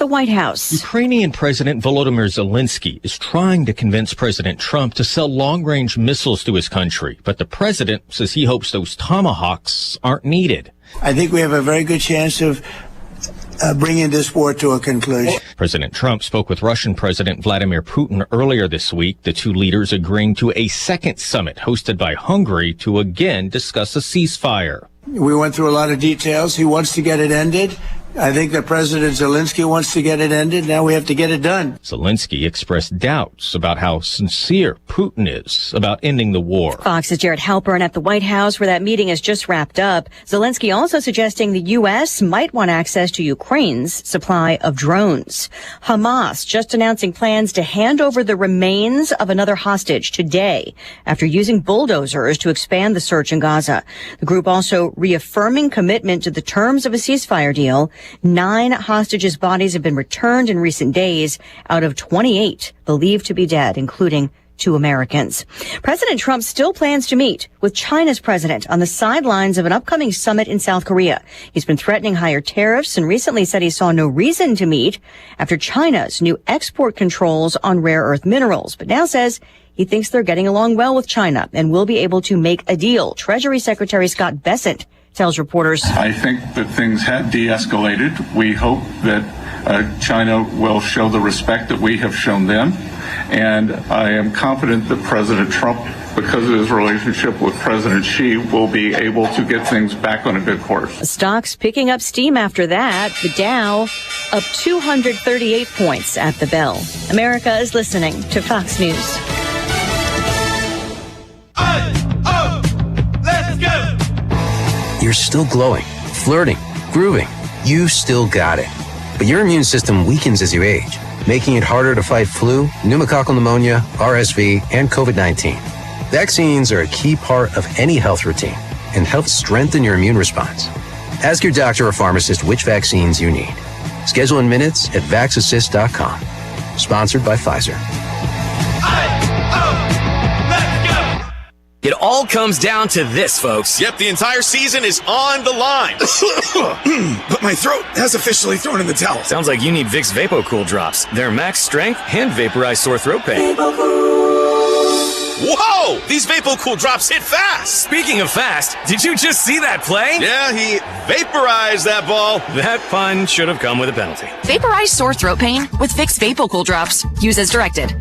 the White House. Ukrainian President Volodymyr Zelensky is trying to convince President Trump to sell long-range missiles to his country, but the president says he hopes those Tomahawks aren't needed. I think we have a very good chance of bringing this war to a conclusion. President Trump spoke with Russian President Vladimir Putin earlier this week, the two leaders agreeing to a second summit hosted by Hungary to again discuss a ceasefire. We went through a lot of details. He wants to get it ended. I think that President Zelensky wants to get it ended. Now we have to get it done. Zelensky expressed doubts about how sincere Putin is about ending the war. Fox's Jared Halpern at the White House, where that meeting has just wrapped up. Zelensky also suggesting the U.S. might want access to Ukraine's supply of drones. Hamas just announcing plans to hand over the remains of another hostage today after using bulldozers to expand the search in Gaza. The group also reaffirming commitment to the terms of a ceasefire deal. 9 hostages' bodies have been returned in recent days out of 28 believed to be dead, including 2 Americans. President Trump still plans to meet with China's president on the sidelines of an upcoming summit in South Korea. He's been threatening higher tariffs and recently said he saw no reason to meet after China's new export controls on rare earth minerals, but now says he thinks they're getting along well with China and will be able to make a deal. Treasury Secretary Scott Bessent tells reporters, I think that things have de-escalated. We hope that China will show the respect that we have shown them. And I am confident that President Trump, because of his relationship with President Xi, will be able to get things back on a good course. Stocks picking up steam after that. The Dow up 238 points at the bell. America is listening to Fox News. Let's go! You're still glowing, flirting, grooving. You still got it. But your immune system weakens as you age, making it harder to fight flu, pneumococcal pneumonia, RSV, and COVID-19. Vaccines are a key part of any health routine and help strengthen your immune response. Ask your doctor or pharmacist which vaccines you need. Schedule in minutes at vaxassist.com. Sponsored by Pfizer. It all comes down to this, folks. Yep, the entire season is on the line. But my throat has officially thrown in the towel. Sounds like you need Vicks VapoCool drops. They're max strength and vaporize sore throat pain. Whoa! These VapoCool drops hit fast. Speaking of fast, did you just see that play? Yeah, he vaporized that ball. That pun should have come with a penalty. Vaporize sore throat pain with Vicks VapoCool drops. Use as directed.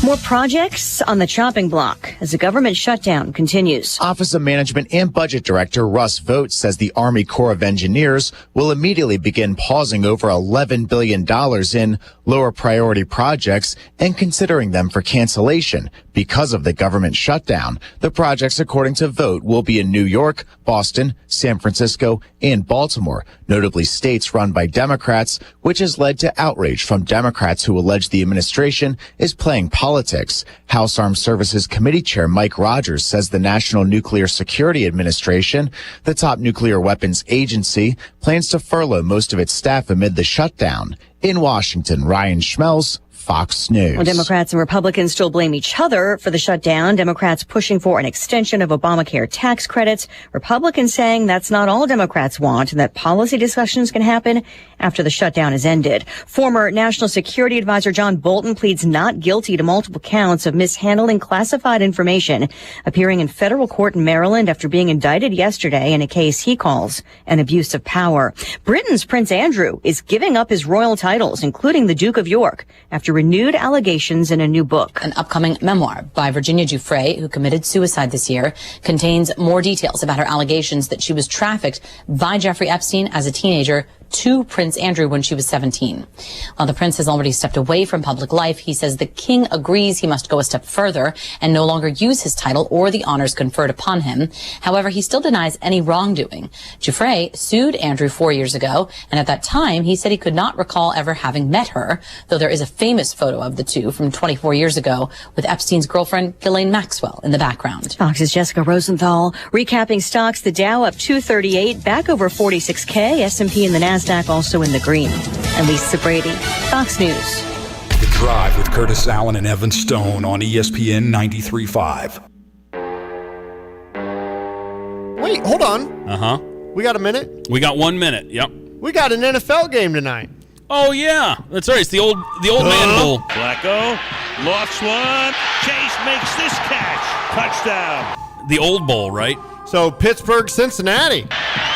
More projects on the chopping block as the government shutdown continues. Office of Management and Budget Director Russ Vought says the Army Corps of Engineers will immediately begin pausing over $11 billion in lower priority projects and considering them for cancellation because of the government shutdown. The projects, according to Vought, will be in New York, Boston, San Francisco, and Baltimore, notably states run by Democrats, which has led to outrage from Democrats who allege the administration is playing politics. House Armed Services Committee Chair Mike Rogers says the National Nuclear Security Administration, the top nuclear weapons agency, plans to furlough most of its staff amid the shutdown. In Washington, Ryan Schmelz, Fox News. Well, Democrats and Republicans still blame each other for the shutdown. Democrats pushing for an extension of Obamacare tax credits. Republicans saying that's not all Democrats want and that policy discussions can happen after the shutdown is ended. Former National Security Advisor John Bolton pleads not guilty to multiple counts of mishandling classified information, appearing in federal court in Maryland after being indicted yesterday in a case he calls an abuse of power. Britain's Prince Andrew is giving up his royal titles, including the Duke of York, after renewed allegations in a new book. An upcoming memoir by Virginia Giuffre, who committed suicide this year, contains more details about her allegations that she was trafficked by Jeffrey Epstein as a teenager to Prince Andrew when she was 17. While the prince has already stepped away from public life, he says the king agrees he must go a step further and no longer use his title or the honors conferred upon him. However, he still denies any wrongdoing. Giuffre sued Andrew 4 years ago, and at that time, he said he could not recall ever having met her, though there is a famous photo of the two from 24 years ago with Epstein's girlfriend, Ghislaine Maxwell, in the background. Fox's Jessica Rosenthal recapping stocks. The Dow up 238, back over 46K. S&P and the Nasdaq also in the green. And Lisa Brady, Fox News. The Drive with Curtis Allen and Evan Stone on ESPN 93.5. Wait, hold on. Uh-huh. We got a minute? We got 1 minute, yep. We got an NFL game tonight. Oh, yeah. That's right. It's the old man bowl. Flacco lofts one. Chase makes this catch. Touchdown. The old bowl, right? So Pittsburgh, Cincinnati.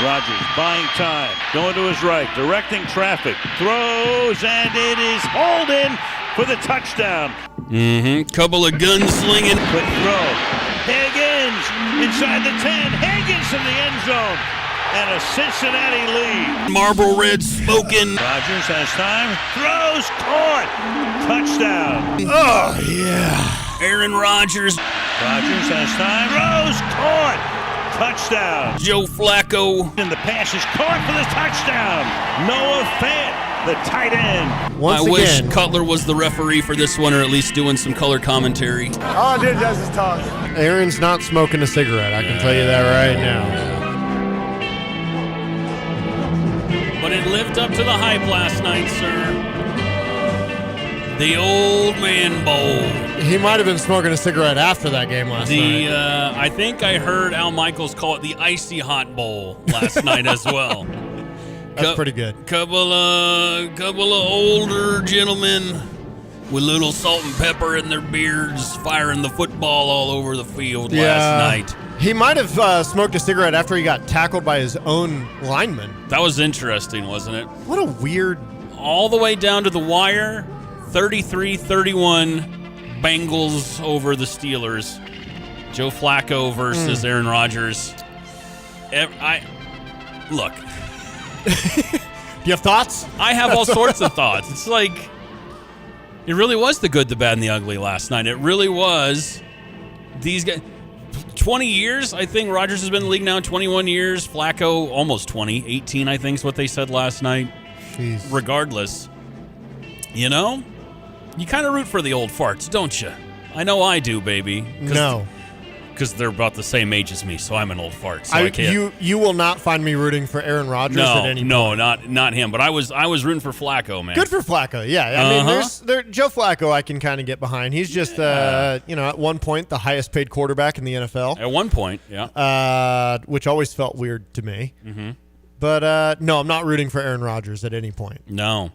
Rodgers buying time. Going to his right. Directing traffic. Throws, and it is Holden for the touchdown. Couple of gunslinging. Quick throw. Higgins inside the 10. Higgins in the end zone. And a Cincinnati lead. Marble Red smoking. Rodgers has time. Throws, caught. Touchdown. Oh, yeah. Aaron Rodgers. Rodgers has time. Throws, caught. Touchdown. Joe Flacco. And the pass is caught for the touchdown. Noah Fant, the tight end. I wish Cutler was the referee for this one, or at least doing some color commentary. All I did was just talk. Aaron's not smoking a cigarette. I can tell you that right now. But it lived up to the hype last night, sir. The old man bowl. He might have been smoking a cigarette after that game last night. I think I heard Al Michaels call it the icy hot bowl last night as well. That's pretty good. Couple of older gentlemen with little salt and pepper in their beards, firing the football all over the field last night. He might have smoked a cigarette after he got tackled by his own lineman. That was interesting, wasn't it? What a weird... All the way down to the wire, 33-31, Bengals over the Steelers. Joe Flacco versus Aaron Rodgers. Look. Do you have thoughts? I have all sorts of thoughts. It's like, it really was the good, the bad, and the ugly last night. It really was. These guys... 20 years, I think. Rodgers has been in the league now 21 years. Flacco, almost 20. 18, I think is what they said last night. Jeez. Regardless, you know, you kind of root for the old farts, don't you? I know I do, baby. No. Because they're about the same age as me, so I'm an old fart. So I can't. You will not find me rooting for Aaron Rodgers at any point. No, not him. But I was rooting for Flacco, man. Good for Flacco, yeah. I mean, Joe Flacco I can kind of get behind. He's just, at one point, the highest paid quarterback in the NFL. At one point, yeah. Which always felt weird to me. Mm-hmm. But, no, I'm not rooting for Aaron Rodgers at any point. No.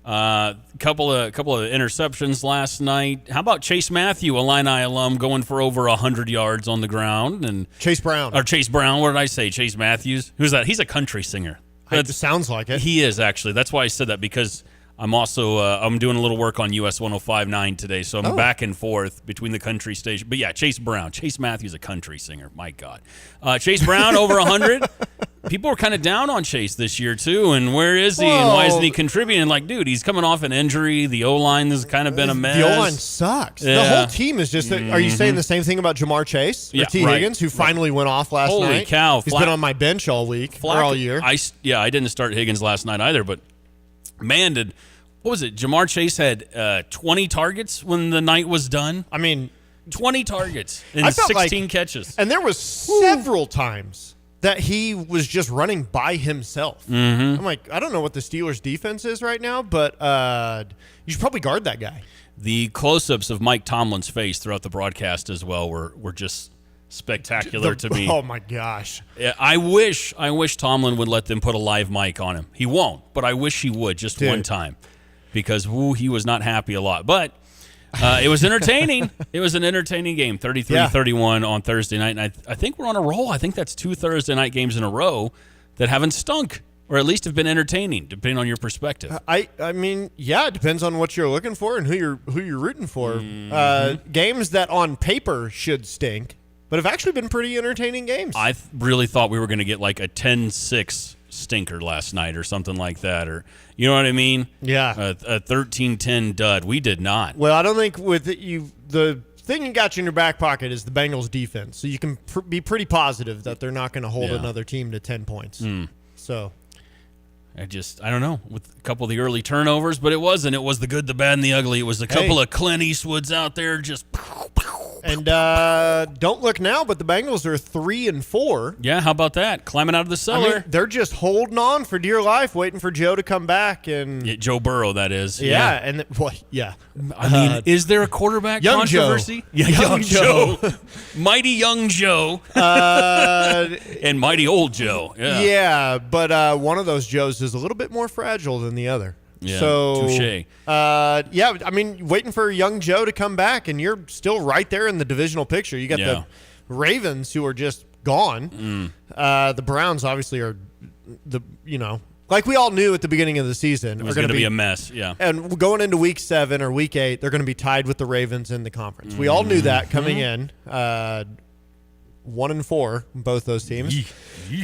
Couple of interceptions last night. How about Chase Matthew, Illini alum, going for over 100 yards on the ground? And Chase Brown. What did I say? Chase Matthews? Who's that? He's a country singer. It sounds like it. He is, actually. That's why I said that, because I'm also I'm doing a little work on US 105.9 today, so I'm back and forth between the country station. But yeah, Chase Matthews, a country singer. My God. Chase Brown, over 100. People were kind of down on Chase this year, too, and where is he, and why isn't he contributing? Like, dude, he's coming off an injury. The O-line has kind of been a mess. The O-line sucks. Yeah. The whole team is just... Are you saying the same thing about Jamar Chase? Or T. Higgins, who finally went off last night? Holy cow. He's been on my bench all week, or all year. I didn't start Higgins last night either, but, man, what was it? Jamar Chase had 20 targets when the night was done. I mean... 20 targets and 16 catches. And there was several times that he was just running by himself. Mm-hmm. I'm like, I don't know what the Steelers' defense is right now, but you should probably guard that guy. The close-ups of Mike Tomlin's face throughout the broadcast as well were just spectacular to me. Oh, my gosh. I wish Tomlin would let them put a live mic on him. He won't, but I wish he would just one time, because he was not happy a lot. But it was entertaining. It was an entertaining game, 33-31 on Thursday night. And I think we're on a roll. I think that's 2 Thursday night games in a row that haven't stunk, or at least have been entertaining, depending on your perspective. I mean, yeah, it depends on what you're looking for and who you're rooting for. Mm-hmm. Games that on paper should stink, but have actually been pretty entertaining games. I really thought we were going to get like a 10-6 stinker last night or something like that, or you know what I mean? Yeah. A 13-10 dud. We did not. Well, I don't think the thing you got you in your back pocket is the Bengals defense, so you can be pretty positive that they're not going to hold another team to 10 points. So I don't know, with a couple of the early turnovers, but it wasn't. It was the good, the bad, and the ugly. It was a couple of Clint Eastwoods out there just And don't look now, but the Bengals are 3-4. Yeah, how about that? Climbing out of the cellar. I mean, they're just holding on for dear life, waiting for Joe to come back. And Yeah, Joe Burrow, that is. yeah. And yeah. I mean, is there a quarterback Young controversy? Joe. Yeah, young Joe. Mighty young Joe. And mighty old Joe. Yeah, but one of those Joes is a little bit more fragile than the other. Yeah, so, touche. Yeah, I mean, waiting for young Joe to come back, and you're still right there in the divisional picture. You got the Ravens, who are just gone. The Browns, obviously, are like we all knew at the beginning of the season, it was going to be a mess. Yeah, and going into Week 7 or Week 8, they're going to be tied with the Ravens in the conference. We all knew that coming in. 1-4, both those teams.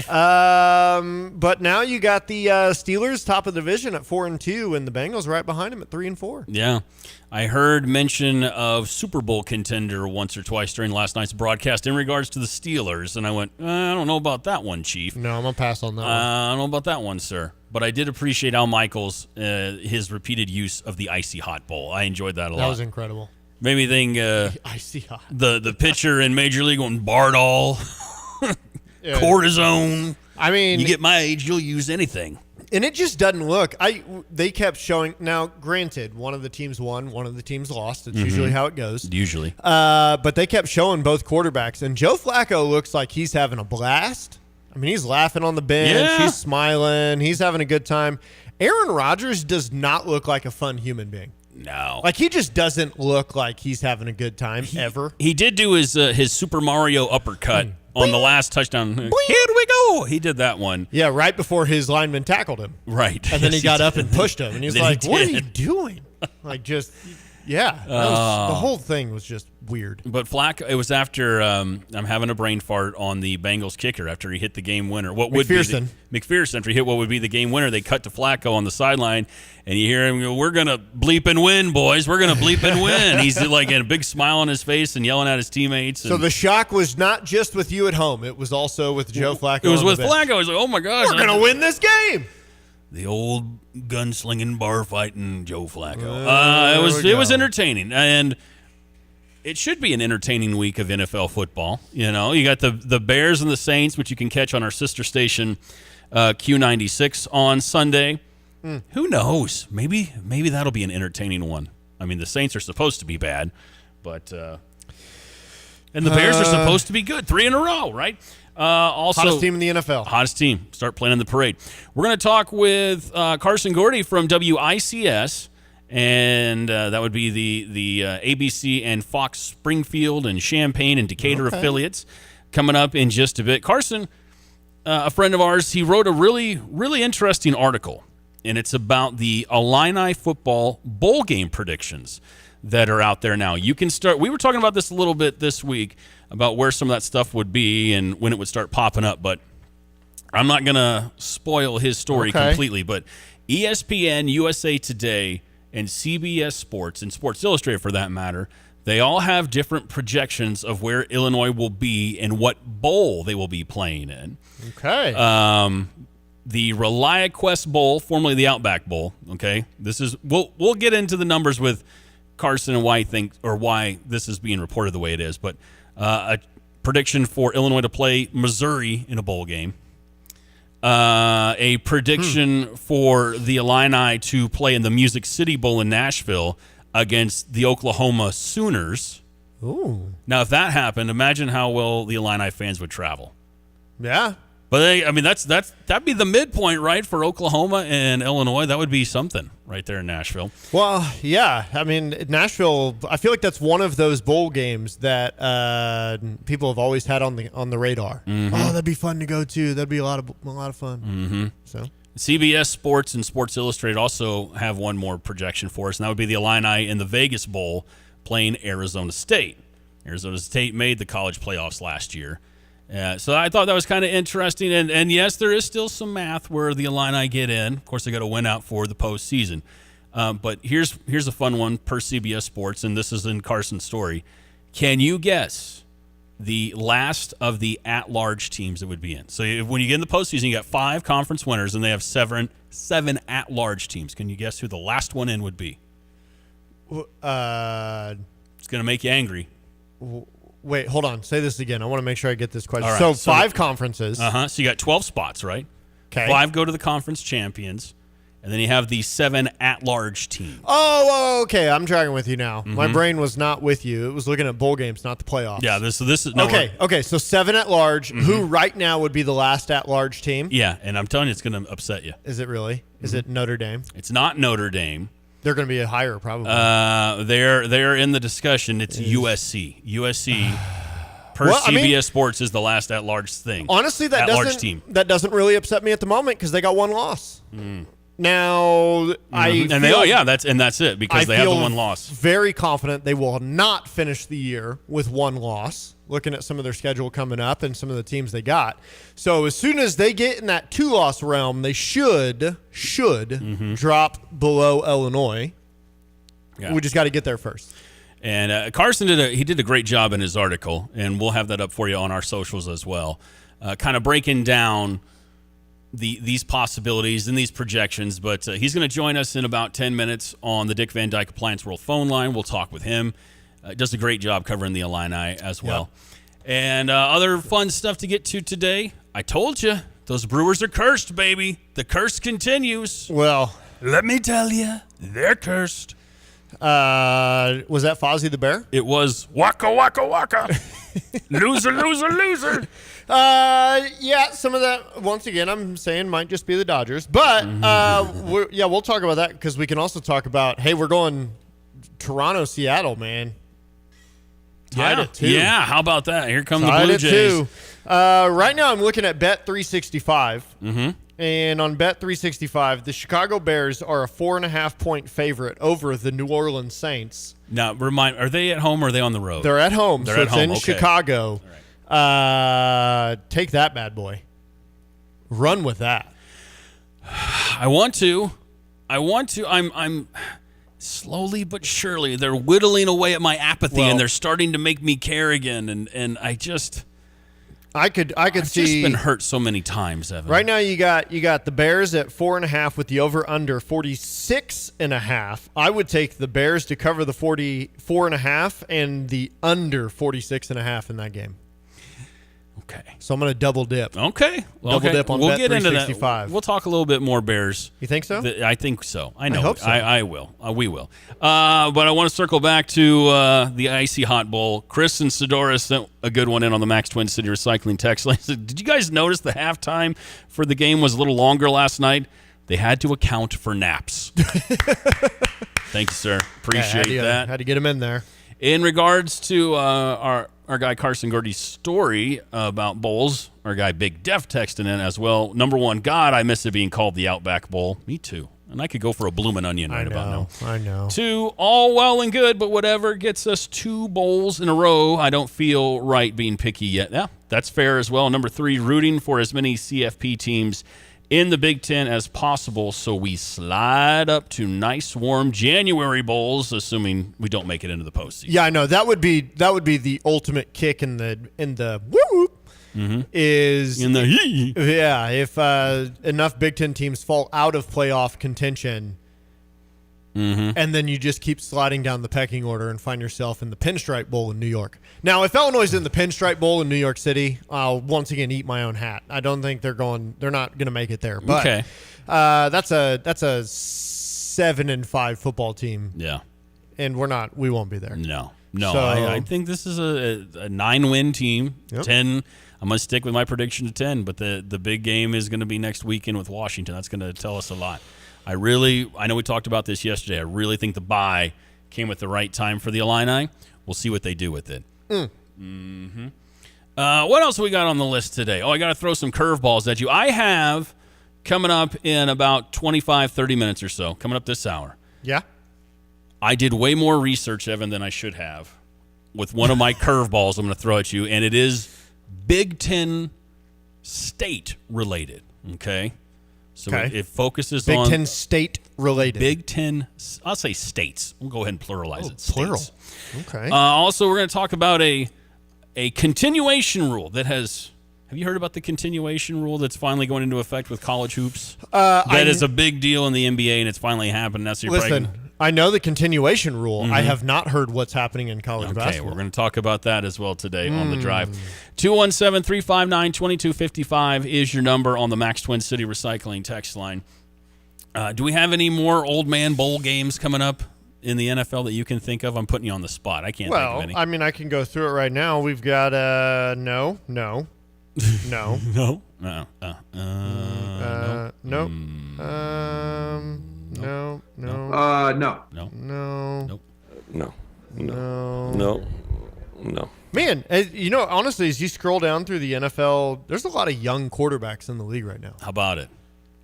But now you got the Steelers top of the division at 4-2, and the Bengals right behind them at 3-4. Yeah, I heard mention of Super Bowl contender once or twice during last night's broadcast in regards to the Steelers, and I went, I don't know about that one, Chief. No, I'm gonna pass on that one. I don't know about that one, sir. But I did appreciate Al Michaels, his repeated use of the icy hot bowl. I enjoyed that a lot. That was incredible. Made me think icy hot. The pitcher in Major League going Bardol, cortisone. I mean, you get my age, you'll use anything. And it just doesn't look. They kept showing. Now, granted, one of the teams won, one of the teams lost. It's usually how it goes. Usually. But they kept showing both quarterbacks, and Joe Flacco looks like he's having a blast. I mean, he's laughing on the bench. Yeah. He's smiling. He's having a good time. Aaron Rodgers does not look like a fun human being. No. Like, he just doesn't look like he's having a good time ever. He did do his Super Mario uppercut on the last touchdown. Here we go. He did that one. Yeah, right before his lineman tackled him. Right. And then he got up and pushed him. And he's Then like, he what are did. you doing? Like, just, yeah. The whole thing was just weird. But Flacco, it was after I'm having a brain fart on the Bengals kicker after he hit the game winner. What would McPherson. be McPherson after he hit what would be the game winner? They cut to Flacco on the sideline, and you hear him go, "We're gonna bleep and win, boys. We're gonna bleep and win." He's like got a big smile on his face and yelling at his teammates. So the shock was not just with you at home; it was also with Joe Flacco. It was on with the bench. Flacco. He's like, "Oh my gosh, We're gonna win this game." The old gunslinging, bar fighting Joe Flacco. It was entertaining, and it should be an entertaining week of NFL football. You know, you got the Bears and the Saints, which you can catch on our sister station Q96 on Sunday. Who knows? Maybe that'll be an entertaining one. I mean, the Saints are supposed to be bad, but and the Bears are supposed to be good. 3 in a row, right? Also, hottest team in the NFL. Hottest team. Start playing in the parade. We're going to talk with Carson Gordy from WICS, and that would be the ABC and Fox Springfield and Champaign and Decatur affiliates coming up in just a bit. Carson, a friend of ours, he wrote a really, really interesting article, and it's about the Illini football bowl game predictions that are out there now. You can start. We were talking about this a little bit this week about where some of that stuff would be and when it would start popping up, but I'm not going to spoil his story completely. But ESPN, USA Today, and CBS Sports, and Sports Illustrated for that matter, they all have different projections of where Illinois will be and what bowl they will be playing in. Okay. The ReliaQuest Bowl, formerly the Outback Bowl. Okay, this is we'll get into the numbers with Carson and why this is being reported the way it is, but a prediction for Illinois to play Missouri in a bowl game. A prediction for the Illini to play in the Music City Bowl in Nashville against the Oklahoma Sooners. Ooh. Now, if that happened, imagine how well the Illini fans would travel. Yeah. But that'd be the midpoint, right, for Oklahoma and Illinois. That would be something right there in Nashville. Well, yeah. I mean, Nashville. I feel like that's one of those bowl games that people have always had on the radar. Mm-hmm. Oh, that'd be fun to go to. That'd be a lot of fun. Mm-hmm. So CBS Sports and Sports Illustrated also have one more projection for us, and that would be the Illini in the Vegas Bowl playing Arizona State. Arizona State made the college playoffs last year. So I thought that was kind of interesting. And yes, there is still some math where the Illini get in. Of course, they got to win out for the postseason. But here's a fun one per CBS Sports, and this is in Carson's story. Can you guess the last of the at-large teams that would be in? So when you get in the postseason, you got 5 conference winners, and they have seven at-large teams. Can you guess who the last one in would be? It's going to make you angry. Wait, hold on. Say this again. I want to make sure I get this question. All right, So 5 conferences. So you got 12 spots, right? Okay. 5 go to the conference champions, and then you have the 7 at-large teams. Oh, okay. I'm tracking with you now. My brain was not with you. It was looking at bowl games, not the playoffs. Yeah, this is no, okay. So 7 at large. Who right now would be the last at large team? Yeah, and I'm telling you, it's going to upset you. Is it really? Is it Notre Dame? It's not Notre Dame. They're going to be a higher probably. They're in the discussion. It's USC. USC. Per CBS Sports is the last at-large thing. Honestly, that doesn't really upset me at the moment because they got 1 loss. Now that's it because they have the 1 loss. Very confident they will not finish the year with 1 loss. Looking at some of their schedule coming up and some of the teams they got, so as soon as they get in that 2-loss realm, they should drop below Illinois. Yeah. We just got to get there first. And Carson did a great job in his article, and we'll have that up for you on our socials as well, kind of breaking down these possibilities and these projections. But he's going to join us in about 10 minutes on the Dick Van Dyke Appliance World phone line. We'll talk with him. Does a great job covering the Illini as well. Yep. And other fun stuff to get to today. I told you, those Brewers are cursed, baby. The curse continues. Well, let me tell you, they're cursed. Was that Fozzie the Bear? It was Waka Waka Waka. Loser, loser, loser. Yeah, some of that, once again, I'm saying might just be the Dodgers. But, we'll talk about that because we can also talk about, hey, we're going Toronto, Seattle, man. Tied at 2. Yeah, how about that? Here come Tied the Blue Jays. 2. Right now I'm looking at Bet365. And on Bet365, the Chicago Bears are a 4.5-point favorite over the New Orleans Saints. Now, are they at home or are they on the road? They're at home. They're so at it's home. in Chicago. Right. Take that bad boy. Run with that. I want to. I'm slowly but surely they're whittling away at my apathy, and they're starting to make me care again. And I just. I could I've see. Just been hurt so many times, Evan. Right now, you got the Bears at 4.5 with the over under 46.5. I would take the Bears to cover the 44.5 and the under 46.5 in that game. Okay. So I'm going to double dip. Okay. Double dip on Bet365. Get into that. We'll talk a little bit more Bears. You think so? I think so. I know. I hope so. I will. We will. But I want to circle back to the Icy Hot Bowl. Chris and Sedora sent a good one in on the Max Twin City Recycling text line. Did you guys notice the halftime for the game was a little longer last night? They had to account for naps. Thank you, sir. Appreciate that. Had to get them in there. In regards to our guy Carson Gordy's story about bowls, our guy Big Def texting in as well. Number 1, God, I miss it being called the Outback Bowl. Me too. And I could go for a bloomin' onion about now. I know. 2, all well and good, but whatever gets us 2 bowls in a row, I don't feel right being picky yet. Yeah, that's fair as well. Number 3, rooting for as many CFP teams in the Big Ten as possible, so we slide up to nice, warm January bowls, assuming we don't make it into the postseason. Yeah, I know that would be the ultimate kick in the whoop. Is in the yeah. If enough Big Ten teams fall out of playoff contention, and then you just keep sliding down the pecking order and find yourself in the Pinstripe Bowl in New York. Now, if Illinois is in the Pinstripe Bowl in New York City, I'll once again eat my own hat. I don't think they're not going to make it there. But okay. That's a 7-5 football team. Yeah, and we won't be there. No. So, I think this is a 9-win team. Yep. 10. I'm going to stick with my prediction to 10, but the big game is going to be next weekend with Washington. That's going to tell us a lot. I know we talked about this yesterday. I really think the bye came at the right time for the Illini. We'll see what they do with it. What else we got on the list today? I got to throw some curveballs at you. I have coming up in about 25, 30 minutes or so, coming up this hour. Yeah. I did way more research, Evan, than I should have with one of my curveballs I'm going to throw at you, and it is Big Ten state related, okay? So it focuses on Big Ten state related. Big Ten, I'll say states. We'll go ahead and pluralize it. Plural. States. Okay. Also, we're going to talk about a continuation rule that has. Have you heard about the continuation rule that's finally going into effect with college hoops? That is a big deal in the NBA, and it's finally happened. That's Listen, I know the continuation rule. I have not heard what's happening in college basketball. We're going to talk about that as well today on the drive. 217-359-2255 is your number on the Max Twin City Recycling text line. Do we have any more old man bowl games coming up in the NFL that you can think of? I'm putting you on the spot. I can't think of any. I mean, I can go through it right now. We've got no. No. No. Nope. No. No. Man, honestly, as you scroll down through the NFL, there's a lot of young quarterbacks in the league right now. How about it?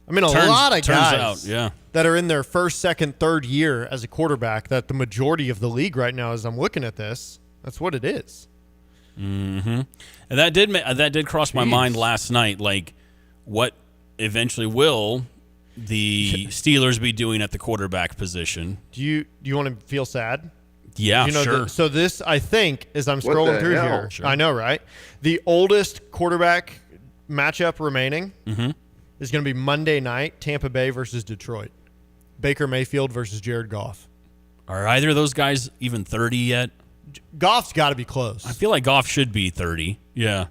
I mean, a lot of guys out, that are in their first, second, third year as a quarterback, that the majority of the league right now, as I'm looking at this, that's what it is. Mm-hmm. And that did cross my mind last night. Like, what eventually will the Steelers be doing at the quarterback position? Do you want to feel sad? Yeah, sure. So this, I think, as I'm scrolling through here, I know, right? The oldest quarterback matchup remaining is going to be Monday night, Tampa Bay versus Detroit. Baker Mayfield versus Jared Goff. Are either of those guys even 30 yet? Goff's got to be close. I feel like Goff should be 30. Yeah.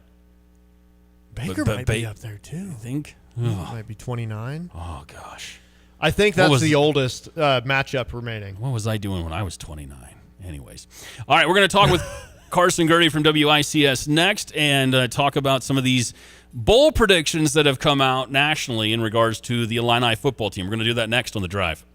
Baker might be up there, too. You think? Might be 29. Oh, gosh. I think that's the oldest matchup remaining. What was I doing when I was 29? Anyways. All right, we're going to talk with Carson Gertie from WICS next and talk about some of these bowl predictions that have come out nationally in regards to the Illini football team. We're going to do that next on The Drive.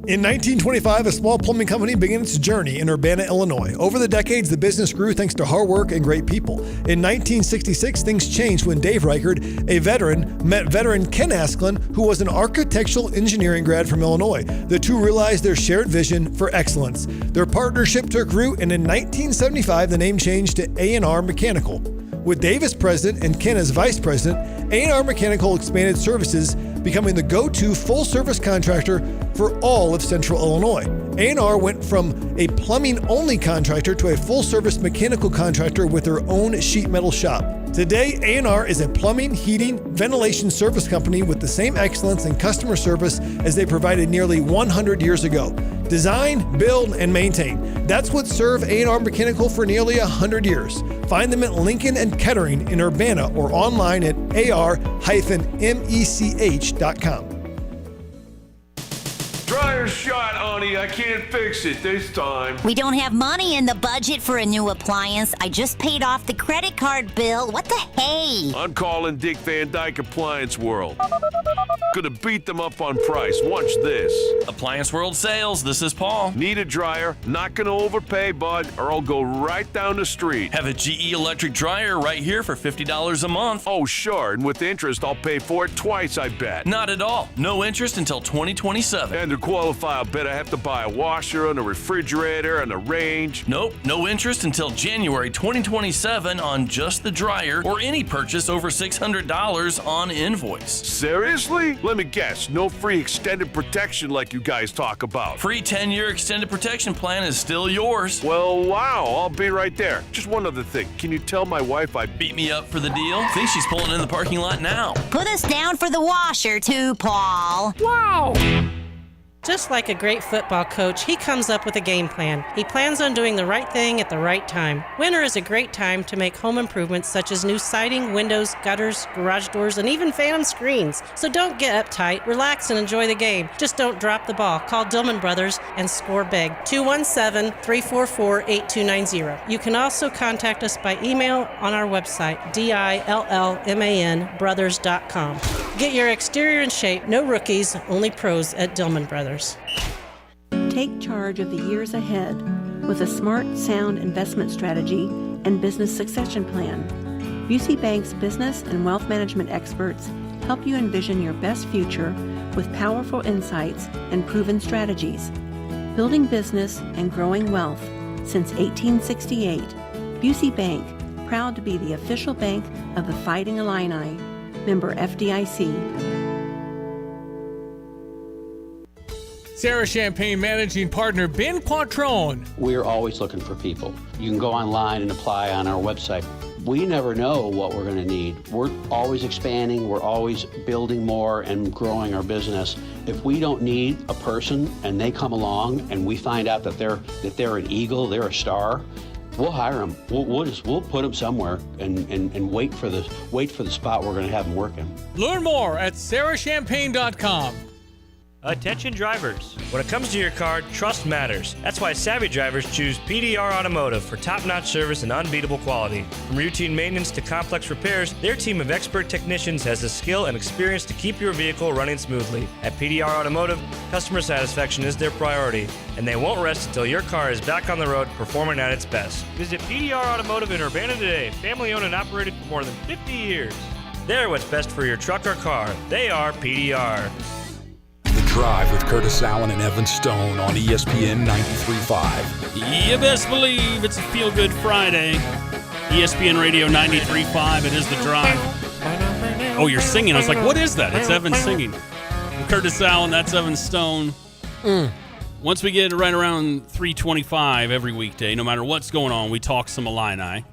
In 1925, a small plumbing company began its journey in Urbana, Illinois. Over the decades, the business grew thanks to hard work and great people. In 1966, things changed when Dave Reichard, a veteran, met veteran Ken Asklin, who was an architectural engineering grad from Illinois. The two realized their shared vision for excellence. Their partnership took root, and in 1975, the name changed to A&R Mechanical. With Dave as president and Ken as vice president, A&R Mechanical expanded services, becoming the go-to full-service contractor for all of Central Illinois. A&R went from a plumbing-only contractor to a full-service mechanical contractor with their own sheet metal shop. Today, A&R is a plumbing, heating, ventilation service company with the same excellence in customer service as they provided nearly 100 years ago. Design, build, and maintain. That's what served A&R Mechanical for nearly 100 years. Find them at Lincoln and Kettering in Urbana or online at ar-mech.com. Dryer shot, honey. I can't fix it this time. We don't have money in the budget for a new appliance. I just paid off the credit card bill. What the hey? I'm calling Dick Van Dyke Appliance World. Gonna beat them up on price. Watch this. Appliance World Sales. This is Paul. Need a dryer? Not gonna overpay, bud, or I'll go right down the street. Have a GE electric dryer right here for $50 a month. Oh, sure. And with interest, I'll pay for it twice, I bet. Not at all. No interest until 2027. And to qualify, I bet I have to buy a washer and a refrigerator and a range. Nope. No interest until January 2027 on just the dryer or any purchase over $600 on invoice. Seriously? Let me guess. No free extended protection like you guys talk about. Free 10-year extended protection plan is still yours. Well, wow. I'll be right there. Just one other thing. Can you tell my wife I beat me up for the deal? I think she's pulling in the parking lot now. Put us down for the washer too, Paul. Wow. Just like a great football coach, he comes up with a game plan. He plans on doing the right thing at the right time. Winter is a great time to make home improvements such as new siding, windows, gutters, garage doors, and even fan screens. So don't get uptight, relax, and enjoy the game. Just don't drop the ball. Call Dillman Brothers and score big. 217-344-8290. You can also contact us by email on our website, dillmanbrothers.com. Get your exterior in shape. No rookies, only pros at Dillman Brothers. Take charge of the years ahead with a smart, sound investment strategy and business succession plan. Busey Bank's business and wealth management experts help you envision your best future with powerful insights and proven strategies. Building business and growing wealth since 1868. Busey Bank, proud to be the official bank of the Fighting Illini. Member FDIC. Sarah Champagne Managing Partner Ben Quattrone. We're always looking for people. You can go online and apply on our website. we never know what we're going to need. We're always expanding. We're always building more and growing our business. If we don't need a person and they come along and we find out that they're an eagle, they're a star, we'll hire them. We'll put them somewhere and wait for the spot we're going to have them working. Learn more at sarahchampagne.com. Attention drivers. When it comes to your car, trust matters. That's why savvy drivers choose PDR Automotive for top-notch service and unbeatable quality. From routine maintenance to complex repairs, their team of expert technicians has the skill and experience to keep your vehicle running smoothly. At PDR Automotive, customer satisfaction is their priority, and they won't rest until your car is back on the road performing at its best. Visit PDR Automotive in Urbana today, family-owned and operated for more than 50 years. They're what's best for your truck or car. They are PDR. Drive with Curtis Allen and Evan Stone on ESPN 93.5. You best believe it's a feel-good Friday. ESPN Radio 93.5. It is The Drive. Oh, you're singing. I was like, what is that? It's Evan singing. Curtis Allen, that's Evan Stone. Once we get right around 3:25 every weekday, no matter what's going on, we talk some Illini,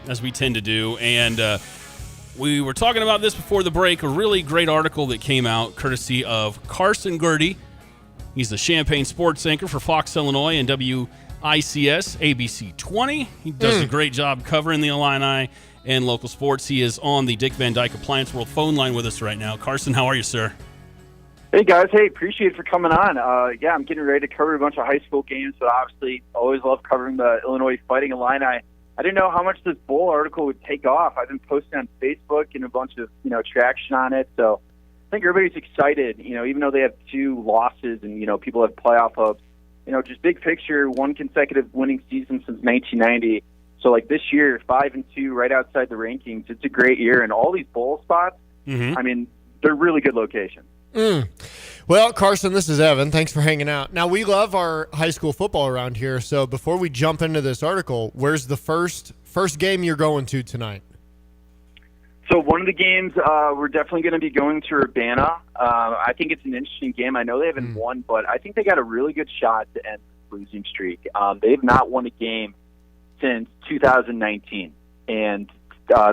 as we tend to do. And we were talking about this before the break, a really great article that came out courtesy of Carson Gertie. He's the Champaign sports anchor for Fox Illinois and WICS ABC 20. He does a great job covering the Illini and local sports. He is on the Dick Van Dyke Appliance World phone line with us right now. Carson, how are you, sir? Hey, guys. Hey, appreciate it for coming on. I'm getting ready to cover a bunch of high school games, but obviously always love covering the Illinois Fighting Illini. I didn't know how much this bowl article would take off. I've been posting on Facebook and a bunch of, traction on it. So I think everybody's excited, even though they have 2 losses and, people have playoff hopes. Just big picture, 1 consecutive winning season since 1990. So, this year, 5-2, right outside the rankings. It's a great year. And all these bowl spots, I mean, they're really good locations. Well, Carson, this is Evan. Thanks for hanging out. Now, we love our high school football around here, so before we jump into this article, where's the first game you're going to tonight? So one of the games we're definitely going to be going to Urbana. I think it's an interesting game. I know they haven't won, but I think they got a really good shot to end the losing streak. They've not won a game since 2019, and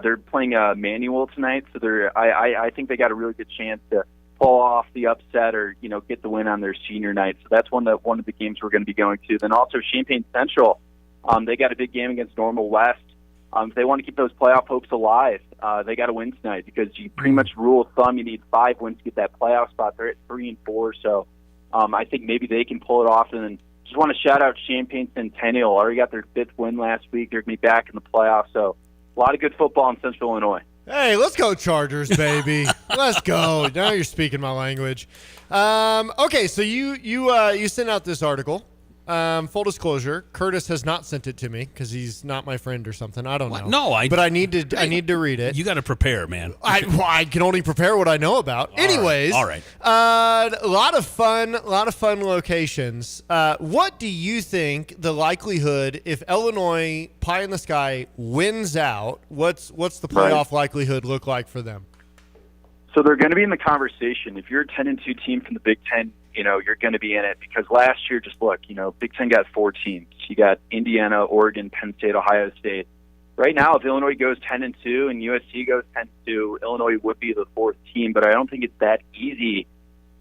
they're playing Manual tonight, so I think they got a really good chance to pull off the upset or, get the win on their senior night. So that's one of the games we're going to be going to. Then also Champaign Central, they got a big game against Normal West. If they want to keep those playoff hopes alive, they got to win tonight because you pretty much rule of thumb, you need 5 wins to get that playoff spot. They're at 3-4, so I think maybe they can pull it off. And then just want to shout out Champaign Centennial. Already got their 5th win last week. They're going to be back in the playoffs. So a lot of good football in Central Illinois. Hey, let's go Chargers, baby. Let's go. Now you're speaking my language. Okay, so you sent out this article. Full disclosure, Curtis has not sent it to me because he's not my friend or something. I don't know. No, but I need to read it. You got to prepare, man. I can only prepare what I know about. Anyways, all right. A lot of fun locations. What do you think the likelihood if Illinois Pie in the Sky wins out? What's the playoff likelihood look like for them? So they're going to be in the conversation. If you're a 10-2 team from the Big Ten, you're going to be in it because last year, just look, Big Ten got 4 teams. You got Indiana, Oregon, Penn State, Ohio State. Right now, if Illinois goes 10-2 and USC goes 10-2, Illinois would be the 4th team, but I don't think it's that easy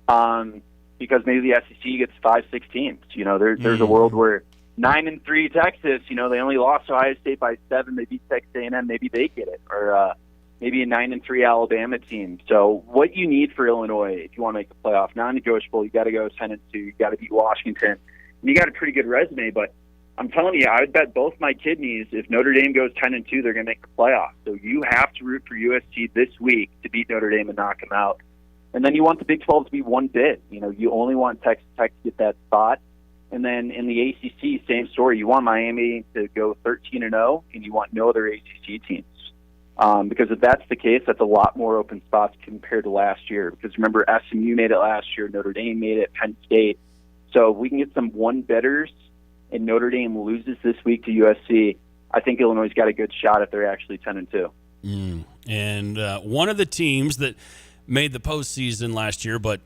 because maybe the SEC gets 5-6 teams. There's a world where 9-3 Texas, they only lost Ohio State by 7. They beat Texas A&M. Maybe they get it. Or maybe a 9-3 Alabama team. So what you need for Illinois, if you want to make the playoff, non-negotiable, you got to go 10-2. You got to beat Washington. And you got a pretty good resume, but I'm telling you, I would bet both my kidneys if Notre Dame goes 10-2, they're going to make the playoff. So you have to root for USC this week to beat Notre Dame and knock them out. And then you want the Big 12 to be one bid. You only want Texas Tech to get that spot. And then in the ACC, same story. You want Miami to go 13-0, and you want no other ACC teams. Because if that's the case, that's a lot more open spots compared to last year. Because remember, SMU made it last year, Notre Dame made it, Penn State. So if we can get some one-bidders and Notre Dame loses this week to USC, I think Illinois' got a good shot if they're actually 10-2. And one of the teams that made the postseason last year, but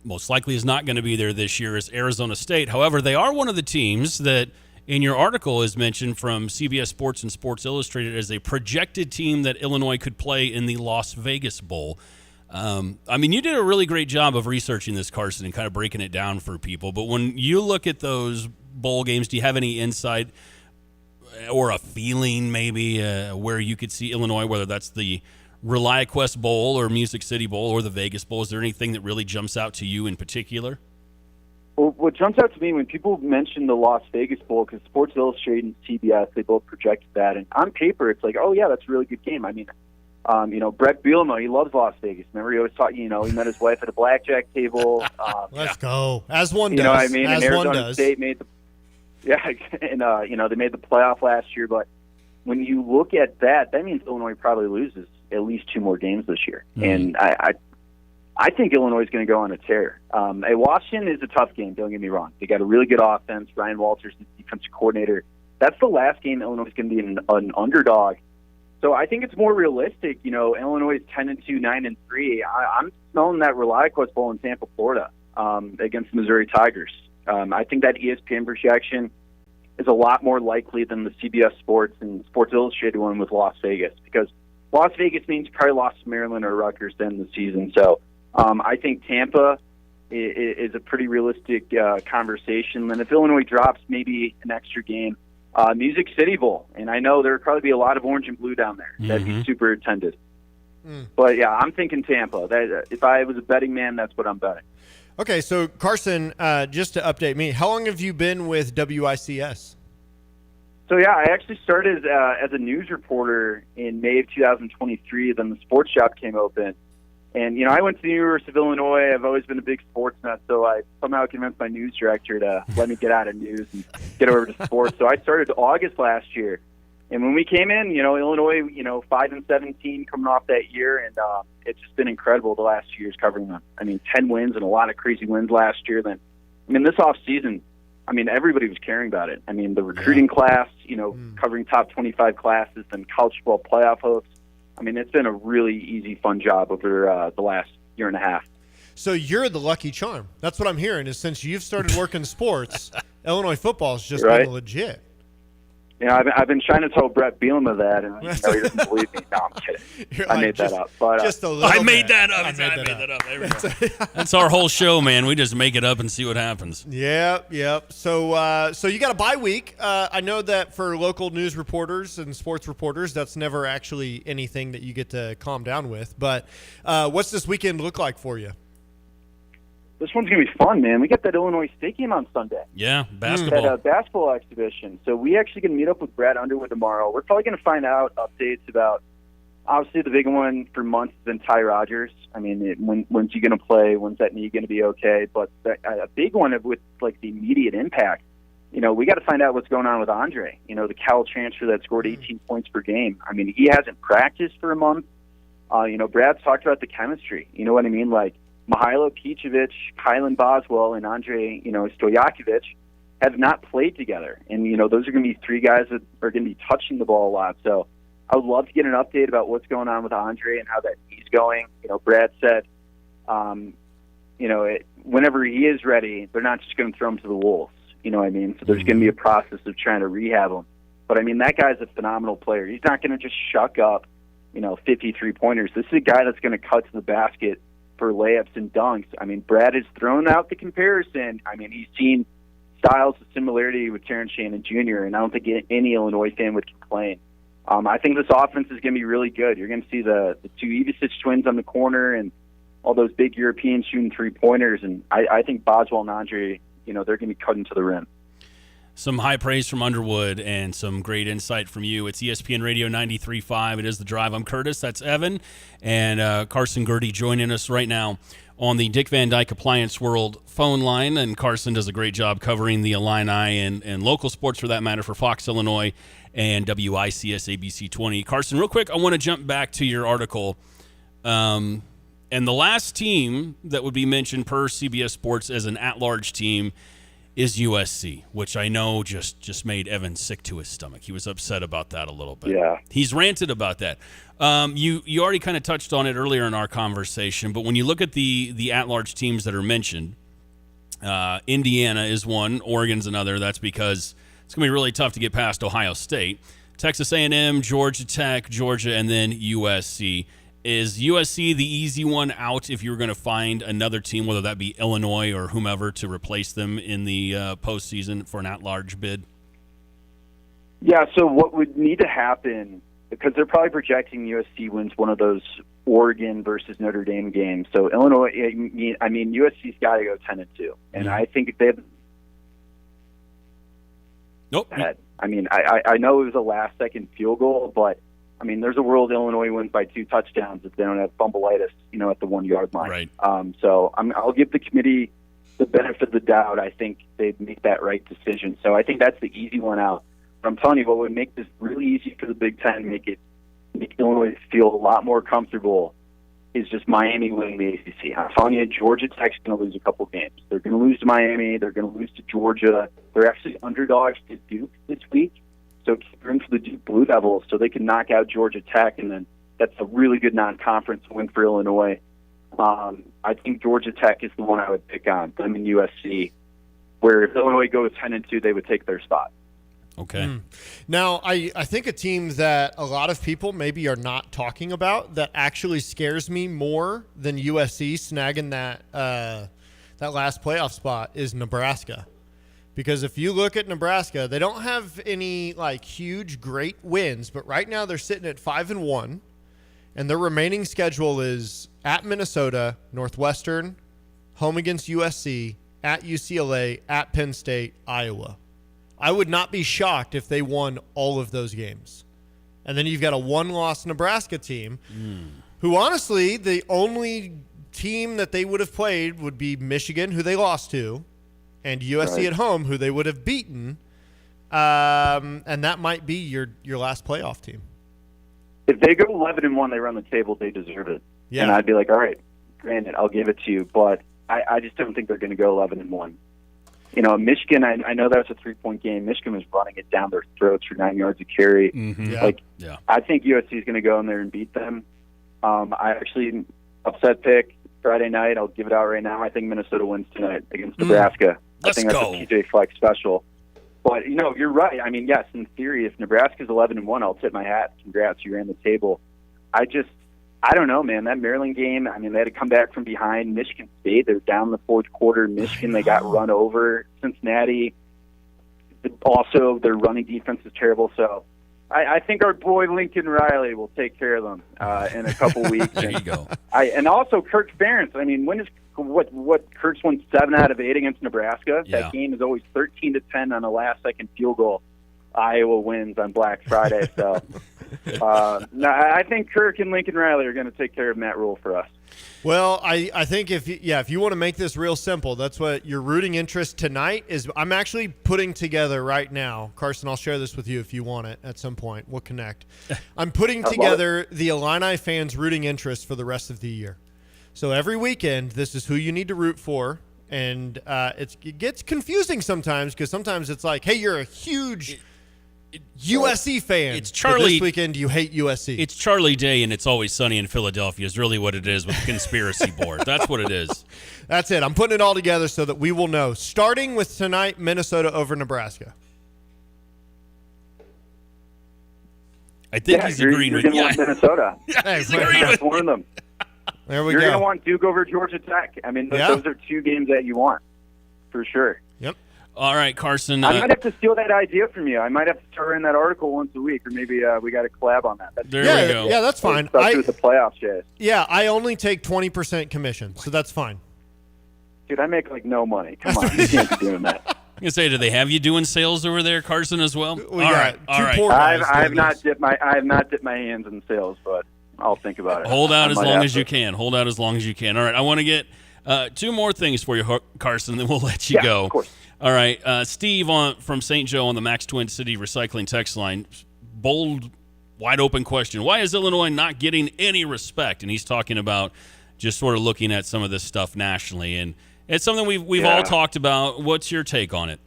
most likely is not going to be there this year, is Arizona State. However, they are one of the teams that in your article is mentioned from CBS Sports and Sports Illustrated as a projected team that Illinois could play in the Las Vegas Bowl. I mean, you did a really great job of researching this, Carson, and kind of breaking it down for people. But when you look at those bowl games, do you have any insight or a feeling maybe where you could see Illinois, whether that's the ReliaQuest Bowl or Music City Bowl or the Vegas Bowl? Is there anything that really jumps out to you in particular? Well, what jumps out to me when people mention the Las Vegas Bowl, because Sports Illustrated and CBS, they both projected that. And on paper, it's like, oh, yeah, that's a really good game. I mean, Brett Bielema, he loves Las Vegas. Remember, he always taught, he met his wife at a blackjack table. Let's go. As one does. You know what I mean? As and one Arizona does. State made the and they made the playoff last year. But when you look at that, that means Illinois probably loses at least 2 more games this year. And I think Illinois is going to go on a tear. Washington is a tough game, don't get me wrong. They got a really good offense. Ryan Walters, the defensive coordinator. That's the last game Illinois is going to be an underdog. So I think it's more realistic. Illinois is 10-2, 9-3. I'm smelling that ReliaQuest Bowl in Tampa, Florida, against the Missouri Tigers. I think that ESPN projection is a lot more likely than the CBS Sports and Sports Illustrated one with Las Vegas, because Las Vegas means you probably lost to Maryland or Rutgers to end the season. So I think Tampa is a pretty realistic conversation. And if Illinois drops maybe an extra game, Music City Bowl, and I know there would probably be a lot of orange and blue down there. That'd be super attended. But yeah, I'm thinking Tampa. If I was a betting man, that's what I'm betting. Okay, so Carson, just to update me, how long have you been with WICS? So yeah, I actually started as a news reporter in May of 2023. Then the sports shop came open. And, I went to the University of Illinois. I've always been a big sports nut, so I somehow convinced my news director to let me get out of news and get over to sports. So I started August last year. And when we came in, Illinois, 5-17 coming off that year, and it's just been incredible the last 2 years covering them. I mean, 10 wins and a lot of crazy wins last year. Then, this offseason, everybody was caring about it. The recruiting class, covering top 25 classes, then college football playoff hopes. It's been a really easy, fun job over the last year and a half. So you're the lucky charm. That's what I'm hearing, is since you've started working sports, Illinois football has just been legit. I've been trying to tell Brett Bielema that, and he doesn't believe me. No, I'm kidding. I made that up. But, just a little I made that up. I made that up. There we go. That's our whole show, man. We just make it up and see what happens. Yeah. So you got a bye week. I know that for local news reporters and sports reporters, that's never actually anything that you get to calm down with. But what's this weekend look like for you? This one's going to be fun, man. We got that Illinois State game on Sunday. Yeah, basketball. That basketball exhibition. So we actually going to meet up with Brad Underwood tomorrow. We're probably going to find out updates about, obviously the big one for months has been Ty Rodgers. When's he going to play? When's that knee going to be okay? But a big one with the immediate impact, we got to find out what's going on with Andre. The Cal transfer that scored 18 points per game. He hasn't practiced for a month. Brad's talked about the chemistry. You know what I mean? Mihailo Kicevic, Kylan Boswell, and Andre, Stojakovic have not played together. And, those are going to be 3 guys that are going to be touching the ball a lot. So I would love to get an update about what's going on with Andre and how that knee's going. Brad said, whenever he is ready, they're not just going to throw him to the wolves. You know what I mean? So there's going to be a process of trying to rehab him. But, that guy's a phenomenal player. He's not going to just shuck up, 53 pointers. This is a guy that's going to cut to the basket for layups and dunks. Brad has thrown out the comparison. He's seen styles of similarity with Terrence Shannon Jr., and I don't think any Illinois fan would complain. I think this offense is going to be really good. You're going to see the 2 Ivicic twins on the corner and all those big Europeans shooting 3-pointers, and I think Boswell and Andre, they're going to be cutting to the rim. Some high praise from Underwood and some great insight from you. It's ESPN Radio 93.5. It is The Drive. I'm Curtis. That's Evan. And Carson Gertie joining us right now on the Dick Van Dyke Appliance World phone line. And Carson does a great job covering the Illini and local sports, for that matter, for Fox Illinois and WICS ABC 20. Carson, real quick, I want to jump back to your article. And the last team that would be mentioned per CBS Sports as an at-large team is USC, which I know just made Evan sick to his stomach. He was upset about that a little bit. Yeah. He's ranted about that. You already kind of touched on it earlier in our conversation, but when you look at the at-large teams that are mentioned, Indiana is one, Oregon's another. That's because It's going to be really tough to get past Ohio State. Texas A&M, Georgia Tech, Georgia, and then USC. Is USC the easy one out if you were going to find another team, whether that be Illinois or whomever, to replace them in the postseason for an at-large bid? Yeah, so what would need to happen, because they're probably projecting USC wins one of those Oregon versus Notre Dame games. So Illinois, I mean, USC's got to go 10-2, and I think if they have. Nope. I mean, I know it was a last-second field goal, but I mean, there's a world Illinois wins by 2 touchdowns if they don't have fumbleitis, at the 1-yard line. Right. So I'll give the committee the benefit of the doubt. I think they'd make that right decision. So I think that's the easy one out. But I'm telling you, what would make this really easy for the Big Ten, make Illinois feel a lot more comfortable, is just Miami winning the ACC. I'm telling you, Georgia Tech's going to lose a couple games. They're going to lose to Miami. They're going to lose to Georgia. They're actually underdogs to Duke this week. So keep room for the Duke Blue Devils so they can knock out Georgia Tech, and then that's a really good non-conference win for Illinois. I think Georgia Tech is the one I would pick on. I'm in USC, where if Illinois goes 10-2, they would take their spot. Okay. Now, I think a team that a lot of people maybe are not talking about that actually scares me more than USC snagging that last playoff spot is Nebraska. Because if you look at Nebraska, they don't have any huge great wins, but right now they're sitting at 5-1, and their remaining schedule is at Minnesota, Northwestern, home against USC, at UCLA, at Penn State, Iowa. I would not be shocked if they won all of those games. And then you've got a 1-loss Nebraska team who, honestly, the only team that they would have played would be Michigan, who they lost to, and USC at home, who they would have beaten, and that might be your last playoff team. If they go 11-1, they run the table, they deserve it. Yeah. And I'd be like, all right, granted, I'll give it to you, but I just don't think they're going to go 11-1. Michigan, I know that was a 3-point game. Michigan was running it down their throats for 9 yards of carry. Yeah. I think USC is going to go in there and beat them. I actually, upset pick Friday night. I'll give it out right now. I think Minnesota wins tonight against Nebraska. I think that's a PJ Fleck special. But, you're right. I mean, yes, in theory, if Nebraska's 11-1, I'll tip my hat. Congrats, you ran the table. I don't know, man. That Maryland game, I mean, they had to come back from behind. Michigan State, they're down the fourth quarter. Michigan, they got run over. Cincinnati, also, their running defense is terrible. So I think our boy Lincoln Riley will take care of them in a couple weeks. There you go. And also Kirk Ferentz. I mean, what Kirk's won 7 out of 8 against Nebraska. Yeah. That game is always 13-10 on a last-second field goal. Iowa wins on Black Friday. So no, I think Kirk and Lincoln Riley are going to take care of Matt Rule for us. Well, I think if you want to make this real simple, that's what your rooting interest tonight is. I'm actually putting together right now, Carson, I'll share this with you if you want it at some point. We'll connect. I'm putting together the Illini fans' rooting interest for the rest of the year. So every weekend, this is who you need to root for. And it gets confusing sometimes because sometimes it's like, hey, you're a huge USC fan. It's Charlie. But this weekend, you hate USC. It's Charlie Day and It's Always Sunny in Philadelphia is really what it is with the conspiracy board. That's what it is. That's it. I'm putting it all together so that we will know. Starting with tonight, Minnesota over Nebraska. I think he's agreeing with you. You're going to want Minnesota. He's agreeing with one of them. There we You're go. going to want Duke over Georgia Tech. I mean, those are 2 games that you want, for sure. Yep. All right, Carson. I might have to steal that idea from you. I might have to start in that article once a week, or maybe we got to collab on that. There we go. Yeah, that's fine. Especially with the playoffs, Jay. Yeah, I only take 20% commission, so that's fine. Dude, I make no money. Come on, you can't be doing that. I'm gonna say, do they have you doing sales over there, Carson, as well? All right. I have not dipped my hands in sales, but I'll think about it. Hold out as long as you can. Hold out as long as you can. All right, I want to get 2 more things for you, Carson, then we'll let you go. Of course. All right, Steve from St. Joe on the Max Twin City Recycling text line. Bold, wide open question. Why is Illinois not getting any respect? And he's talking about just sort of looking at some of this stuff nationally. And it's something we've all talked about. What's your take on it?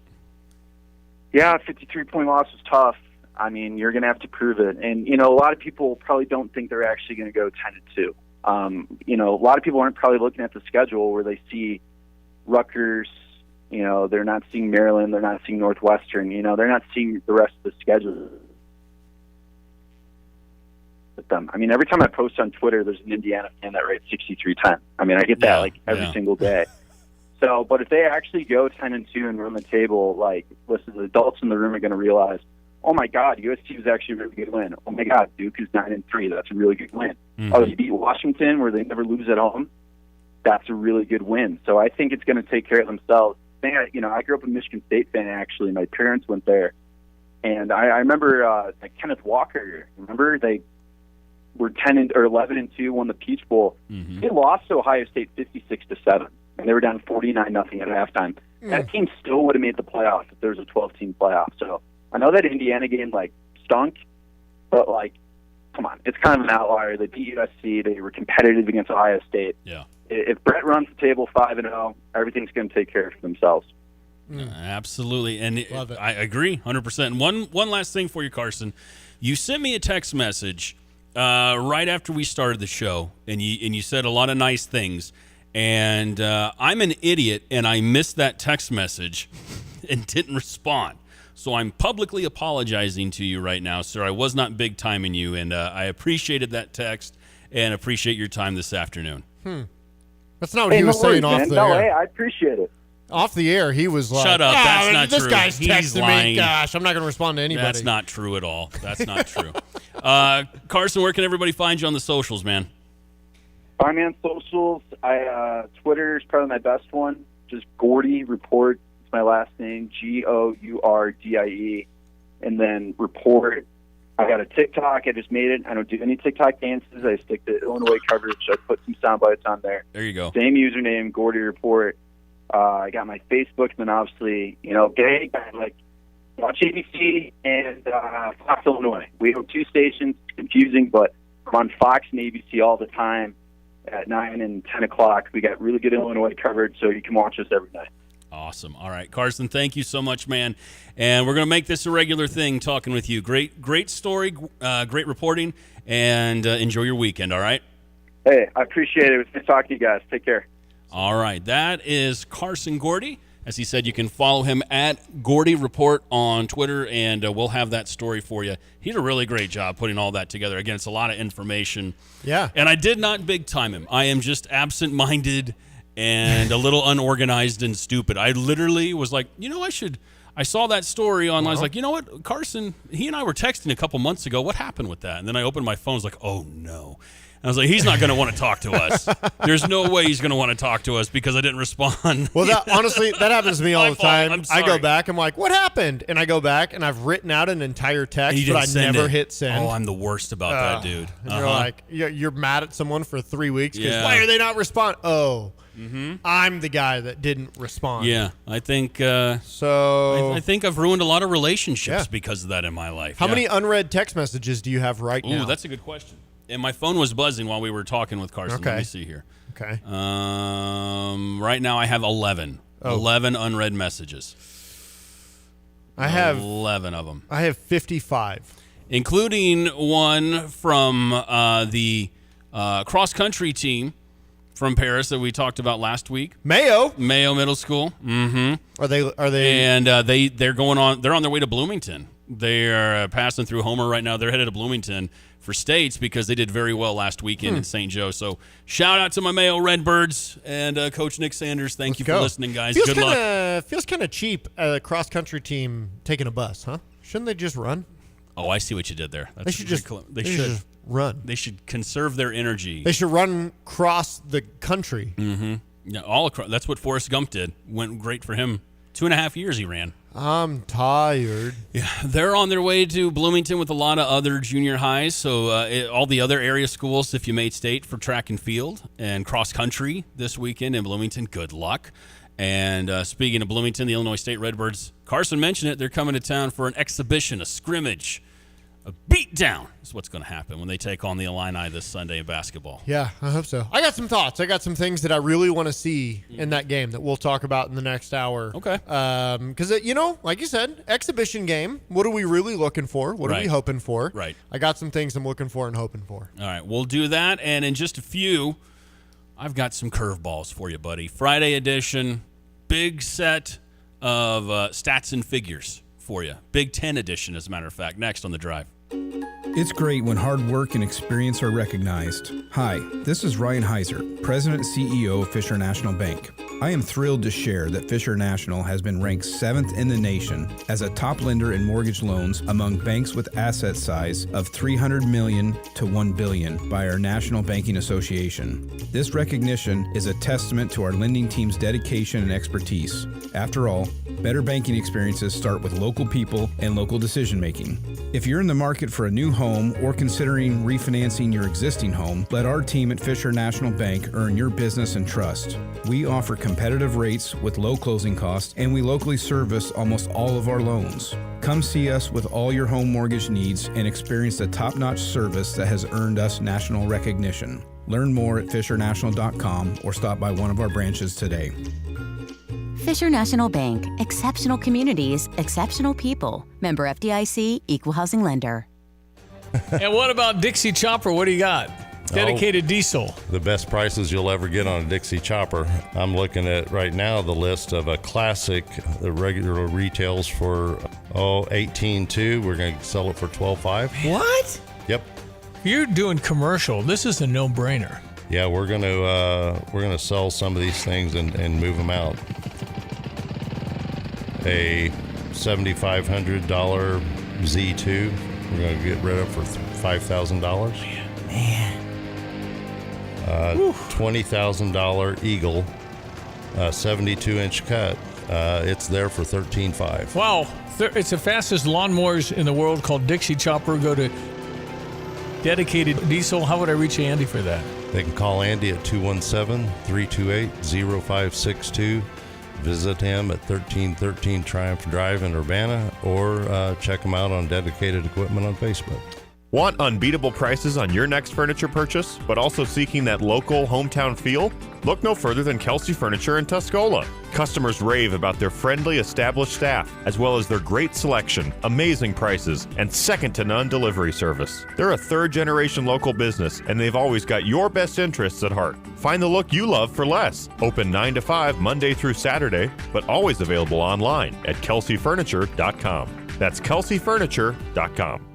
Yeah, 53-point loss is tough. I mean, you're going to have to prove it. And, a lot of people probably don't think they're actually going to go 10-2. A lot of people aren't probably looking at the schedule where they see Rutgers, You know, they're not seeing Maryland. They're not seeing Northwestern. You know, they're not seeing the rest of the schedule with them. I mean, every time I post on Twitter, there's an Indiana fan that writes 63-10. I mean, I get that like every single day. So, but if they actually go 10-2 and run the table, like, listen, the adults in the room are going to realize, oh my God, USC was actually a really good win. Oh my God, Duke is 9-3. That's a really good win. Oh, you beat Washington, where they never lose at home. That's a really good win. So I think it's going to take care of themselves. You know, I grew up a Michigan State fan, actually. My parents went there. And I remember Kenneth Walker. Remember, they were 11-2, won the Peach Bowl. They lost to Ohio State 56-7, and they were down 49-0 at halftime. That team still would have made the playoffs if there was a 12-team playoff. So I know that Indiana game like stunk, but like, come on, it's kind of an outlier. They beat USC. They were competitive against Ohio State. Yeah. If Brett runs the table 5-0, everything's going to take care of themselves. Absolutely, and I agree 100%. And one last thing for you, Carson. You sent me a text message right after we started the show, and you said a lot of nice things. And I'm an idiot, and I missed that text message and didn't respond. So I'm publicly apologizing to you right now, sir. I was not big timing you, and I appreciated that text and appreciate your time this afternoon. That's not what he was saying off the air. Hey, I appreciate it. Off the air, he was like, "Shut up! That's not this true. This guy's He's texting lying. me. Gosh, I'm not going to respond to anybody." That's not true at all. That's not true. Carson, where can everybody find you on the socials, man? Find me on socials. Twitter is probably my best one. Just Gordy Report. It's my last name, Gourdie, and then Report. I got a TikTok. I just made it. I don't do any TikTok dances. I stick to Illinois coverage. I put some sound bites on there. There you go. Same username, Gordy Report. I got my Facebook, and then obviously, you know, like watch ABC and Fox Illinois. We have 2 stations. It's confusing, but I'm on Fox and ABC all the time at 9 and 10 o'clock. We got really good Illinois coverage, so you can watch us every night. Awesome. All right, Carson, thank you so much, man. And we're going to make this a regular thing, talking with you. Great story, great reporting, and enjoy your weekend, all right? Hey, I appreciate it. It was good talking to you guys. Take care. All right, that is Carson Gourdie. As he said, you can follow him at Gourdie Report on Twitter, and we'll have that story for you. He did a really great job putting all that together. Again, it's a lot of information. Yeah. And I did not big time him. I am just absent-minded and a little unorganized and stupid. I literally was like, you know, I saw that story online. I was like, you know what, Carson, he and I were texting a couple months ago. What happened with that? And then I opened my phone. I was like, oh, no. And I was like, he's not going to want to talk to us. There's no way he's going to want to talk to us because I didn't respond. Well, honestly, that happens to me all the time. I'm sorry. I go back. I'm like, what happened? And I go back, and I've written out an entire text, but I never hit send. Oh, I'm the worst about that, dude. And you're like, you're mad at someone for 3 weeks because why are they not responding? Oh, I'm the guy that didn't respond. Yeah, I think I think I've ruined a lot of relationships because of that in my life. How many unread text messages do you have right now? Ooh, that's a good question. And my phone was buzzing while we were talking with Carson. Okay. Let me see here. Okay. Right now I have 11. 11 unread messages. I have 11 of them. I have 55. Including one from the cross-country team from Paris that we talked about last week. Mayo Middle School. Mm-hmm. Are they? And they're going on. They're on their way to Bloomington. They are passing through Homer right now. They're headed to Bloomington for states because they did very well last weekend in St. Joe. So shout out to my Mayo Redbirds and Coach Nick Sanders. Thank you for listening, guys. Good luck. Feels kind of cheap, a cross-country team taking a bus, huh? Shouldn't they just run? Oh, I see what you did there. They should just run. They should conserve their energy. They should run across the country. Mm-hmm. Yeah, all across. That's what Forrest Gump did. Went great for him. 2.5 years he ran. I'm tired. Yeah, they're on their way to Bloomington with a lot of other junior highs. So all the other area schools, if you made state for track and field and cross country this weekend in Bloomington, good luck. And speaking of Bloomington, the Illinois State Redbirds, Carson mentioned it. They're coming to town for an exhibition, a scrimmage, a beatdown is what's going to happen when they take on the Illini this Sunday in basketball. Yeah, I hope so. I got some thoughts. I got some things that I really want to see in that game that we'll talk about in the next hour. Okay. Because, like you said, exhibition game. What are we really looking for? What are we hoping for? Right. I got some things I'm looking for and hoping for. All right, we'll do that. And in just a few, I've got some curveballs for you, buddy. Friday edition. big set of stats and figures for you. Big Ten edition, as a matter of fact, next on The Drive. It's great when hard work and experience are recognized. Hi, this is Ryan Heiser, President and CEO of Fisher National Bank. I am thrilled to share that Fisher National has been ranked 7th in the nation as a top lender in mortgage loans among banks with asset size of $300 million to $1 billion by our National Banking Association. This recognition is a testament to our lending team's dedication and expertise. After all, better banking experiences start with local people and local decision making. If you're in the market for a new home or considering refinancing your existing home, let our team at Fisher National Bank earn your business and trust. We offer competitive rates with low closing costs, and we locally service almost all of our loans. Come see us with all your home mortgage needs and experience the top-notch service that has earned us national recognition. Learn more at fishernational.com or stop by one of our branches today. Fisher National Bank, exceptional communities, exceptional people. Member FDIC, equal housing lender. And what about Dixie Chopper? What do you got? Dedicated diesel. The best prices you'll ever get on a Dixie Chopper. I'm looking at right now the list of a classic. The regular retails for $18,200. We're going to sell it for $12,500. What? Yep. You're doing commercial. This is a no-brainer. Yeah, we're gonna sell some of these things and move them out. A $7,500 Z2. We're going to get rid of for $5,000. Man. $20,000 Eagle, 72-inch cut. It's there for $13,500. Wow. It's the fastest lawnmowers in the world, called Dixie Chopper. Go to Dedicated Diesel. How would I reach Andy for that? They can call Andy at 217-328-0562. Visit him at 1313 Triumph Drive in Urbana, or check him out on Dedicated Equipment on Facebook. Want unbeatable prices on your next furniture purchase, but also seeking that local hometown feel? Look no further than Kelsey Furniture in Tuscola. Customers rave about their friendly, established staff, as well as their great selection, amazing prices, and second-to-none delivery service. They're a third-generation local business, and they've always got your best interests at heart. Find the look you love for less. Open 9 to 5 Monday through Saturday, but always available online at kelseyfurniture.com. That's kelseyfurniture.com.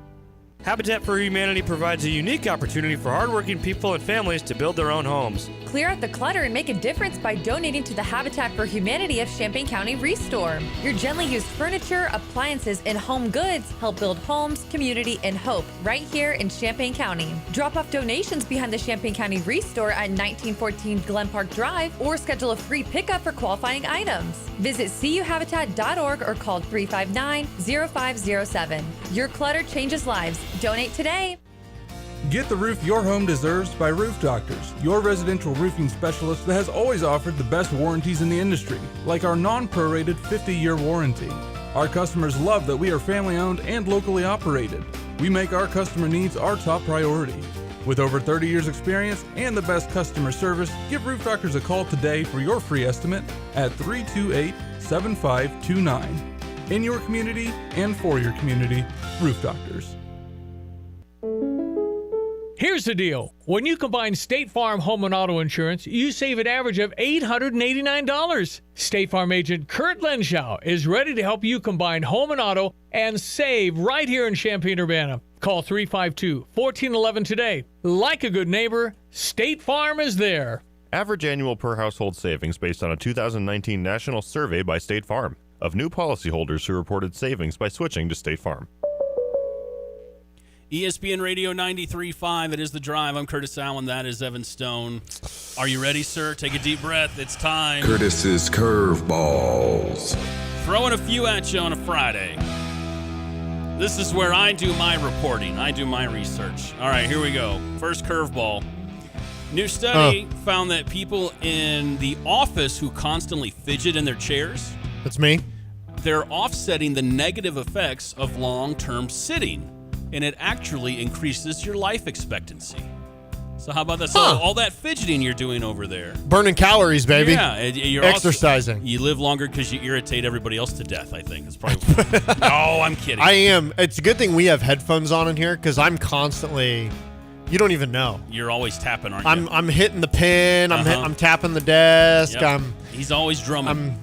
Habitat for Humanity provides a unique opportunity for hardworking people and families to build their own homes. Clear out the clutter and make a difference by donating to the Habitat for Humanity of Champaign County Restore. Your gently used furniture, appliances, and home goods help build homes, community, and hope right here in Champaign County. Drop off donations behind the Champaign County Restore at 1914 Glen Park Drive, or schedule a free pickup for qualifying items. Visit cuhabitat.org or call 359-0507. Your clutter changes lives. Donate today. Get the roof your home deserves by Roof Doctors, your residential roofing specialist that has always offered the best warranties in the industry, like our non-prorated 50-year warranty. Our customers love that we are family-owned and locally operated. We make our customer needs our top priority. With over 30 years experience and the best customer service, give Roof Doctors a call today for your free estimate at 328-7529. In your community and for your community, Roof Doctors. Here's the deal. When you combine State Farm home and auto insurance, you save an average of $889. State Farm agent Kurt Lenschow is ready to help you combine home and auto and save right here in Champaign-Urbana. Call 352-1411 today. Like a good neighbor, State Farm is there. Average annual per household savings based on a 2019 national survey by State Farm of new policyholders who reported savings by switching to State Farm. ESPN Radio 93.5. It is The Drive. I'm Curtis Allen. That is Evan Stone. Are you ready, sir? Take a deep breath. It's time. Curtis's Curveballs. Throwing a few at you on a Friday. This is where I do my reporting. I do my research. All right, here we go. First curveball. New study found that people in the office who constantly fidget in their chairs. That's me. They're offsetting the negative effects of long-term sitting. And it actually increases your life expectancy. So how about that? So all that fidgeting you're doing over there. Burning calories, baby. Yeah. You're exercising. Also, you live longer because you irritate everybody else to death, I think. It's probably. No, I'm kidding. I am. It's a good thing we have headphones on in here because I'm constantly, you don't even know. You're always tapping, aren't you? I'm hitting the pin. I'm tapping the desk. Yep. He's always drumming. I'm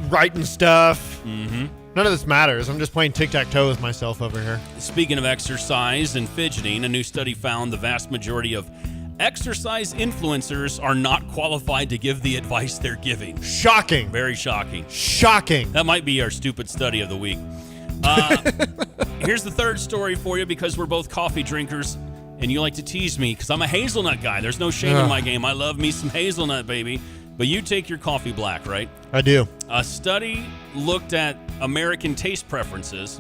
writing stuff. Mm-hmm. None of this matters. I'm just playing tic-tac-toe with myself over here. Speaking of exercise and fidgeting, a new study found the vast majority of exercise influencers are not qualified to give the advice they're giving. Shocking. Very shocking. Shocking. That might be our stupid study of the week. Here's the third story for you, because we're both coffee drinkers, and you like to tease me because I'm a hazelnut guy. There's no shame in my game. I love me some hazelnut, baby. But you take your coffee black, right? I do. A study looked at American taste preferences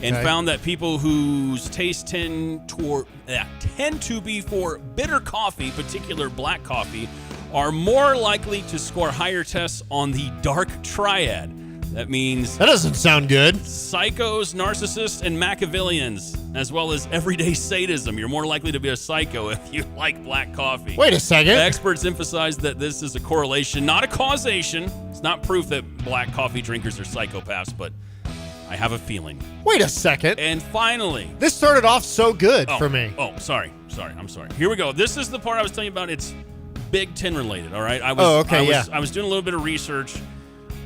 and found that people whose tastes tend to be for bitter coffee, particular black coffee, are more likely to score higher tests on the dark triad. That means... That doesn't sound good. Psychos, narcissists, and Machiavellians, as well as everyday sadism. You're more likely to be a psycho if you like black coffee. Wait a second. Experts emphasize that this is a correlation, not a causation. It's not proof that black coffee drinkers are psychopaths, but I have a feeling. Wait a second. And finally... This started off so good for me. Oh, sorry. I'm sorry. Here we go. This is the part I was telling you about. It's Big Ten related, all right? I was doing a little bit of research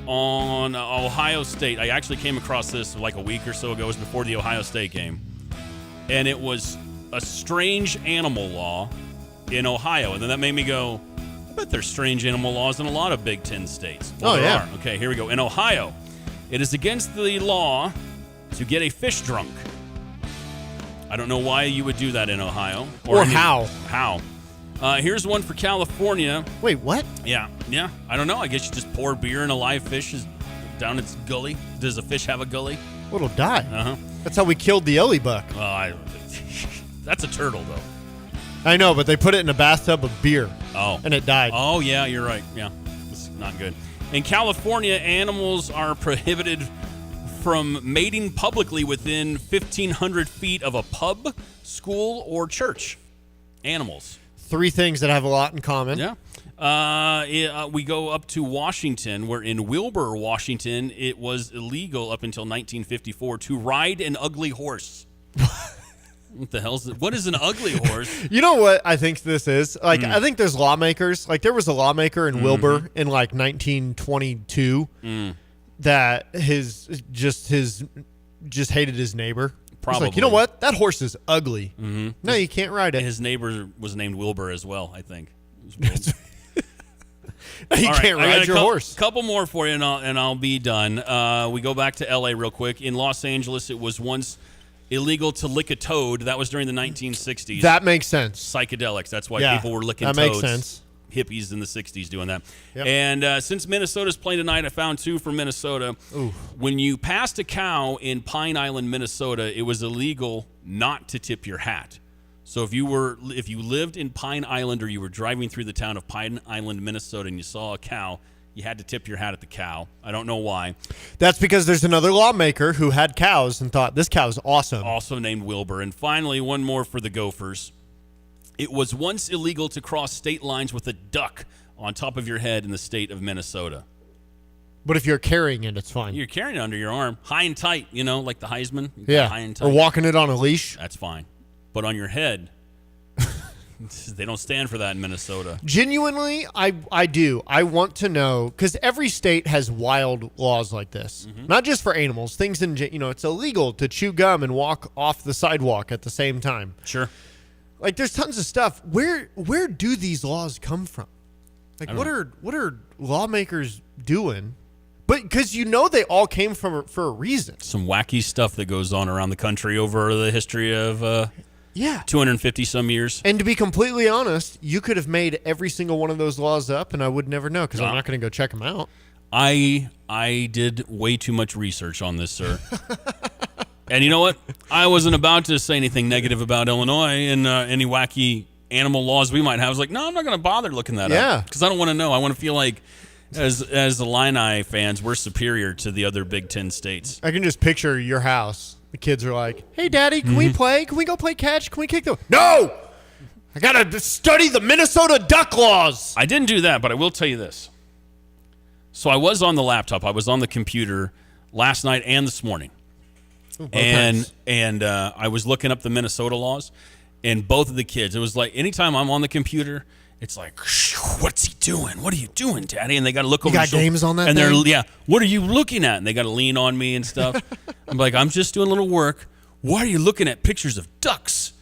on Ohio State. I actually came across this like a week or so ago. It was before the Ohio State game. And it was a strange animal law in Ohio. And then that made me go, I bet there's strange animal laws in a lot of Big Ten states. Well, there are. Okay, here we go. In Ohio, it is against the law to get a fish drunk. I don't know why you would do that in Ohio. Or how. How. Here's one for California. Wait, what? Yeah. I don't know. I guess you just pour beer in a live fish down its gully. Does a fish have a gully? Well, it'll die. Uh-huh. That's how we killed the Ellie buck. That's a turtle, though. I know, but they put it in a bathtub of beer. Oh. And it died. Oh, yeah, you're right. Yeah, it's not good. In California, animals are prohibited from mating publicly within 1,500 feet of a pub, school, or church. Animals. Three things that have a lot in common. Yeah. We go up to Washington, where in Wilbur, Washington, it was illegal up until 1954 to ride an ugly horse. What the hell's it? What is an ugly horse? You know what I think this is? Like, I think there's lawmakers. Like, there was a lawmaker in Wilbur in, like, 1922 that just hated his neighbor. Probably. Like, you know what? That horse is ugly. No, you can't ride it. His neighbor was named You can't ride your horse. Couple more for you, and I'll be done. We go back to L.A. real quick. In Los Angeles, it was once illegal to lick a toad. That was during the 1960s. That makes sense. Psychedelics. That's why people were licking toads. That makes sense. Hippies in the 60s doing that. Yep. And since Minnesota's playing tonight, I found two from Minnesota. Ooh. When you passed a cow in Pine Island, Minnesota, it was illegal not to tip your hat. So if you lived in Pine Island or you were driving through the town of Pine Island, Minnesota, and you saw a cow, you had to tip your hat at the cow. I don't know why. That's because there's another lawmaker who had cows and thought, this cow's awesome. Also named Wilbur. And finally, one more for the Gophers. It was once illegal to cross state lines with a duck on top of your head in the state of Minnesota. But if you're carrying it, it's fine. You're carrying it under your arm, high and tight, like the Heisman. Yeah, high and tight. Or walking it on a leash. That's fine. But on your head, they don't stand for that in Minnesota. Genuinely, I do. I want to know, because every state has wild laws like this. Not just for animals. Things in, it's illegal to chew gum and walk off the sidewalk at the same time. Sure. Like, there's tons of stuff. Where do these laws come from? Like, what are lawmakers doing? But because they all came for a reason. Some wacky stuff that goes on around the country over the history of 250 some years. And to be completely honest, you could have made every single one of those laws up, and I would never know because I'm not going to go check them out. I did way too much research on this, sir. And you know what? I wasn't about to say anything negative about Illinois and any wacky animal laws we might have. I was like, no, I'm not going to bother looking that up. Because I don't want to know. I want to feel like, as the Illini fans, we're superior to the other Big Ten states. I can just picture your house. The kids are like, hey, Daddy, can we play? Can we go play catch? Can we kick the... No! I got to study the Minnesota duck laws. I didn't do that, but I will tell you this. So I was on the laptop. I was on the computer last night and this morning. And I was looking up the Minnesota laws, and both of the kids, it was like anytime I'm on the computer It's like, what's he doing? What are you doing, Daddy? And they got to look over. You got games on that and thing? they're what are you looking at? And they got to lean on me and stuff. I'm like, I'm just doing a little work. Why are you looking at pictures of ducks?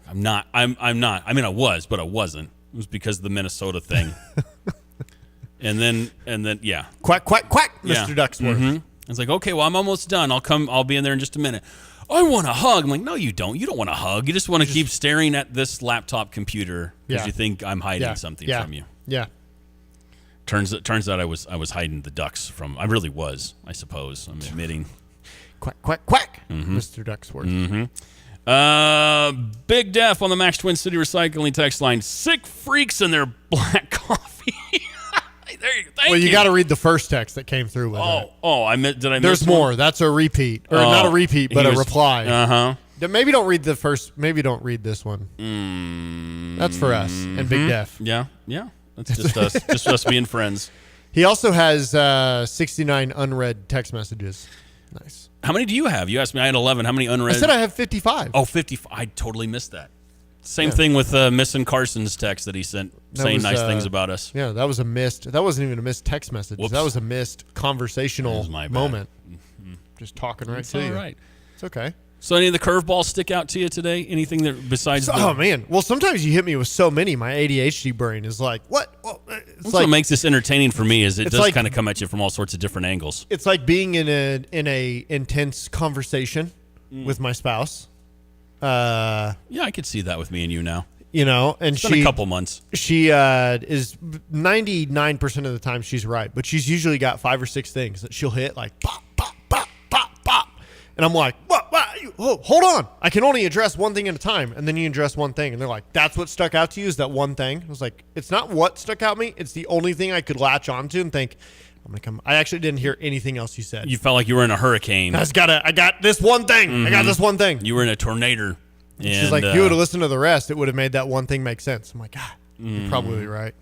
I'm not. I mean, I was, but I wasn't. It was because of the Minnesota thing. and then, yeah. Quack, quack, quack, Yeah. Mr. Ducksworth. I was like, okay, well, I'm almost done. I'll be in there in just a minute. I want a hug. I'm like, no, you don't. You don't want a hug. You just want to keep staring at this laptop computer because you think I'm hiding something from you. Yeah. Turns out I was hiding the ducks from. I really was. I suppose I'm admitting. Quack, quack, quack, Mr. Ducksworth. Big Def on the Max Twin City Recycling text line. Sick freaks in their black coffee. Well, you got to read the first text that came through with it. Oh, I meant. Did I? There's miss more. one? That's a repeat, or not a repeat, but a reply. Maybe don't read the first. Maybe don't read this one. That's for us and Big Def. Yeah. That's just us. Just us being friends. He also has 69 unread text messages. Nice. How many do you have? You asked me. I had 11. How many unread? I said I have 55. Oh, 55. I totally missed that. Same thing with missing Carson's text that he sent saying nice things about us. Yeah, that was a missed. That wasn't even a missed text message. Whoops. That was a missed conversational moment. Just talking right It's to all you. right. It's okay. So any of the curveballs stick out to you today? Anything that besides? Oh man. Well, sometimes you hit me with so many. My ADHD brain is like, what? Well, That's what makes this entertaining for me is it does like- kind of come at you from all sorts of different angles. It's like being in a intense conversation with my spouse. Yeah, I could see that with me and you now. You know, and It's been a couple months. She is 99% of the time she's right, but she's usually got 5 or 6 things that she'll hit like pop, pop, pop, pop, pop, and I'm like, what? Hold on, I can only address one thing at a time, and then you address one thing, and they're like, that's what stuck out to you is that one thing. I was like, it's not what stuck out to me, it's the only thing I could latch onto and think, I'm gonna come. I actually didn't hear anything else you said. You felt like you were in a hurricane. I got this one thing. I got this one thing. You were in a tornado. She's like, if you would have listened to the rest, it would have made that one thing make sense. I'm like, God, you're probably right.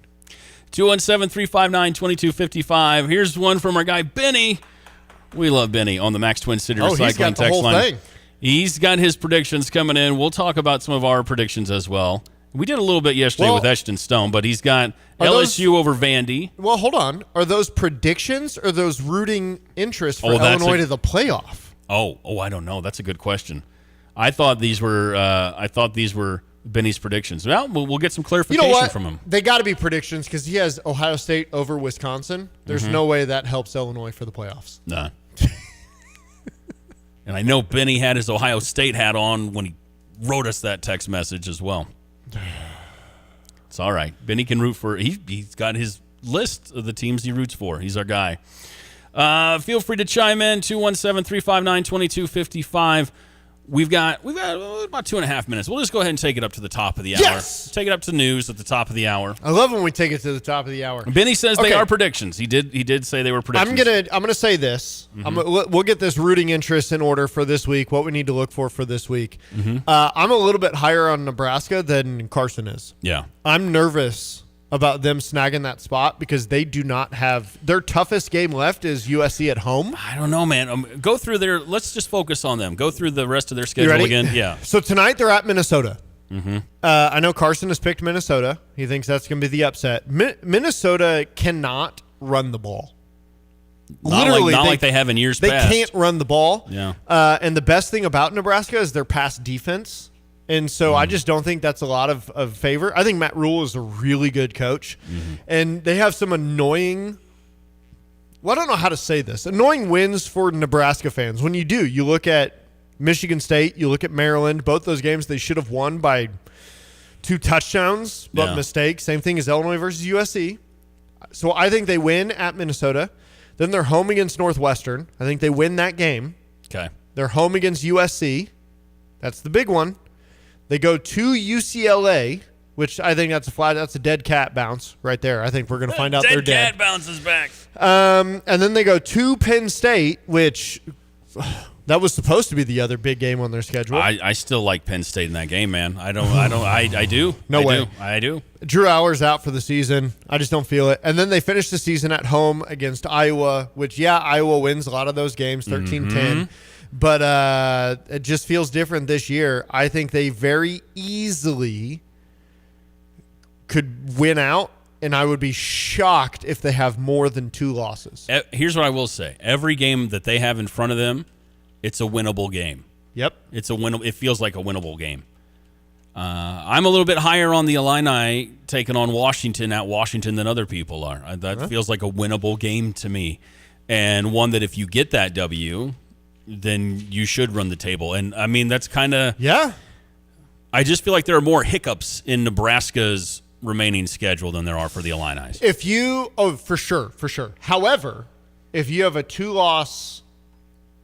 217-359-2255. Here's one from our guy, Benny. We love Benny on the Max Twin City Recycling he's got the text whole line. thing. He's got his predictions coming in. We'll talk about some of our predictions as well. We did a little bit yesterday with Eshton Stone, but he's got LSU over Vandy. Well, hold on. Are those predictions or those rooting interests for Illinois to the playoff? Oh, I don't know. That's a good question. I thought these were Benny's predictions. Well, we'll get some clarification from him. They got to be predictions because he has Ohio State over Wisconsin. There's no way that helps Illinois for the playoffs. Nah. And I know Benny had his Ohio State hat on when he wrote us that text message as well. It's all right. Benny can root for. He's got his list of the teams he roots for. He's our guy. Feel free to chime in 217-359-2255. We've got about 2.5 minutes. We'll just go ahead and take it up to the top of the hour. Yes! Take it up to news at the top of the hour. I love when we take it to the top of the hour. Benny says they are predictions. He did say they were predictions. I'm gonna say this. We'll get this rooting interest in order for this week. What we need to look for this week. I'm a little bit higher on Nebraska than Carson is. Yeah, I'm nervous about them snagging that spot because they do not have their toughest game left is USC at home. I don't know, man. Go through their. Let's just focus on them. Go through the rest of their schedule again. Yeah. So tonight they're at Minnesota. I know Carson has picked Minnesota. He thinks that's going to be the upset. Minnesota cannot run the ball. Not like they have in years past. They can't run the ball. Yeah. And the best thing about Nebraska is their pass defense. And so I just don't think that's a lot of favor. I think Matt Rule is a really good coach. And they have some annoying – well, I don't know how to say this. Annoying wins for Nebraska fans. When you do, you look at Michigan State, you look at Maryland. Both those games they should have won by 2 touchdowns, but mistakes. Same thing as Illinois versus USC. So I think they win at Minnesota. Then they're home against Northwestern. I think they win that game. Okay. They're home against USC. That's the big one. They go to UCLA, which I think that's a dead cat bounce right there. I think we're going to find out they're dead. Dead cat bounces back. And then they go to Penn State, which that was supposed to be the other big game on their schedule. I still like Penn State in that game, man. I do. I do. Drew Hour's out for the season. I just don't feel it. And then they finish the season at home against Iowa, which, Iowa wins a lot of those games, 13-10. But it just feels different this year. I think they very easily could win out, and I would be shocked if they have more than 2 losses. Here's what I will say. Every game that they have in front of them, it's a winnable game. Yep. It feels like a winnable game. I'm a little bit higher on the Illini taking on Washington at Washington than other people are. That feels like a winnable game to me, and one that if you get that W, then you should run the table. And I mean, that's kind of I just feel like there are more hiccups in Nebraska's remaining schedule than there are for the Illini. For sure. However, if you have a 2-loss,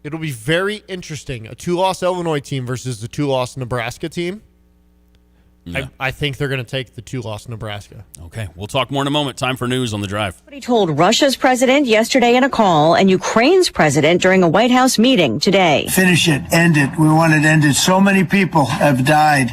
it'll be very interesting. A 2-loss Illinois team versus the 2-loss Nebraska team. Yeah. I think they're going to take the 2-loss Nebraska. Okay, we'll talk more in a moment. Time for news on the drive. He told Russia's president yesterday in a call and Ukraine's president during a White House meeting today. Finish it. End it. We want it ended. So many people have died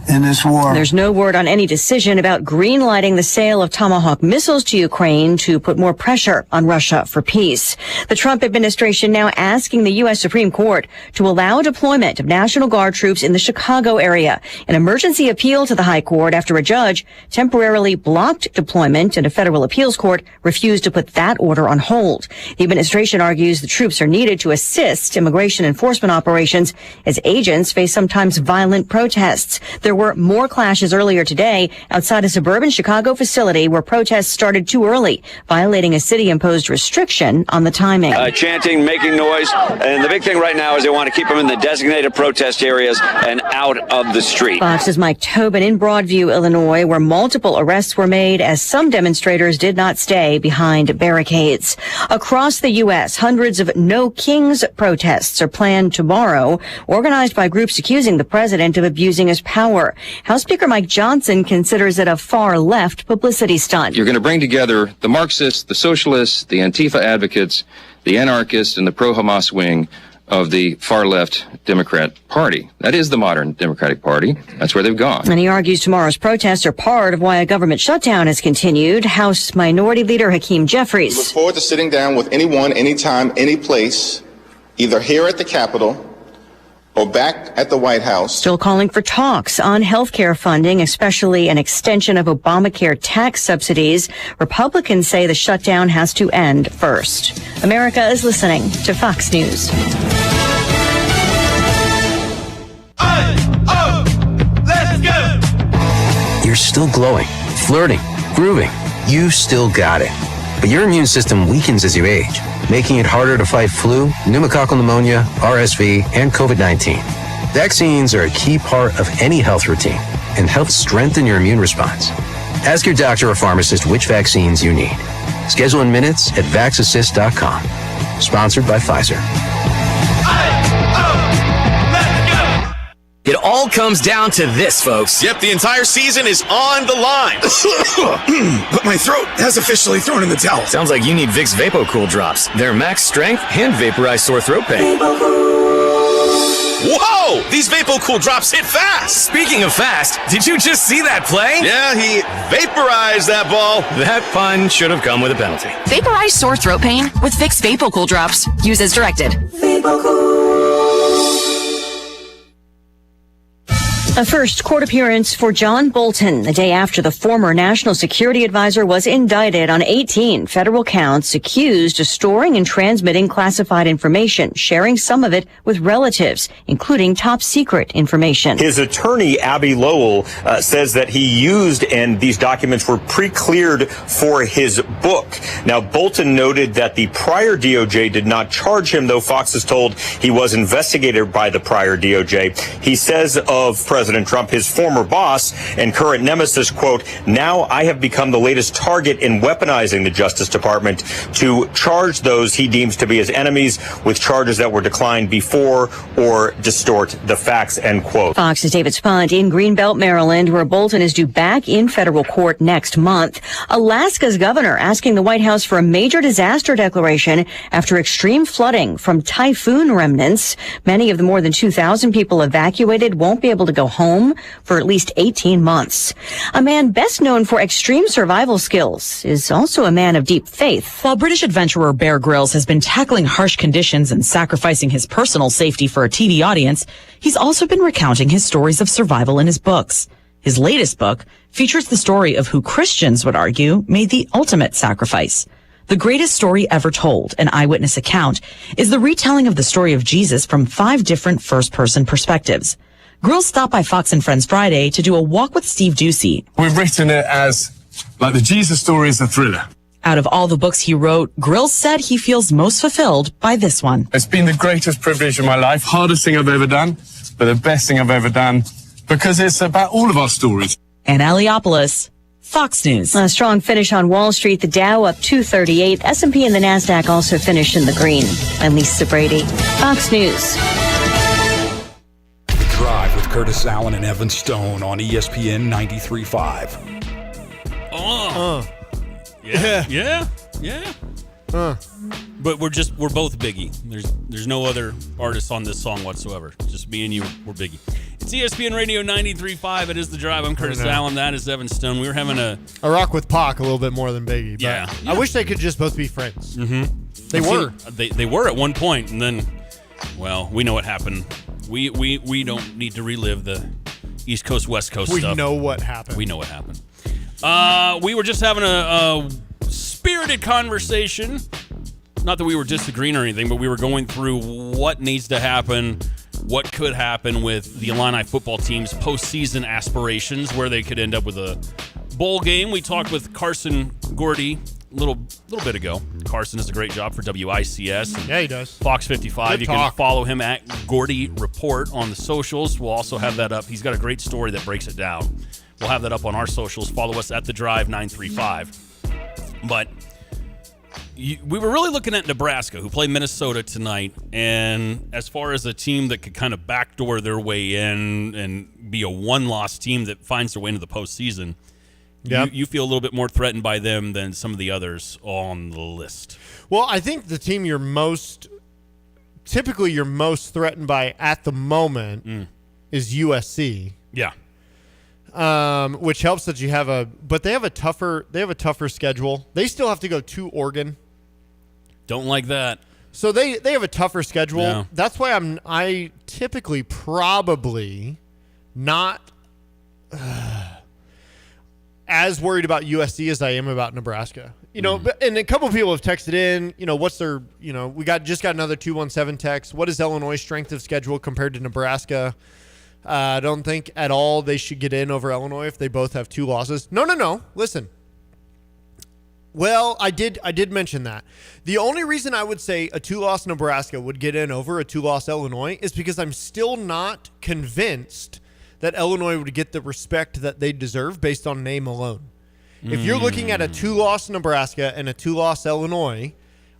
in this war. There's no word on any decision about green-lighting the sale of Tomahawk missiles to Ukraine to put more pressure on Russia for peace. The Trump administration now asking the U.S. Supreme Court to allow deployment of National Guard troops in the Chicago area. An emergency appeal to the High Court after a judge temporarily blocked deployment and a federal appeals court refused to put that order on hold. The administration argues the troops are needed to assist immigration enforcement operations as agents face sometimes violent protests. There were more clashes earlier today outside a suburban Chicago facility where protests started too early, violating a city-imposed restriction on the timing. Chanting, making noise, and the big thing right now is they want to keep them in the designated protest areas and out of the street. Fox's Mike Tobin in Broadview, Illinois, where multiple arrests were made as some demonstrators did not stay behind barricades. Across the U.S., hundreds of No Kings protests are planned tomorrow, organized by groups accusing the president of abusing his power. House Speaker Mike Johnson considers it a far-left publicity stunt. You're going to bring together the Marxists, the socialists, the Antifa advocates, the anarchists, and the pro-Hamas wing of the far-left Democrat Party. That is the modern Democratic Party. That's where they've gone. And he argues tomorrow's protests are part of why a government shutdown has continued. House Minority Leader Hakeem Jeffries. We look forward to sitting down with anyone, anytime, any place, either here at the Capitol or back at the White House. Still calling for talks on health care funding, especially an extension of Obamacare tax subsidies. Republicans say the shutdown has to end first. America is listening to Fox News. Let's go! You're still glowing, flirting, grooving. You still got it. But your immune system weakens as you age, making it harder to fight flu, pneumococcal pneumonia, RSV, and COVID-19. Vaccines are a key part of any health routine and help strengthen your immune response. Ask your doctor or pharmacist which vaccines you need. Schedule in minutes at vaxassist.com. Sponsored by Pfizer. It all comes down to this, folks. Yep, the entire season is on the line. But my throat has officially thrown in the towel. Sounds like you need Vicks VapoCool drops. They're max strength and vaporize sore throat pain. Whoa! These VapoCool drops hit fast! Speaking of fast, did you just see that play? Yeah, he vaporized that ball. That pun should have come with a penalty. Vaporize sore throat pain with Vicks VapoCool drops. Use as directed. A first court appearance for John Bolton, the day after the former national security advisor was indicted on 18 federal counts accused of storing and transmitting classified information, sharing some of it with relatives, including top secret information. His attorney, Abby Lowell, says that he used and these documents were pre-cleared for his book. Now, Bolton noted that the prior DOJ did not charge him, though Fox is told he was investigated by the prior DOJ. He says of President Trump, his former boss and current nemesis, quote, "Now I have become the latest target in weaponizing the Justice Department to charge those he deems to be his enemies with charges that were declined before or distort the facts," end quote. Fox's David Spunt in Greenbelt, Maryland, where Bolton is due back in federal court next month. Alaska's governor asking the White House for a major disaster declaration after extreme flooding from typhoon remnants. Many of the more than 2,000 people evacuated won't be able to go home for at least 18 months. A man best known for extreme survival skills is also a man of deep faith. While British adventurer Bear Grylls has been tackling harsh conditions and sacrificing his personal safety for a TV audience, he's also been recounting his stories of survival in his books. His latest book features the story of who Christians would argue made the ultimate sacrifice. The Greatest Story Ever Told, an eyewitness account, is the retelling of the story of Jesus from 5 different first-person perspectives. Grills stopped by Fox and Friends Friday to do a walk with Steve Ducey. We've written it as, like, the Jesus story is a thriller. Out of all the books he wrote, Grills said he feels most fulfilled by this one. It's been the greatest privilege of my life, hardest thing I've ever done, but the best thing I've ever done, because it's about all of our stories. Anna Eliopoulos, Fox News. A strong finish on Wall Street. The Dow up 238. S&P and the Nasdaq also finished in the green. I'm Lisa Brady, Fox News. The Drive with Curtis Allen and Evan Stone on ESPN 93.5. Yeah. But we're both Biggie. There's no other artists on this song whatsoever. Just me and you, we're Biggie. It's ESPN Radio 93.5. It is The Drive. I'm Curtis Allen. That is Evan Stone. We were having a rock with Pac a little bit more than Biggie. But yeah. I wish they could just both be friends. Mm-hmm. They were at one point, and then, well, we know what happened. We don't need to relive the East Coast, West Coast stuff. We know what happened. We were just having a spirited conversation. Not that we were disagreeing or anything, but we were going through what needs to happen, what could happen with the Illini football team's postseason aspirations, where they could end up with a bowl game. We talked with Carson Gordy a little bit ago. Carson does a great job for WICS. Yeah, he does. Fox 55. You can follow him at Gordy Report on the socials. We'll also have that up. He's got a great story that breaks it down. We'll have that up on our socials. Follow us at The Drive 935. But we were really looking at Nebraska, who played Minnesota tonight, and as far as a team that could kind of backdoor their way in and be a one-loss team that finds their way into the postseason, you feel a little bit more threatened by them than some of the others on the list. Well, I think the team you're most threatened by at the moment is USC. Yeah. Which helps that you have they have a tougher schedule. They still have to go to Oregon. Don't like that. So they have a tougher schedule. Yeah. That's why I typically probably not as worried about USC as I am about Nebraska. You know, and a couple of people have texted in, what's their, we just got another 217 text. What is Illinois' strength of schedule compared to Nebraska? I don't think at all they should get in over Illinois if they both have 2 losses. No. Listen. Well, I did mention that. The only reason I would say a 2-loss Nebraska would get in over a 2-loss Illinois is because I'm still not convinced that Illinois would get the respect that they deserve based on name alone. If you're looking at a 2-loss Nebraska and a 2-loss Illinois,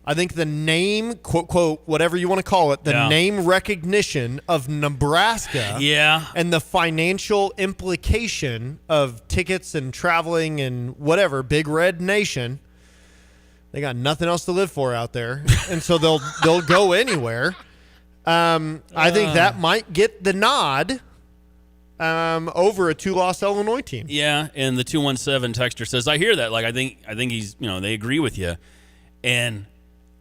I think the name, quote, whatever you want to call it, name recognition of Nebraska and the financial implication of tickets and traveling and whatever, Big Red Nation, they got nothing else to live for out there. And so they'll go anywhere. I think that might get the nod over a 2-loss Illinois team. Yeah, and the 217 texter says, I hear that. Like, I think he's, they agree with you. And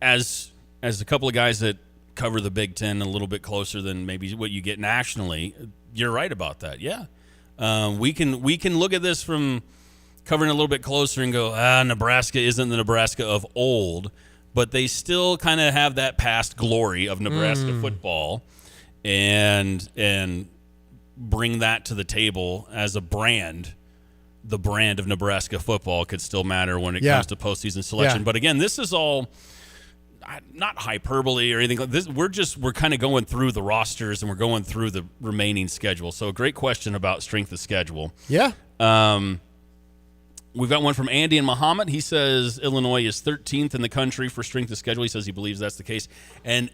as a couple of guys that cover the Big Ten a little bit closer than maybe what you get nationally, you're right about that. Yeah, we can look at this from covering a little bit closer and go, Nebraska isn't the Nebraska of old, but they still kind of have that past glory of Nebraska football, and bring that to the table as a brand. The brand of Nebraska football could still matter when it comes to postseason selection. Yeah. But again, this is all not hyperbole or anything like this. We're kind of going through the rosters and we're going through the remaining schedule. So a great question about strength of schedule. Yeah. We've got one from Andy and Muhammad. He says Illinois is 13th in the country for strength of schedule. He says he believes that's the case. And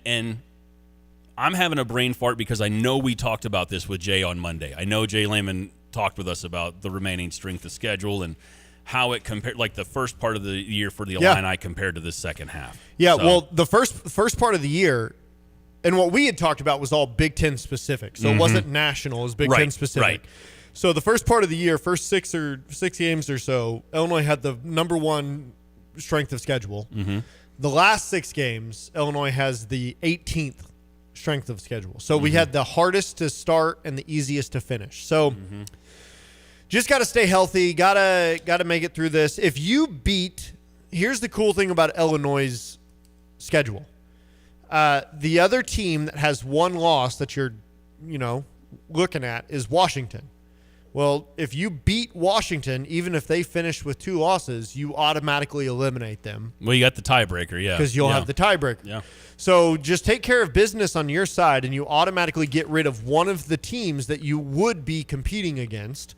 I'm having a brain fart because I know we talked about this with Jay on Monday. I know Jay Lehman talked with us about the remaining strength of schedule and how it compared, like the first part of the year for the Illini compared to the second half. Yeah, so, well, the first part of the year, and what we had talked about was all Big Ten specific. So it wasn't national, it was Big Ten specific. Right. So the first part of the year, first six games or so, Illinois had the number one strength of schedule. Mm-hmm. The last 6 games, Illinois has the 18th strength of schedule. So we had the hardest to start and the easiest to finish. So just got to stay healthy. Got to make it through this. If you beat, here's the cool thing about Illinois' schedule. The other team that has one loss that you're, looking at is Washington. Well, if you beat Washington, even if they finish with 2 losses, you automatically eliminate them. Well, you got the tiebreaker, yeah. Because you'll have the tiebreaker. Yeah. So just take care of business on your side, and you automatically get rid of one of the teams that you would be competing against.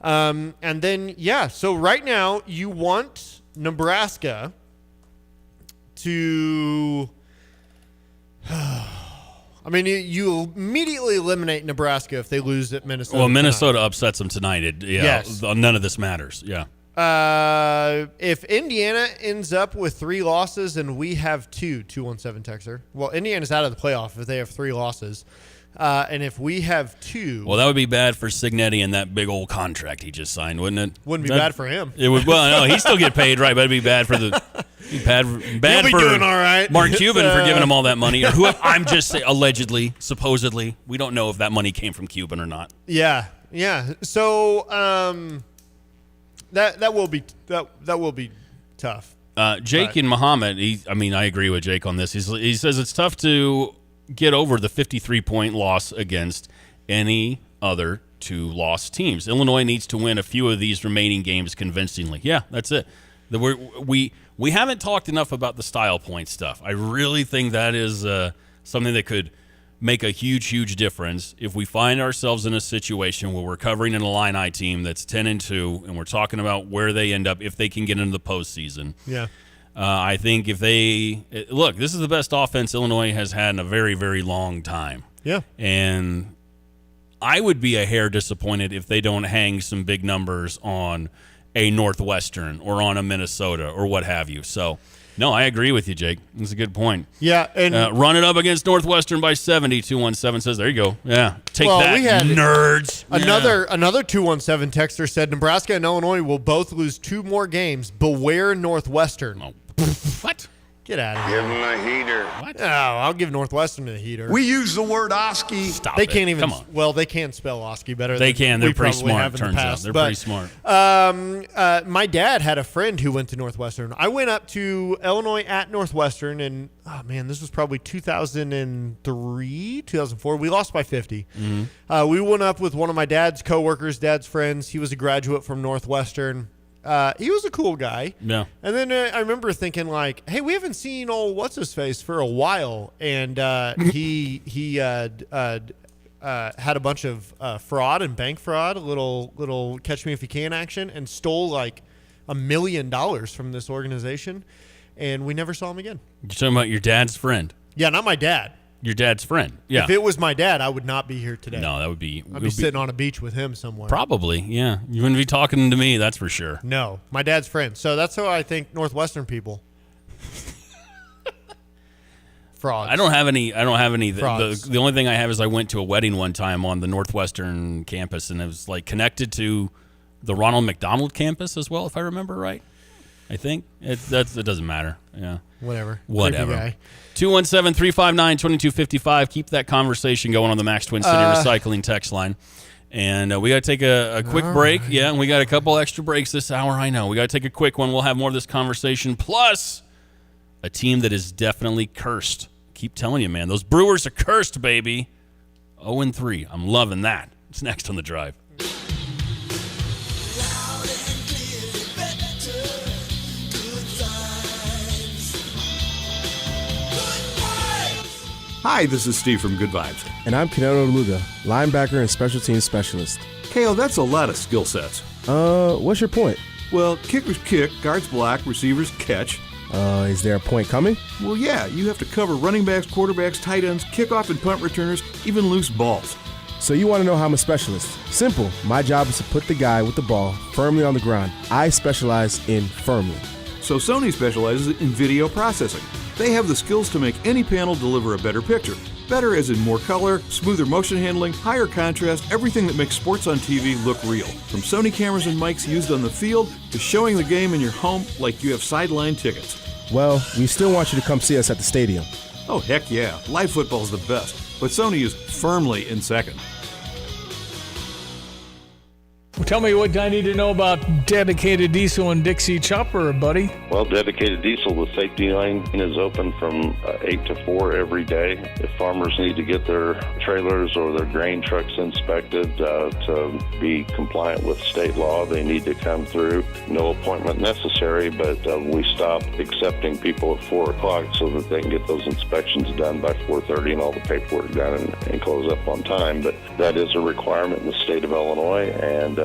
And then, so right now you want Nebraska to... I mean, you immediately eliminate Nebraska if they lose at Minnesota. Well, Minnesota upsets them tonight. Yes. None of this matters. Yeah. If Indiana ends up with 3 losses and we have 217 texter. Well, Indiana's out of the playoff if they have 3 losses. And if we have 2. Well, that would be bad for Signetti and that big old contract he just signed, wouldn't it? Wouldn't be bad for him. It would. Well, no, he still get paid, right? But it'd be bad for the. Bad He'll be for doing all right. Mark Cuban for giving him all that money. Or who? I'm just saying, allegedly, supposedly. We don't know if that money came from Cuban or not. Yeah. So that will be tough. Jake and Muhammad. I agree with Jake on this. He says it's tough to get over the 53-point loss against any other 2-loss teams. Illinois needs to win a few of these remaining games convincingly. Yeah, that's it. We haven't talked enough about the style point stuff. I really think that is something that could make a huge difference if we find ourselves in a situation where we're covering an Illini team that's 10-2, and we're talking about where they end up if they can get into the postseason. Yeah. I think if they look, this is the best offense Illinois has had in a very, very long time. Yeah. And I would be a hair disappointed if they don't hang some big numbers on a Northwestern or on a Minnesota or what have you. So, no, I agree with you, Jake. That's a good point. Yeah, and run it up against Northwestern by 70. 217 says, there you go. Yeah, take that, we had nerds. Another 217 texter said Nebraska and Illinois will both lose 2 more games. Beware Northwestern. Oh, what? Get out of here. Give him a heater. What? Oh, I'll give Northwestern a heater. We use the word Oski. Stop They it. can't even. Come on. Well, they can spell Oski better. They than can. They're we pretty probably smart, have in the turns out. past. They're But, pretty smart. My dad had a friend who went to Northwestern. I went up to Illinois at Northwestern, and this was probably 2003, 2004. We lost by 50. Mm-hmm. We went up with one of my dad's coworkers, dad's friends. He was a graduate from Northwestern. He was a cool guy. Yeah. And then I remember thinking, like, hey, we haven't seen old what's-his-face for a while. And he had a bunch of fraud and bank fraud, a little catch me if you can action, and stole like $1 million from this organization. And we never saw him again. You're talking about your dad's friend. Yeah, not my dad. Your dad's friend. Yeah. If it was my dad, I would not be here today. No, that would be. I'd be sitting on a beach with him somewhere. Probably, yeah. You wouldn't be talking to me, that's for sure. No, my dad's friend. So that's how I think Northwestern people. Frauds. I don't have any. Frauds. The only thing I have is I went to a wedding one time on the Northwestern campus, and it was like connected to the Ronald McDonald campus as well, if I remember right. I think it doesn't matter. Yeah. Whatever. 217-359-2255. Keep that conversation going on the Max Twin City Recycling text line. And we got to take a quick break. Right. Yeah, and we got a couple extra breaks this hour. I know. We got to take a quick one. We'll have more of this conversation. Plus, a team that is definitely cursed. Keep telling you, man. Those Brewers are cursed, baby. 0-3. I'm loving that. It's next on The Drive. Hi, this is Steve from Good Vibes. And I'm Canelo Luga, linebacker and special teams specialist. KO, that's a lot of skill sets. What's your point? Well, kickers kick, guards block, receivers catch. Is there a point coming? Well, yeah, you have to cover running backs, quarterbacks, tight ends, kickoff and punt returners, even loose balls. So you want to know how I'm a specialist? Simple. My job is to put the guy with the ball firmly on the ground. I specialize in firmly. So Sony specializes in video processing. They have the skills to make any panel deliver a better picture. Better as in more color, smoother motion handling, higher contrast, everything that makes sports on TV look real. From Sony cameras and mics used on the field to showing the game in your home like you have sideline tickets. Well, we still want you to come see us at the stadium. Oh, heck yeah. Live football's the best, but Sony is firmly in second. Tell me what I need to know about Dedicated Diesel and Dixie Chopper, buddy. Well, Dedicated Diesel, the safety lane is open from 8 to 4 every day. If farmers need to get their trailers or their grain trucks inspected to be compliant with state law, they need to come through. No appointment necessary, but we stop accepting people at 4 o'clock so that they can get those inspections done by 4:30 and all the paperwork done and close up on time. But that is a requirement in the state of Illinois, and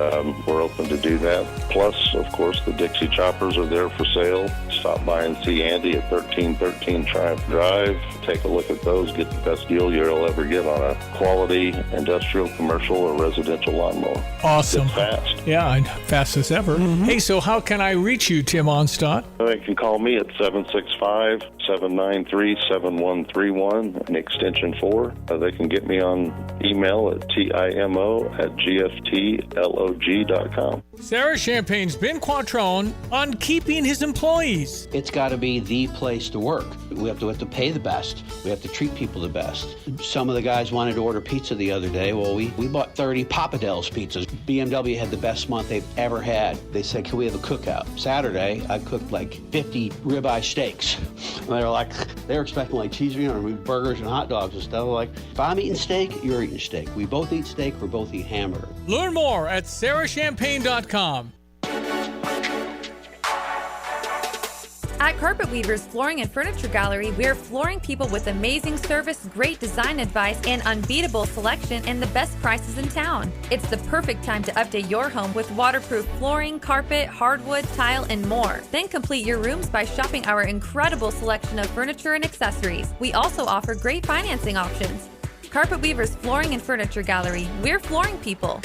we're open to do that. Plus, of course, the Dixie Choppers are there for sale. Stop by and see Andy at 1313 Triumph Drive. Take a look at those. Get the best deal you'll ever get on a quality industrial, commercial, or residential lawnmower. Awesome. It's fast. Yeah, and fast as ever. Hey, so how can I reach you, Tim Onstadt? They can call me at 765-793-7131 and extension 4. They can get me on email at timo@gftlog.com. Sarah Champagne's Ben Quattrone on keeping his employees. It's got to be the place to work. We have to pay the best. We have to treat people the best. Some of the guys wanted to order pizza the other day. Well, we bought 30 Papa Del's pizzas. BMW had the best month they've ever had. They said, can we have a cookout? Saturday, I cooked like 50 ribeye steaks. And they were expecting like cheese, burgers and hot dogs and stuff. Like, if I'm eating steak, you're eating steak. We both eat steak, we both eat hamburger. Learn more at sarahchampagne.com. At Carpet Weavers Flooring and Furniture Gallery, we're flooring people with amazing service, great design advice, and unbeatable selection and the best prices in town. It's the perfect time to update your home with waterproof flooring, carpet, hardwood, tile, and more. Then complete your rooms by shopping our incredible selection of furniture and accessories. We also offer great financing options. Carpet Weavers Flooring and Furniture Gallery, we're flooring people.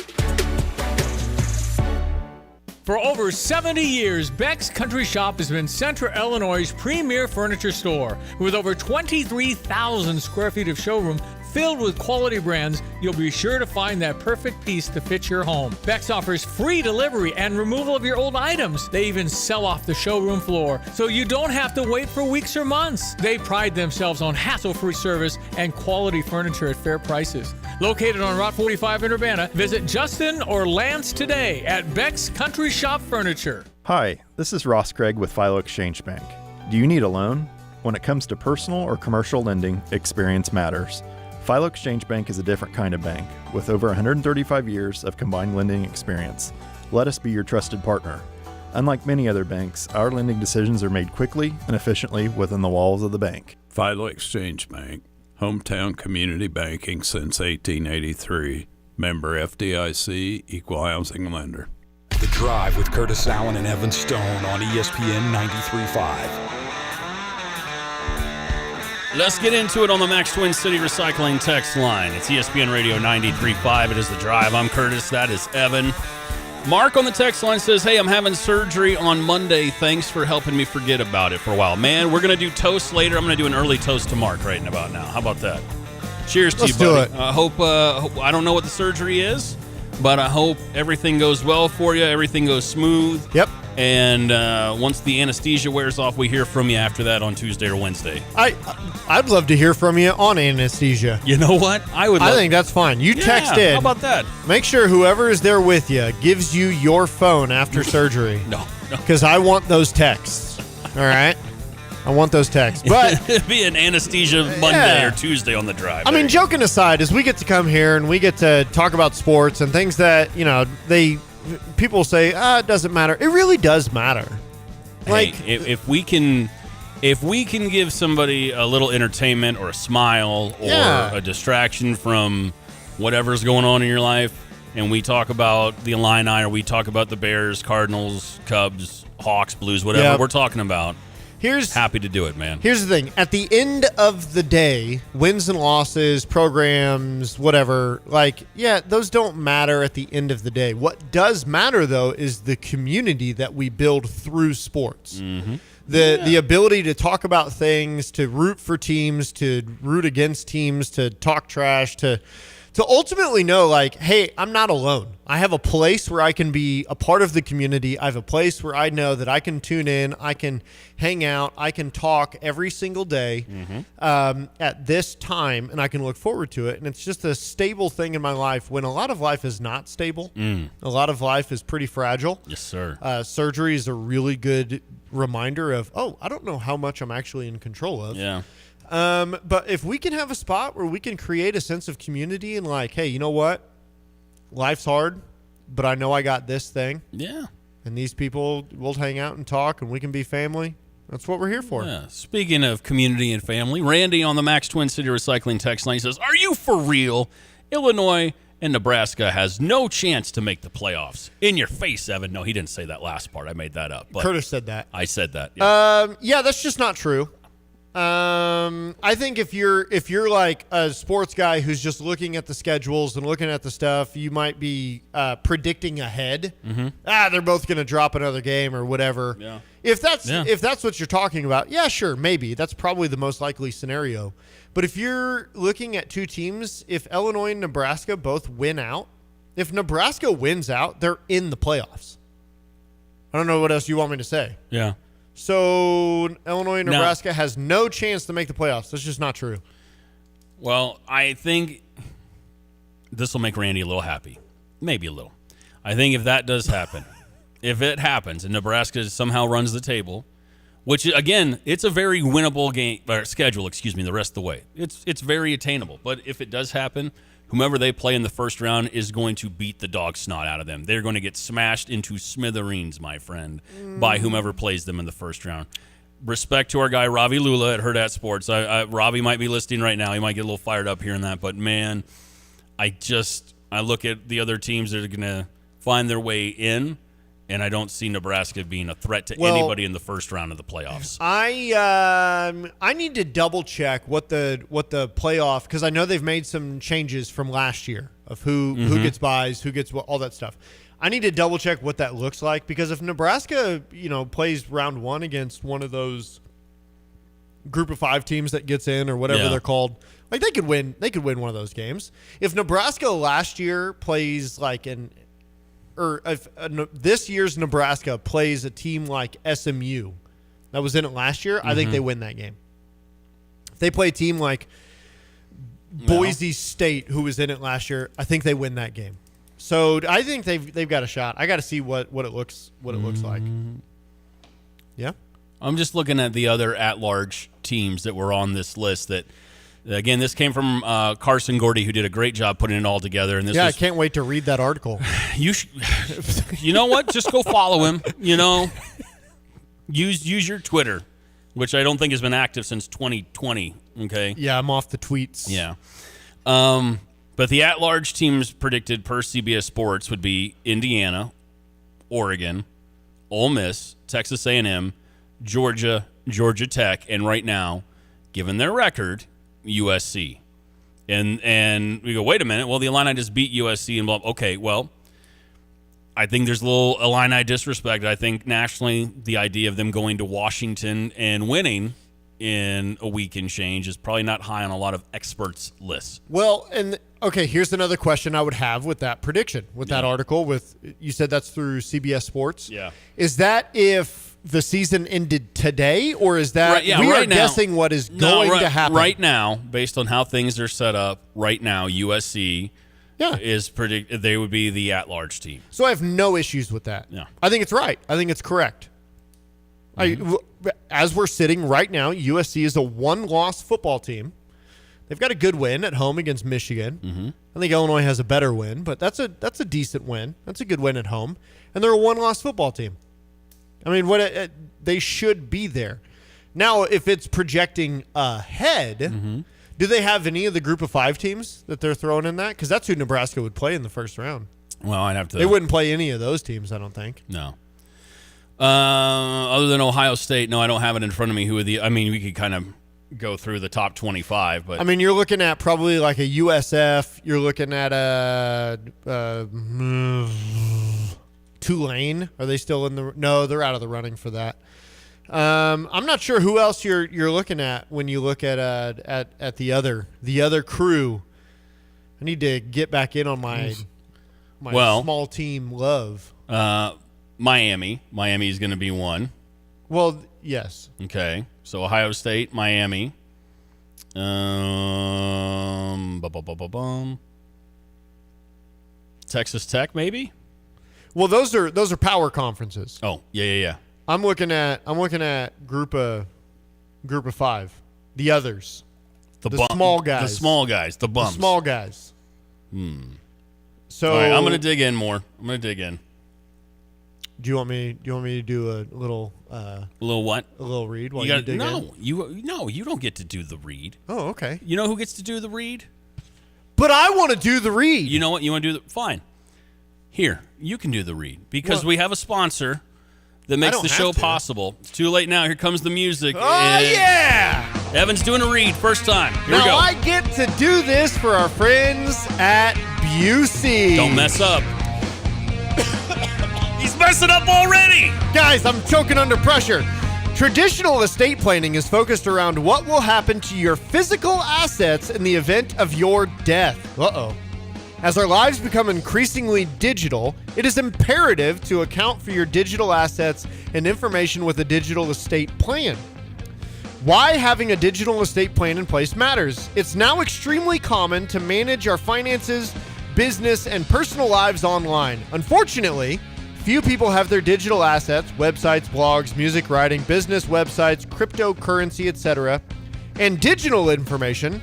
For over 70 years, Beck's Country Shop has been Central Illinois' premier furniture store. With over 23,000 square feet of showroom filled with quality brands, you'll be sure to find that perfect piece to fit your home. Beck's offers free delivery and removal of your old items. They even sell off the showroom floor, so you don't have to wait for weeks or months. They pride themselves on hassle-free service and quality furniture at fair prices. Located on Route 45 in Urbana, visit Justin or Lance today at Beck's Country Shop Furniture. Hi, this is Ross Craig with Philo Exchange Bank. Do you need a loan? When it comes to personal or commercial lending, experience matters. Philo Exchange Bank is a different kind of bank with over 135 years of combined lending experience. Let us be your trusted partner. Unlike many other banks, our lending decisions are made quickly and efficiently within the walls of the bank. Philo Exchange Bank, hometown community banking since 1883. Member FDIC, equal housing lender. The Drive with Curtis Allen and Evan Stone on ESPN 93.5. Let's get into it on the Max Twin City Recycling text line. It's ESPN Radio 93.5. It is The Drive. I'm Curtis. That is Evan. Mark on the text line says, hey, I'm having surgery on Monday. Thanks for helping me forget about it for a while. Man, we're going to do toast later. I'm going to do an early toast to Mark right about now. How about that? Cheers to you, buddy. Let's do it. I hope, I don't know what the surgery is, but I hope everything goes well for you. Everything goes smooth. Yep. And once the anesthesia wears off, we hear from you after that on Tuesday or Wednesday. I'd love to hear from you on anesthesia. You know what? I think that's fine. You text in. How about that? Make sure whoever is there with you gives you your phone after surgery. No. Because I want those texts. All right? I want those texts. But it'd be an anesthesia Monday or Tuesday on the drive. I mean, joking aside, as we get to come here and we get to talk about sports and things that, people say, it doesn't matter. It really does matter. Like, if we can give somebody a little entertainment or a smile or a distraction from whatever's going on in your life, and we talk about the Illini or we talk about the Bears, Cardinals, Cubs, Hawks, Blues, whatever we're talking about, happy to do it, man. Here's the thing. At the end of the day, wins and losses, programs, whatever, those don't matter at the end of the day. What does matter, though, is the community that we build through sports. Mm-hmm. The ability to talk about things, to root for teams, to root against teams, to talk trash, to to ultimately know, like, hey, I'm not alone. I have a place where I can be a part of the community. I have a place where I know that I can tune in, I can hang out, I can talk every single day at this time, and I can look forward to it. And it's just a stable thing in my life when a lot of life is not stable. A lot of life is pretty fragile. Yes, sir. Surgery is a really good reminder of, I don't know how much I'm actually in control of. Yeah. But if we can have a spot where we can create a sense of community and like, hey, you know what? Life's hard, but I know I got this thing. Yeah. And these people will hang out and talk and we can be family. That's what we're here for. Yeah. Speaking of community and family, Randy on the Max Twin City Recycling text line says, are you for real? Illinois and Nebraska has no chance to make the playoffs. In your face, Evan. No, he didn't say that last part. I made that up. But Curtis said that. I said that. Yeah. Yeah, that's just not true. I think if you're like a sports guy who's just looking at the schedules and looking at the stuff, you might be predicting ahead. They're both going to drop another game or whatever. Yeah. If that's what you're talking about, yeah, sure, maybe that's probably the most likely scenario. But if you're looking at two teams, if Illinois and Nebraska both win out, if Nebraska wins out, they're in the playoffs. I don't know what else you want me to say. Yeah. So Illinois and Nebraska has no chance to make the playoffs. That's just not true. Well, I think this will make Randy a little happy. Maybe a little. I think if that does happen, if it happens and Nebraska somehow runs the table, which, again, it's a very winnable game or schedule, the rest of the way. It's very attainable. But if it does happen, whomever they play in the first round is going to beat the dog snot out of them. They're going to get smashed into smithereens, my friend, by whomever plays them in the first round. Respect to our guy, Ravi Lula at Hurrdat Sports. Ravi might be listening right now. He might get a little fired up hearing that. But, man, I look at the other teams that are going to find their way in, and I don't see Nebraska being a threat to anybody in the first round of the playoffs. I need to double check what the playoff, because I know they've made some changes from last year of who gets buys, who gets all that stuff. I need to double check what that looks like, because if Nebraska plays round one against one of those group of 5 teams that gets in or whatever they're called, like they could win one of those games. If Nebraska last year plays if this year's Nebraska plays a team like SMU that was in it last year, I think they win that game. If they play a team like Boise State, who was in it last year, I think they win that game. So I think they've got a shot. I got to see what it looks like. Yeah, I'm just looking at the other at-large teams that were on this list that. Again, this came from Carson Gordy, who did a great job putting it all together. And I can't wait to read that article. You know what? Just go follow him. Use your Twitter, which I don't think has been active since 2020. Okay. Yeah, I'm off the tweets. Yeah. But the at-large teams predicted per CBS Sports would be Indiana, Oregon, Ole Miss, Texas A&M, Georgia Tech, and right now, given their record, USC. And we go, wait a minute, well, the Illini just beat USC and blah. Okay, well, I think there's a little Illini disrespect. I think nationally the idea of them going to Washington and winning in a week and change is probably not high on a lot of experts' lists. Well, and okay, here's another question I would have with that prediction, with that article. You said that's through CBS Sports. Yeah. Is that if the season ended today, or is that we are guessing what is going to happen? Right now, based on how things are set up, right now, USC is they would be the at-large team. So I have no issues with that. Yeah. I think it's right. I think it's correct. As we're sitting right now, USC is a one-loss football team. They've got a good win at home against Michigan. I think Illinois has a better win, but that's a decent win. That's a good win at home, and they're a one-loss football team. I mean, they should be there. Now, if it's projecting ahead, do they have any of the group of 5 teams that they're throwing in that? Because that's who Nebraska would play in the first round. Well, I'd have to. They wouldn't play any of those teams, I don't think. No. Other than Ohio State, no, I don't have it in front of me. We could kind of go through the top 25, but I mean, you're looking at probably like a USF. You're looking at a Tulane. Are they still in the? No, they're out of the running for that. I'm not sure who else you're looking at when you look at the other crew I need to get back in on my small team love. Miami. Miami is going to be one. Well, yes. Okay. So Ohio State, Miami. Texas Tech, maybe? Well, those are power conferences. Oh, yeah. I'm looking at group of 5. The others. The small guys. The small guys. The bums. The small guys. So all right, I'm going to dig in more. Do you want me to do a little what? A little read while you dig in? You don't get to do the read. Oh, okay. You know who gets to do the read? But I want to do the read. You know what? You want to do fine. Here, you can do the read because we have a sponsor that makes the show possible. It's too late now. Here comes the music. Oh, yeah! Evan's doing a read first time. Here we go. Now I get to do this for our friends at Busey. Don't mess up. He's messing up already. Guys, I'm choking under pressure. Traditional estate planning is focused around what will happen to your physical assets in the event of your death. Uh-oh. As our lives become increasingly digital, it is imperative to account for your digital assets and information with a digital estate plan. Why having a digital estate plan in place matters. It's now extremely common to manage our finances, business, and personal lives online. Unfortunately, few people have their digital assets, websites, blogs, music writing, business websites, cryptocurrency, etc., and digital information,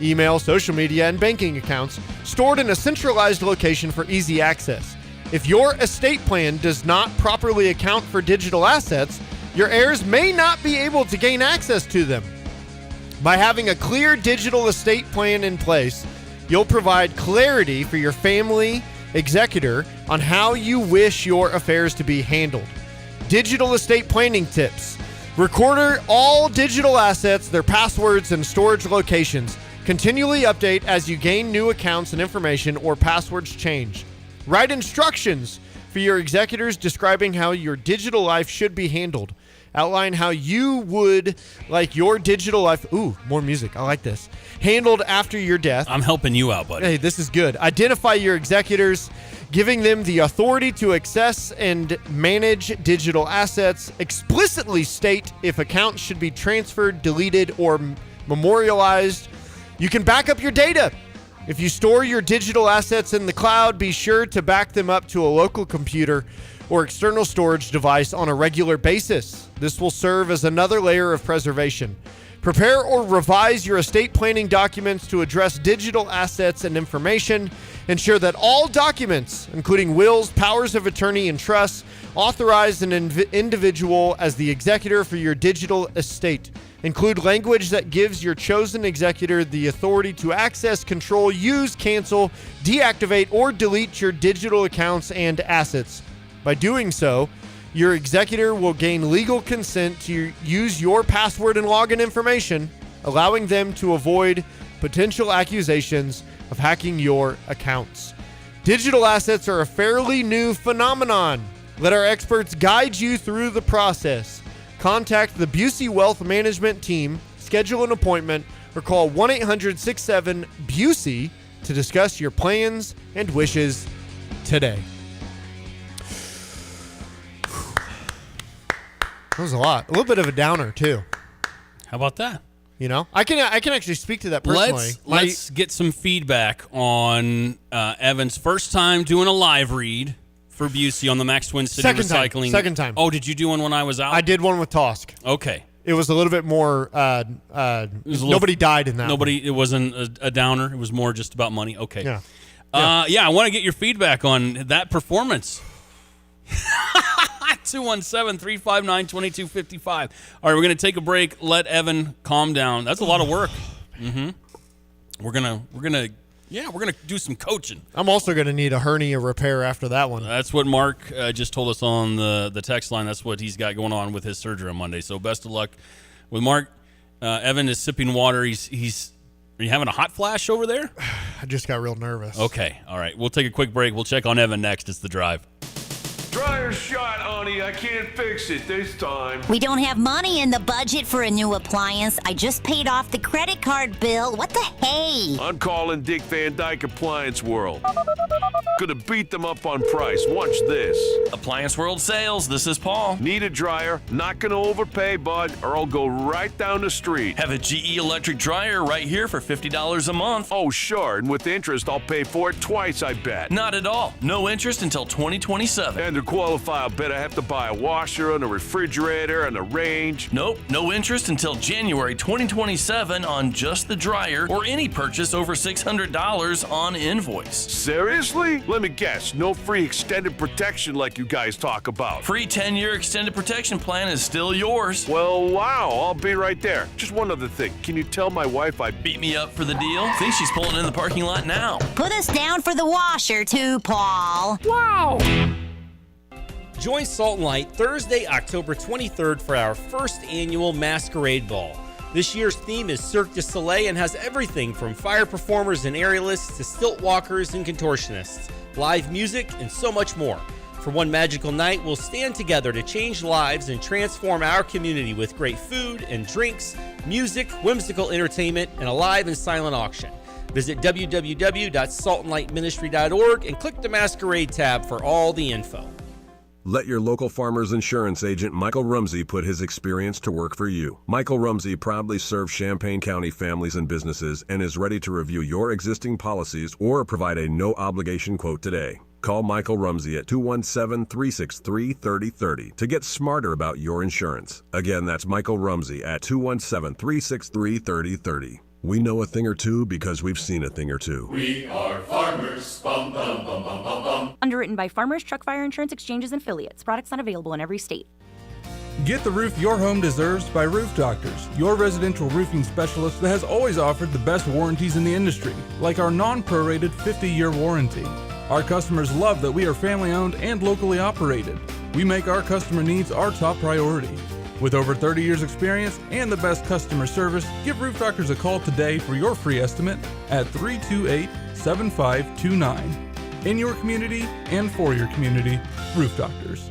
email, social media, and banking accounts stored in a centralized location for easy access. If your estate plan does not properly account for digital assets, your heirs may not be able to gain access to them. By having a clear digital estate plan in place, you'll provide clarity for your family executor on how you wish your affairs to be handled. Digital estate planning tips. Record all digital assets, their passwords, and storage locations. Continually update as you gain new accounts and information or passwords change. Write instructions for your executors describing how your digital life should be handled. Outline how you would like your digital life. Ooh, more music. I like this. Handled after your death. I'm helping you out, buddy. Hey, this is good. Identify your executors, giving them the authority to access and manage digital assets. Explicitly state if accounts should be transferred, deleted, or memorialized. You can back up your data. If you store your digital assets in the cloud, be sure to back them up to a local computer or external storage device on a regular basis. This will serve as another layer of preservation. Prepare or revise your estate planning documents to address digital assets and information. Ensure that all documents, including wills, powers of attorney, and trusts, authorize an individual as the executor for your digital estate. Include language that gives your chosen executor the authority to access, control, use, cancel, deactivate, or delete your digital accounts and assets. By doing so, your executor will gain legal consent to use your password and login information, allowing them to avoid potential accusations of hacking your accounts. Digital assets are a fairly new phenomenon. Let our experts guide you through the process. Contact the Busey Wealth Management team, schedule an appointment, or call 1-800-67-BUSEY to discuss your plans and wishes today. That was a lot. A little bit of a downer, too. How about that? You know, I can actually speak to that personally. Let's get some feedback on Evan's first time doing a live read for Busey on the Max Twin City Recycling. Second time. Oh, did you do one when I was out? I did one with Tosk. Okay. It was a little bit more. Nobody died in that. It wasn't a downer. It was more just about money. Okay. Yeah. I want to get your feedback on that performance. 217-359-2255. All right, we're going to take a break. Let Evan calm down. That's a lot of work. Mm-hmm. We're gonna do some coaching. I'm also going to need a hernia repair after that one. That's what Mark just told us on the text line. That's what he's got going on with his surgery on Monday. So best of luck with Mark. Evan is sipping water. Are you having a hot flash over there? I just got real nervous. Okay. All right. We'll take a quick break. We'll check on Evan next. It's The Drive. Dryer shot on honey, I can't fix it this time. We don't have money in the budget for a new appliance. I just paid off the credit card bill. What the hey? I'm calling Dick Van Dyke Appliance World. Gonna beat them up on price. Watch this. Appliance World Sales, this is Paul. Need a dryer? Not gonna overpay, bud, or I'll go right down the street. Have a GE electric dryer right here for $50 a month. Oh, sure, and with interest, I'll pay for it twice, I bet. Not at all. No interest until 2027. And to qualify, I'll bet I have to buy a washer and a refrigerator and a range. Nope, no interest until January 2027 on just the dryer or any purchase over $600 on invoice. Seriously? Let me guess, no free extended protection like you guys talk about. Free 10-year extended protection plan is still yours. Well, wow, I'll be right there. Just one other thing. Can you tell my wife I beat me up for the deal? Think she's pulling in the parking lot now. Put us down for the washer too, Paul. Wow! Join Salt and Light Thursday, October 23rd for our first annual Masquerade Ball. This year's theme is Cirque du Soleil and has everything from fire performers and aerialists to stilt walkers and contortionists, live music, and so much more. For one magical night, we'll stand together to change lives and transform our community with great food and drinks, music, whimsical entertainment, and a live and silent auction. Visit www.saltandlightministry.org and click the Masquerade tab for all the info. Let your local farmer's insurance agent, Michael Rumsey, put his experience to work for you. Michael Rumsey proudly serves Champaign County families and businesses and is ready to review your existing policies or provide a no-obligation quote today. Call Michael Rumsey at 217-363-3030 to get smarter about your insurance. Again, that's Michael Rumsey at 217-363-3030. We know a thing or two because we've seen a thing or two. We are farmers. Bum, bum, bum, bum, bum, bum. Underwritten by Farmers Truck Fire Insurance Exchanges and Affiliates. Products not available in every state. Get the roof your home deserves by Roof Doctors, your residential roofing specialist that has always offered the best warranties in the industry, like our non-prorated 50-year warranty. Our customers love that we are family-owned and locally operated. We make our customer needs our top priority. With over 30 years experience and the best customer service, give Roof Doctors a call today for your free estimate at 328-7529. In your community and for your community, Roof Doctors.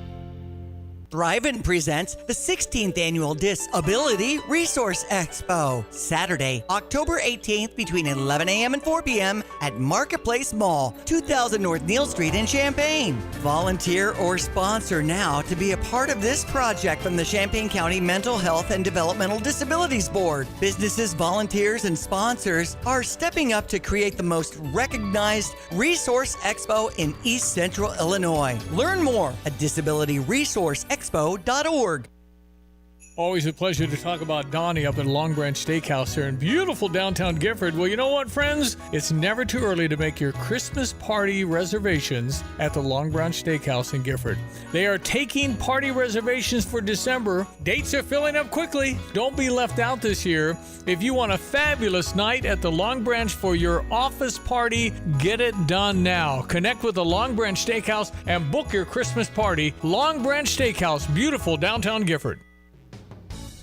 Thrivent presents the 16th Annual Disability Resource Expo, Saturday, October 18th between 11 a.m. and 4 p.m. at Marketplace Mall, 2000 North Neal Street in Champaign. Volunteer or sponsor now to be a part of this project from the Champaign County Mental Health and Developmental Disabilities Board. Businesses, volunteers, and sponsors are stepping up to create the most recognized Resource Expo in East Central Illinois. Learn more at disabilityresourceexpo.org. Always a pleasure to talk about Donnie up in Long Branch Steakhouse here in beautiful downtown Gifford. Well, you know what, friends? It's never too early to make your Christmas party reservations at the Long Branch Steakhouse in Gifford. They are taking party reservations for December. Dates are filling up quickly. Don't be left out this year. If you want a fabulous night at the Long Branch for your office party, get it done now. Connect with the Long Branch Steakhouse and book your Christmas party. Long Branch Steakhouse, beautiful downtown Gifford.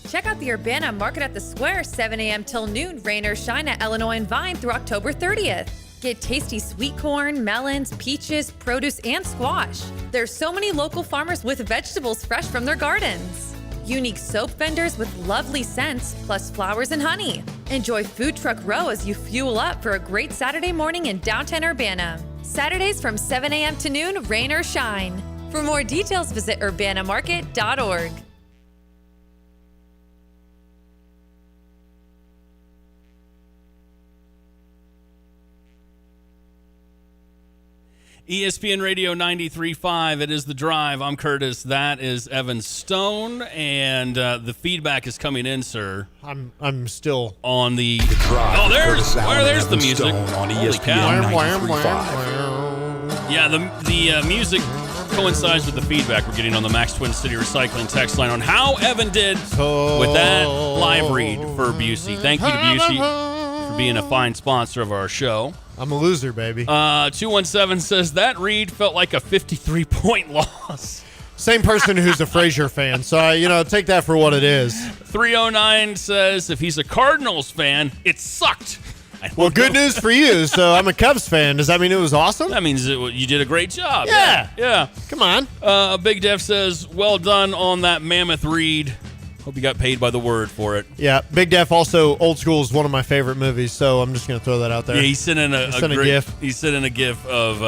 Check out the Urbana Market at the Square, 7 a.m. till noon, rain or shine at Illinois and Vine through October 30th. Get tasty sweet corn, melons, peaches, produce, and squash. There's so many local farmers with vegetables fresh from their gardens. Unique soap vendors with lovely scents, plus flowers and honey. Enjoy Food Truck Row as you fuel up for a great Saturday morning in downtown Urbana. Saturdays from 7 a.m. to noon, rain or shine. For more details, visit urbanamarket.org. ESPN Radio 93.5, it is The Drive. I'm Curtis. That is Evan Stone. And the feedback is coming in, sir. I'm still on the Drive. Oh, there's the music. Stone on Holy ESPN cow. 93.5. Yeah, the music coincides with the feedback we're getting on the Max Twin City Recycling text line on how Evan did with that live read for Busey. Thank you to Busey for being a fine sponsor of our show. I'm a loser, baby. 217 says that read felt like a 53-point loss. Same person who's a Frazier fan, so take that for what it is. 309 says if he's a Cardinals fan, it sucked. Well, good news for you. So I'm a Cubs fan. Does that mean it was awesome? That means you did a great job. Yeah. Yeah. Come on. Big Def says, well done on that mammoth read. Hope you got paid by the word for it. Yeah. Big Def also, Old School is one of my favorite movies, so I'm just going to throw that out there. Yeah, he sent in a GIF. He sent in a GIF of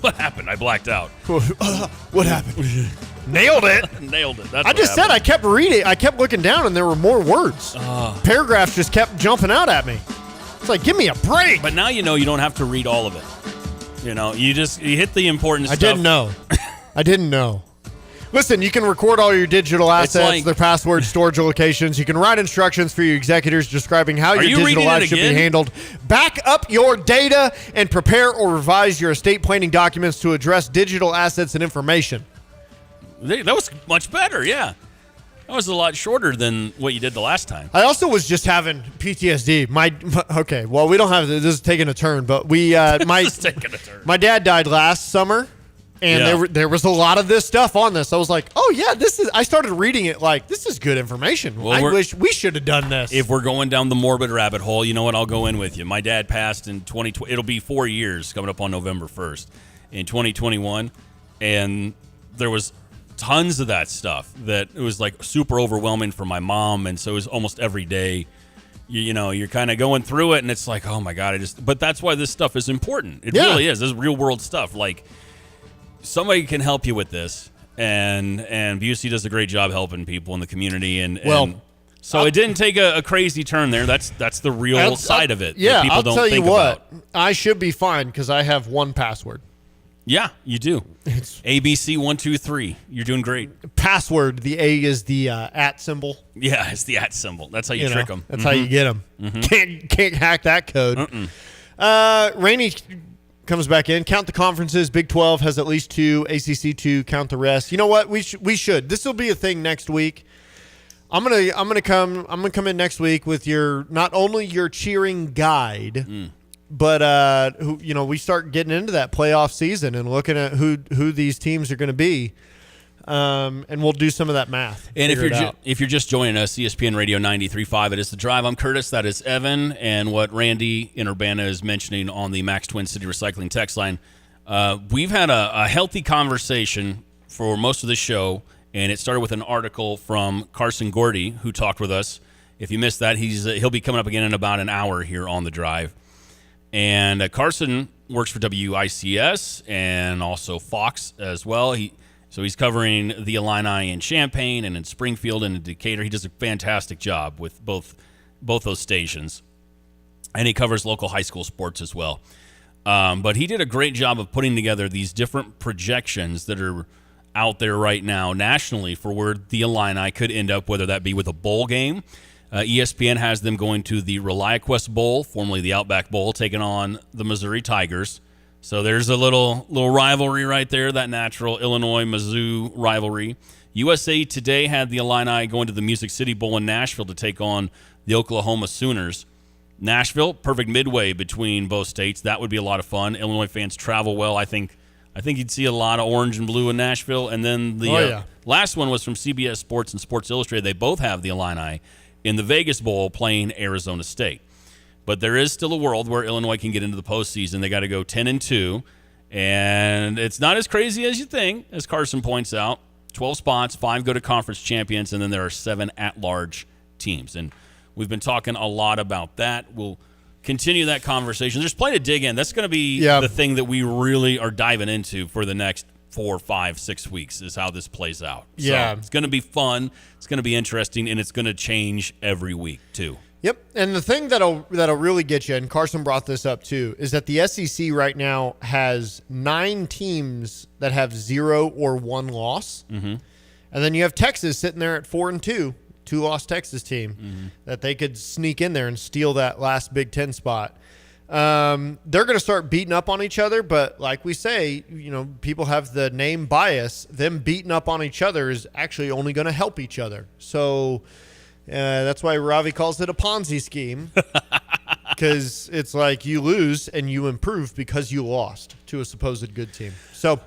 what happened. I blacked out. What happened? Nailed it. Nailed it. That's I just said I kept reading. I kept looking down, and there were more words. Paragraphs just kept jumping out at me. It's like, give me a break. But now you know you don't have to read all of it. You know, you hit the important stuff. I didn't know. Listen, you can record all your digital assets, their passwords, storage locations. You can write instructions for your executors describing how your digital life should be handled. Back up your data and prepare or revise your estate planning documents to address digital assets and information. That was much better, yeah. That was a lot shorter than what you did the last time. I also was just having PTSD. Okay, well, we don't have this is taking a turn, but This is taking a turn. My dad died last summer. And there was a lot of this stuff on this. I was like, oh, yeah, I started reading it like, this is good information. Well, I wish we should have done this. If we're going down the morbid rabbit hole, you know what? I'll go in with you. My dad passed in 2020. It'll be 4 years coming up on November 1st in 2021. And there was tons of that stuff that it was like super overwhelming for my mom. And so it was almost every day. You know, you're kind of going through it and it's like, oh, my God. But that's why this stuff is important. It really is. This is real world stuff. Like, somebody can help you with this, and Busey does a great job helping people in the community, so it didn't take a crazy turn there. That's the real side of it. Yeah, that people I'll don't tell think you what, about. I should be fine because I have one password. Yeah, you do. It's ABC123. You're doing great. Password. The A is the at symbol. Yeah, it's the at symbol. That's how you trick them. That's how you get them. Can't hack that code. Rainey comes back in. Count the conferences. Big 12 has at least 2. ACC 2. Count the rest. You know what? We should. This will be a thing next week. I'm gonna come in next week with not only your cheering guide, but we start getting into that playoff season and looking at who these teams are going to be. And we'll do some of that math. And if you're just joining us, ESPN Radio 93.5, it is The Drive. I'm Curtis. That is Evan. And what Randy in Urbana is mentioning on the Max Twin City Recycling text line, we've had a healthy conversation for most of the show, and it started with an article from Carson Gordy, who talked with us. If you missed that, he'll be coming up again in about an hour here on The Drive. And Carson works for WICS and also Fox as well. So he's covering the Illini in Champaign and in Springfield and in Decatur. He does a fantastic job with both those stations. And he covers local high school sports as well. But he did a great job of putting together these different projections that are out there right now nationally for where the Illini could end up, whether that be with a bowl game. ESPN has them going to the ReliaQuest Bowl, formerly the Outback Bowl, taking on the Missouri Tigers. So there's a little rivalry right there, that natural Illinois-Mizzou rivalry. USA Today had the Illini going to the Music City Bowl in Nashville to take on the Oklahoma Sooners. Nashville, perfect midway between both states. That would be a lot of fun. Illinois fans travel well. I think you'd see a lot of orange and blue in Nashville. And then the last one was from CBS Sports and Sports Illustrated. They both have the Illini in the Vegas Bowl playing Arizona State. But there is still a world where Illinois can get into the postseason. They got to go 10-2, and it's not as crazy as you think, as Carson points out. 12 spots, 5 go to conference champions, and then there are 7 at-large teams. And we've been talking a lot about that. We'll continue that conversation. There's plenty to dig in. That's going to be the thing that we really are diving into for the next 4, 5, 6 weeks is how this plays out. Yeah. So it's going to be fun. It's going to be interesting, and it's going to change every week too. Yep, and the thing that'll really get you, and Carson brought this up too, is that the SEC right now has 9 teams that have 0 or 1 loss, and then you have Texas sitting there at 4-2, 2-loss Texas team that they could sneak in there and steal that last Big Ten spot. They're going to start beating up on each other, but like we say, people have the name bias. Them beating up on each other is actually only going to help each other. So. That's why Ravi calls it a Ponzi scheme, because it's like you lose and you improve because you lost to a supposed good team. So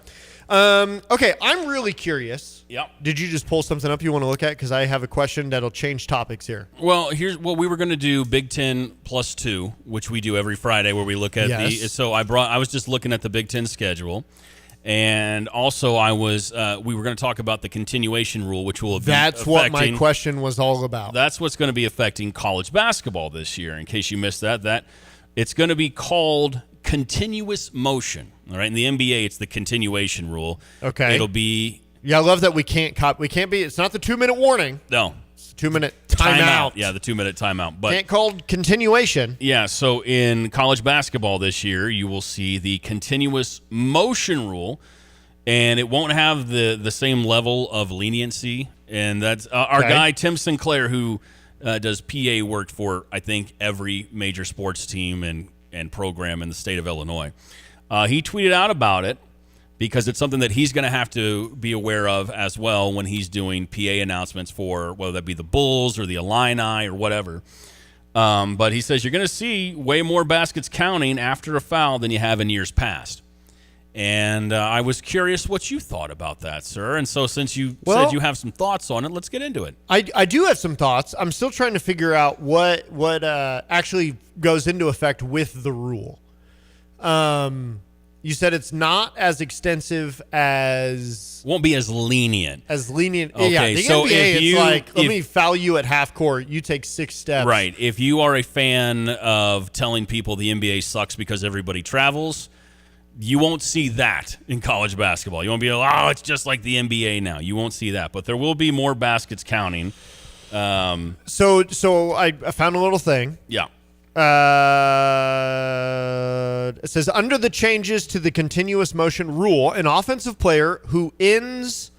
Okay, I'm really curious. Yep. Did you just pull something up you want to look at? Because I have a question that'll change topics here. Well, here's what we were going to do: Big Ten +2, which we do every Friday, where we look at the. So I was just looking at the Big Ten schedule, and also we were going to talk about the continuation rule, which will be That's what my question was all about. That's what's going to be affecting college basketball this year. In case you missed that it's going to be called continuous motion. All right, in the NBA, it's the continuation rule. Okay, it'll be. Yeah, I love that we can't be. It's not the 2-minute warning. No, it's the 2-minute timeout. Yeah, the 2-minute timeout. But can't call continuation. Yeah, so in college basketball this year, you will see the continuous motion rule, and it won't have the same level of leniency. And that's our guy Tim Sinclair, who does PA work for I think every major sports team and program in the state of Illinois. He tweeted out about it because it's something that he's going to have to be aware of as well when he's doing PA announcements for whether that be the Bulls or the Illini or whatever. But he says you're going to see way more baskets counting after a foul than you have in years past. And I was curious what you thought about that, sir. And so since you said you have some thoughts on it, let's get into it. I do have some thoughts. I'm still trying to figure out what actually goes into effect with the rule. You said it's not as extensive as... Won't be as lenient. Okay, yeah, the so NBA, it's like, let me foul you at half court. You take 6 steps. Right. If you are a fan of telling people the NBA sucks because everybody travels, you won't see that in college basketball. You won't be like, oh, it's just like the NBA now. You won't see that. But there will be more baskets counting. So I found a little thing. Yeah. It says, under the changes to the continuous motion rule, an offensive player who ends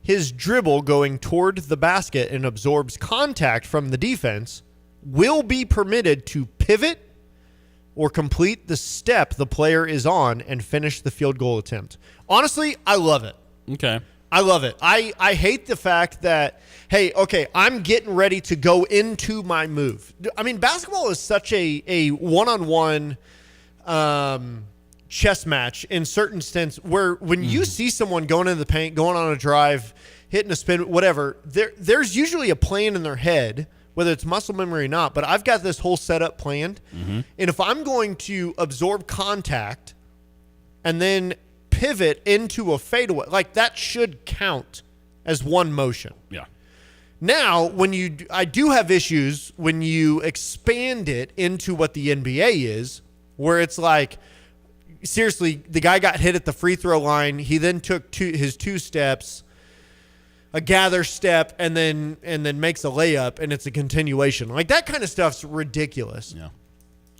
his dribble going toward the basket and absorbs contact from the defense will be permitted to pivot or complete the step the player is on and finish the field goal attempt. Honestly, I love it. Okay. I love it. I hate the fact that, hey, okay, I'm getting ready to go into my move. I mean, basketball is such a one-on-one chess match in certain sense where when you see someone going into the paint, going on a drive, hitting a spin, whatever, there's usually a plan in their head, whether it's muscle memory or not, but I've got this whole setup planned. Mm-hmm. And if I'm going to absorb contact and then pivot into a fadeaway, like that should count as one motion. Yeah. Now, I do have issues when you expand it into what the NBA is, where it's like, seriously, the guy got hit at the free throw line. He then took his 2 steps, a gather step, and then makes a layup, and it's a continuation. Like that kind of stuff's ridiculous. Yeah.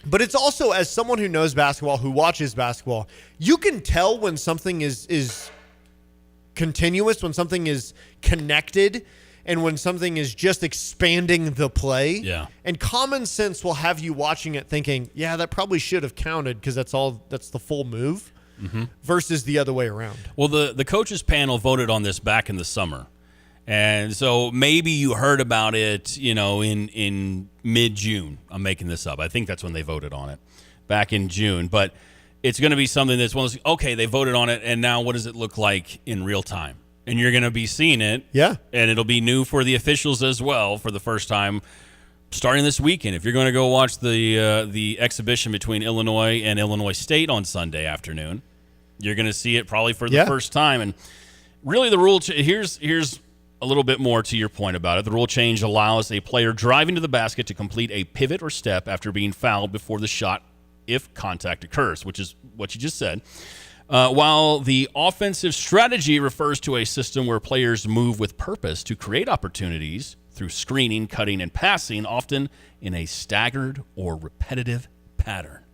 But it's also, as someone who knows basketball, who watches basketball, you can tell when something is continuous, when something is connected, and when something is just expanding the play. Yeah. And common sense will have you watching it thinking, yeah, that probably should have counted because that's the full move, versus the other way around. Well, the coaches panel voted on this back in the summer. And so maybe you heard about it, in mid-June. I'm making this up. I think that's when they voted on it, back in June. But it's going to be something that's one of those, okay, they voted on it, and now what does it look like in real time? And you're going to be seeing it. Yeah. And it'll be new for the officials as well for the first time starting this weekend. If you're going to go watch the exhibition between Illinois and Illinois State on Sunday afternoon, you're going to see it probably for the first time. And really the rule, here's a little bit more to your point about it. The rule change allows a player driving to the basket to complete a pivot or step after being fouled before the shot if contact occurs, which is what you just said. While the offensive strategy refers to a system where players move with purpose to create opportunities through screening, cutting, and passing, often in a staggered or repetitive pattern.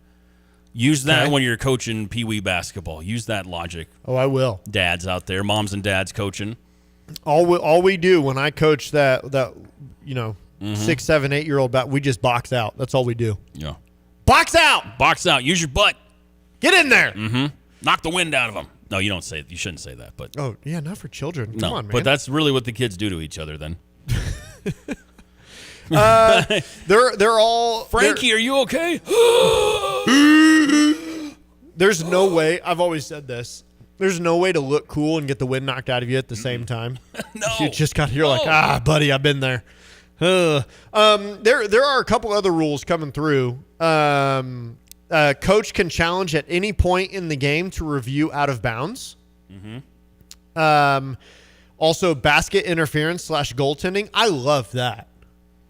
Use that when you're coaching Pee Wee basketball. Use that logic. Oh, I will. Dads out there, moms and dads coaching. All we do when I coach that 6, 7, 8-year-old, we just box out. That's all we do. Yeah. Box out. Box out. Use your butt. Get in there. Mm-hmm. Knock the wind out of them. No, you don't say. You shouldn't say that. But oh yeah, not for children. Come on, man. But that's really what the kids do to each other. Then. They're all Frankie. Are you okay? There's no way. I've always said this. There's no way to look cool and get the wind knocked out of you at the same time. No. You just got you're like, buddy, I've been there. There are a couple other rules coming through. Coach can challenge at any point in the game to review out of bounds. Also, basket interference / goaltending. I love that.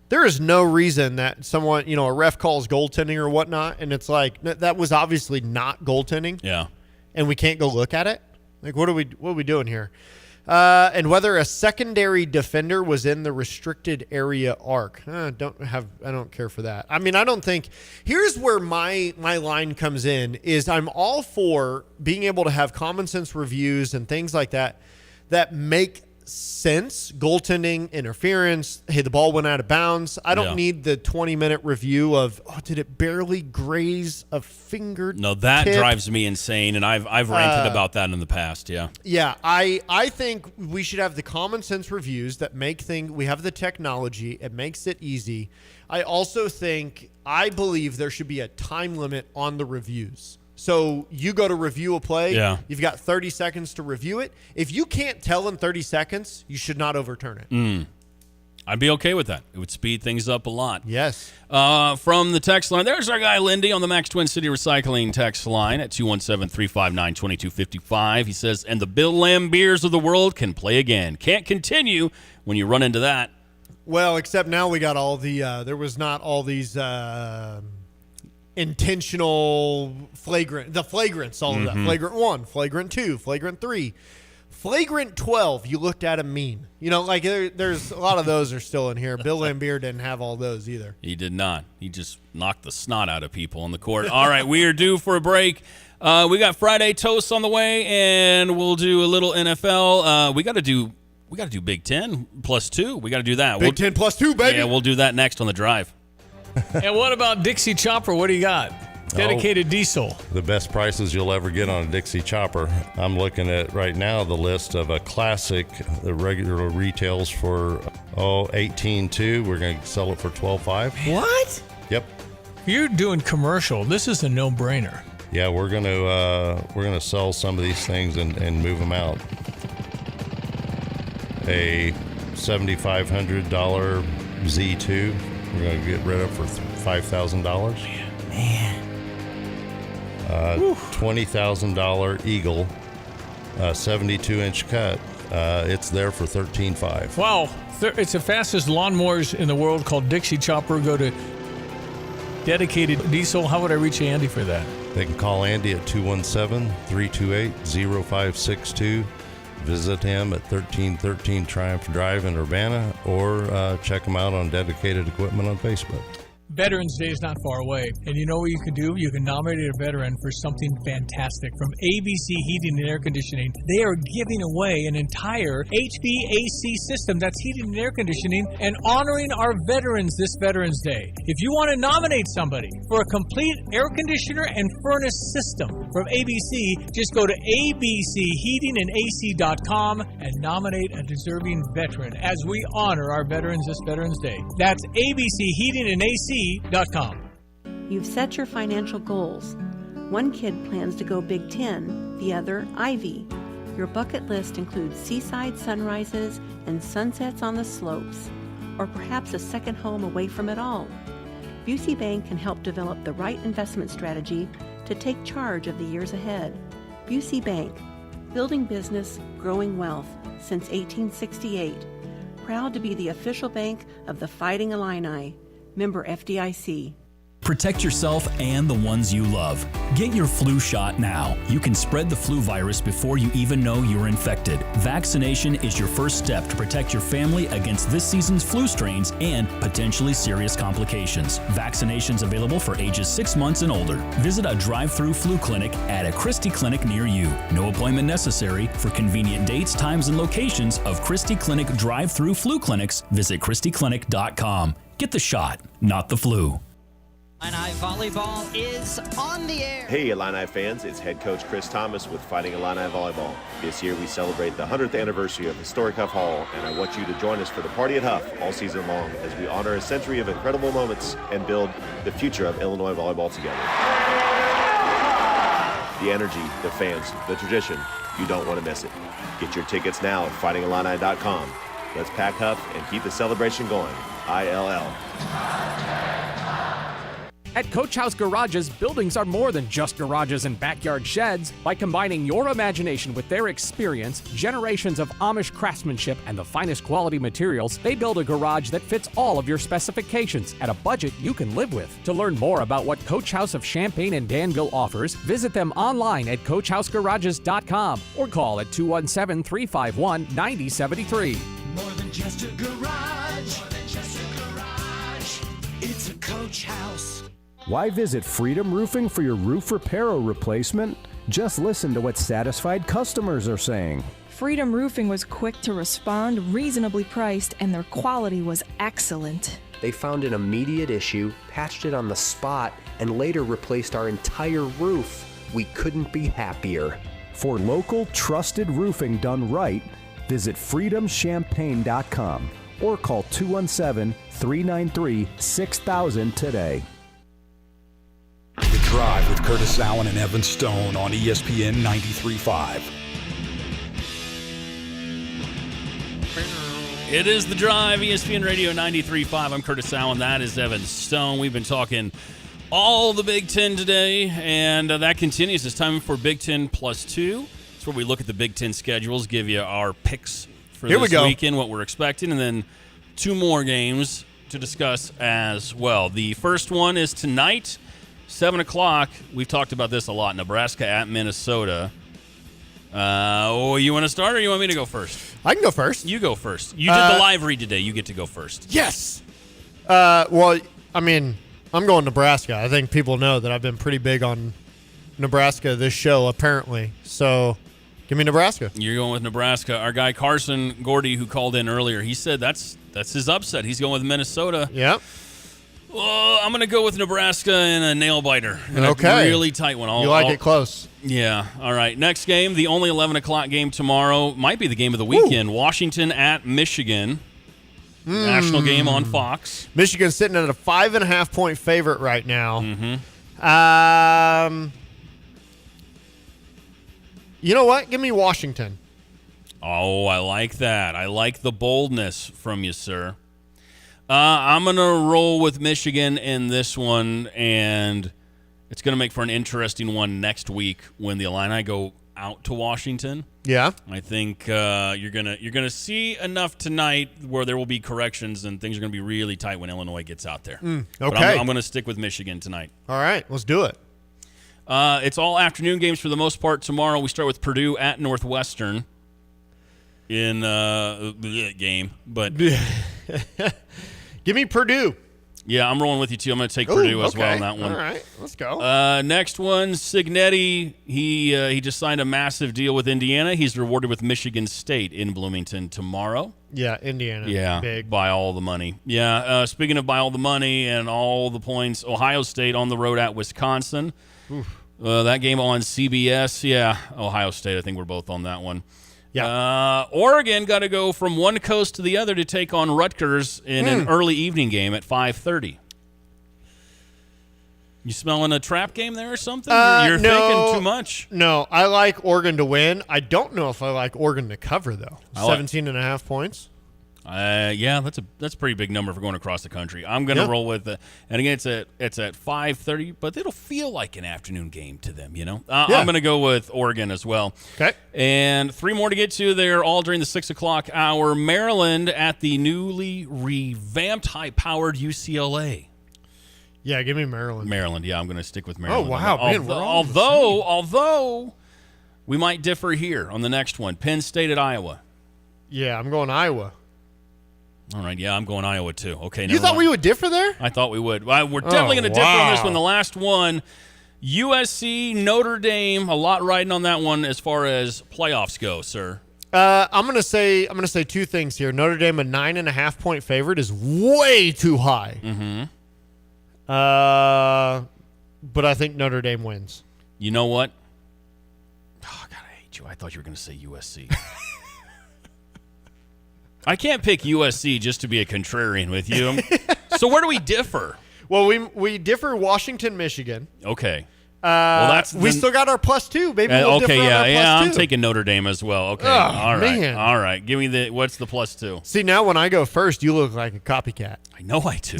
There is no reason that someone, a ref calls goaltending or whatnot, and it's like, that was obviously not goaltending. Yeah. And we can't go look at it? Like, what are we doing here? And whether a secondary defender was in the restricted area arc. I don't care for that. I mean, I don't think – here's where my line comes in is I'm all for being able to have common sense reviews and things like that make sense. Goaltending, interference, hey, the ball went out of bounds. I don't need the 20-minute review of, did it barely graze a finger? No, that drives me insane, and I've ranted about that in the past, yeah. Yeah, I think we should have the common sense reviews that make we have the technology. It makes it easy. I also I believe there should be a time limit on the reviews. So you go to review a play, you've got 30 seconds to review it. If you can't tell in 30 seconds, you should not overturn it. I'd be okay with that. It would speed things up a lot. Yes. From the text line, there's our guy Lindy on the Max Twin City Recycling text line at 217-359-2255. He says, and the Bill Lambiers of the world can play again. Can't continue when you run into that. Well, except now we got all the there was not all these intentional flagrants, all of that. Flagrant 1, flagrant 2, flagrant 3. Flagrant 12, you looked at him mean. There's a lot of those are still in here. Bill Lambier didn't have all those either. He did not. He just knocked the snot out of people on the court. All right, we are due for a break. We got Friday toasts on the way, and we'll do a little NFL. We got to do Big Ten plus 2. We got to do that. Big Ten plus 2, baby. Yeah, we'll do that next on the drive. And what about Dixie Chopper? What do you got? Dedicated diesel. The best prices you'll ever get on a Dixie Chopper. I'm looking at right now the list of a classic. The regular retails for $18,200. We're going to sell it for $12,500. What? Yep. You're doing commercial. This is a no-brainer. Yeah, we're gonna sell some of these things and move them out. A $7,500 Z2. We're going to get rid of for $5,000. Man. $20,000 Eagle, 72-inch cut. It's there for $13,500. Wow. It's the fastest lawnmowers in the world called Dixie Chopper. Go to Dedicated Diesel. How would I reach Andy for that? They can call Andy at 217-328-0562. Visit him at 1313 Triumph Drive in Urbana, or check him out on Dedicated Equipment on Facebook. Veterans Day is not far away, and you know what you can do? You can nominate a veteran for something fantastic. From ABC Heating and Air Conditioning, they are giving away an entire HVAC system that's heating and air conditioning and honoring our veterans this Veterans Day. If you want to nominate somebody for a complete air conditioner and furnace system from ABC, just go to abcheatingandac.com and nominate a deserving veteran as we honor our veterans this Veterans Day. That's abcheatingandac.com. You've set your financial goals. One kid plans to go Big Ten, the other Ivy. Your bucket list includes seaside sunrises and sunsets on the slopes, or perhaps a second home away from it all. Busey Bank can help develop the right investment strategy to take charge of the years ahead. Busey Bank, building business, growing wealth since 1868. Proud to be the official bank of the Fighting Illini. Member FDIC. Protect yourself and the ones you love. Get your flu shot now. You can spread the flu virus before you even know you're infected. Vaccination is your first step to protect your family against this season's flu strains and potentially serious complications. Vaccinations available for ages 6 months and older. Visit a drive-through flu clinic at a Christie Clinic near you. No appointment necessary. For convenient dates, times, and locations of Christie Clinic drive-through flu clinics, visit ChristieClinic.com. Get the shot, not the flu. Illini Volleyball is on the air. Hey Illini fans, it's head coach Chris Thomas with Fighting Illini Volleyball. This year we celebrate the 100th anniversary of historic Huff Hall, and I want you to join us for the Party at Huff all season long as we honor a century of incredible moments and build the future of Illinois volleyball together. The energy, the fans, the tradition, You don't want to miss it. Get your tickets now at fightingillini.com. Let's pack Huff and keep the celebration going. ILL. At Coach House Garages, buildings are more than just garages and backyard sheds. By combining your imagination with their experience, generations of Amish craftsmanship, and the finest quality materials, they build a garage that fits all of your specifications at a budget you can live with. To learn more about what Coach House of Champaign and Danville offers, visit them online at CoachHouseGarages.com or call at 217-351-9073. More than just a garage. More than just a garage. It's a Coach House. Why visit Freedom Roofing for your roof repair or replacement? Just listen to what satisfied customers are saying. Freedom Roofing was quick to respond, reasonably priced, and their quality was excellent. They found an immediate issue, patched it on the spot, and later replaced our entire roof. We couldn't be happier. For local, trusted roofing done right, visit freedomchampaign.com or call 217-393-6000 today. The Drive with Curtis Allen and Evan Stone on ESPN 93.5. It is The Drive, ESPN Radio 93.5. I'm Curtis Allen. That is Evan Stone. We've been talking all the Big Ten today, and that continues. It's time for Big Ten Plus 2. It's where we look at the Big Ten schedules, give you our picks for this weekend, what we're expecting, and then two more games to discuss as well. The first one is tonight, 7 o'clock. We've talked about this a lot. Nebraska at Minnesota. You want to start or you want me to go first? I can go first. You go first. You did the live read today. You get to go first. Yes. Well, I mean, I'm going Nebraska. I think people know that I've been pretty big on Nebraska this show, apparently. So give me Nebraska. You're going with Nebraska. Our guy Carson Gordy, who called in earlier, he said that's his upset. He's going with Minnesota. Yep. Well, I'm going to go with Nebraska in a nail-biter. Okay. A really tight one. You like it close. Yeah. All right. Next game, the only 11 o'clock game tomorrow. Might be the game of the weekend. Ooh. Washington at Michigan. National game on Fox. Michigan's sitting at a 5.5-point favorite right now. Mm-hmm. You know what? Give me Washington. Oh, I like that. I like the boldness from you, sir. I'm going to roll with Michigan in this one, and it's going to make for an interesting one next week when the Illini go out to Washington. Yeah. I think you're gonna see enough tonight where there will be corrections and things are going to be really tight when Illinois gets out there. Okay. But I'm going to stick with Michigan tonight. All right, let's do it. It's all afternoon games for the most part tomorrow. We start with Purdue at Northwestern in the game, but give me Purdue. Yeah, I'm rolling with you too. I'm going to take Purdue as well on that one. All right, let's go. Next one, Signetti. He just signed a massive deal with Indiana. He's rewarded with Michigan State in Bloomington tomorrow. Yeah, Indiana. Yeah, big. By all the money. Yeah, speaking of by all the money and all the points, Ohio State on the road at Wisconsin. That game on CBS. Yeah, Ohio State. I think we're both on that one. Yeah. Oregon got to go from one coast to the other to take on Rutgers in an early evening game at 5:30. You smelling a trap game there or something? You're thinking too much. No, I like Oregon to win. I don't know if I like Oregon to cover, though. 17.5 points. Yeah, that's a pretty big number for going across the country. I'm going to roll with it. And again, it's at 5:30, but it'll feel like an afternoon game to them, you know? I'm going to go with Oregon as well. Okay. And three more to get to. They're all during the 6 o'clock hour. Maryland at the newly revamped, high-powered UCLA. Yeah, give me Maryland. Maryland, yeah, I'm going to stick with Maryland. Oh, wow. Although we might differ here on the next one. Penn State at Iowa. Yeah, I'm going Iowa. All right, yeah, I'm going Iowa too. Okay, you thought we would differ there? I thought we would. We're definitely going to differ on this one. The last one, USC, Notre Dame. A lot riding on that one as far as playoffs go, sir. I'm gonna say two things here. Notre Dame, a 9.5-point favorite, is way too high. Mm-hmm. But I think Notre Dame wins. You know what? Oh God, I hate you. I thought you were going to say USC. I can't pick USC just to be a contrarian with you. So where do we differ? Well, we differ Washington, Michigan. Okay. We still got our +2, baby. I'm taking Notre Dame as well. Okay, all right. Give me what's the +2? See, now when I go first, you look like a copycat. I know I do.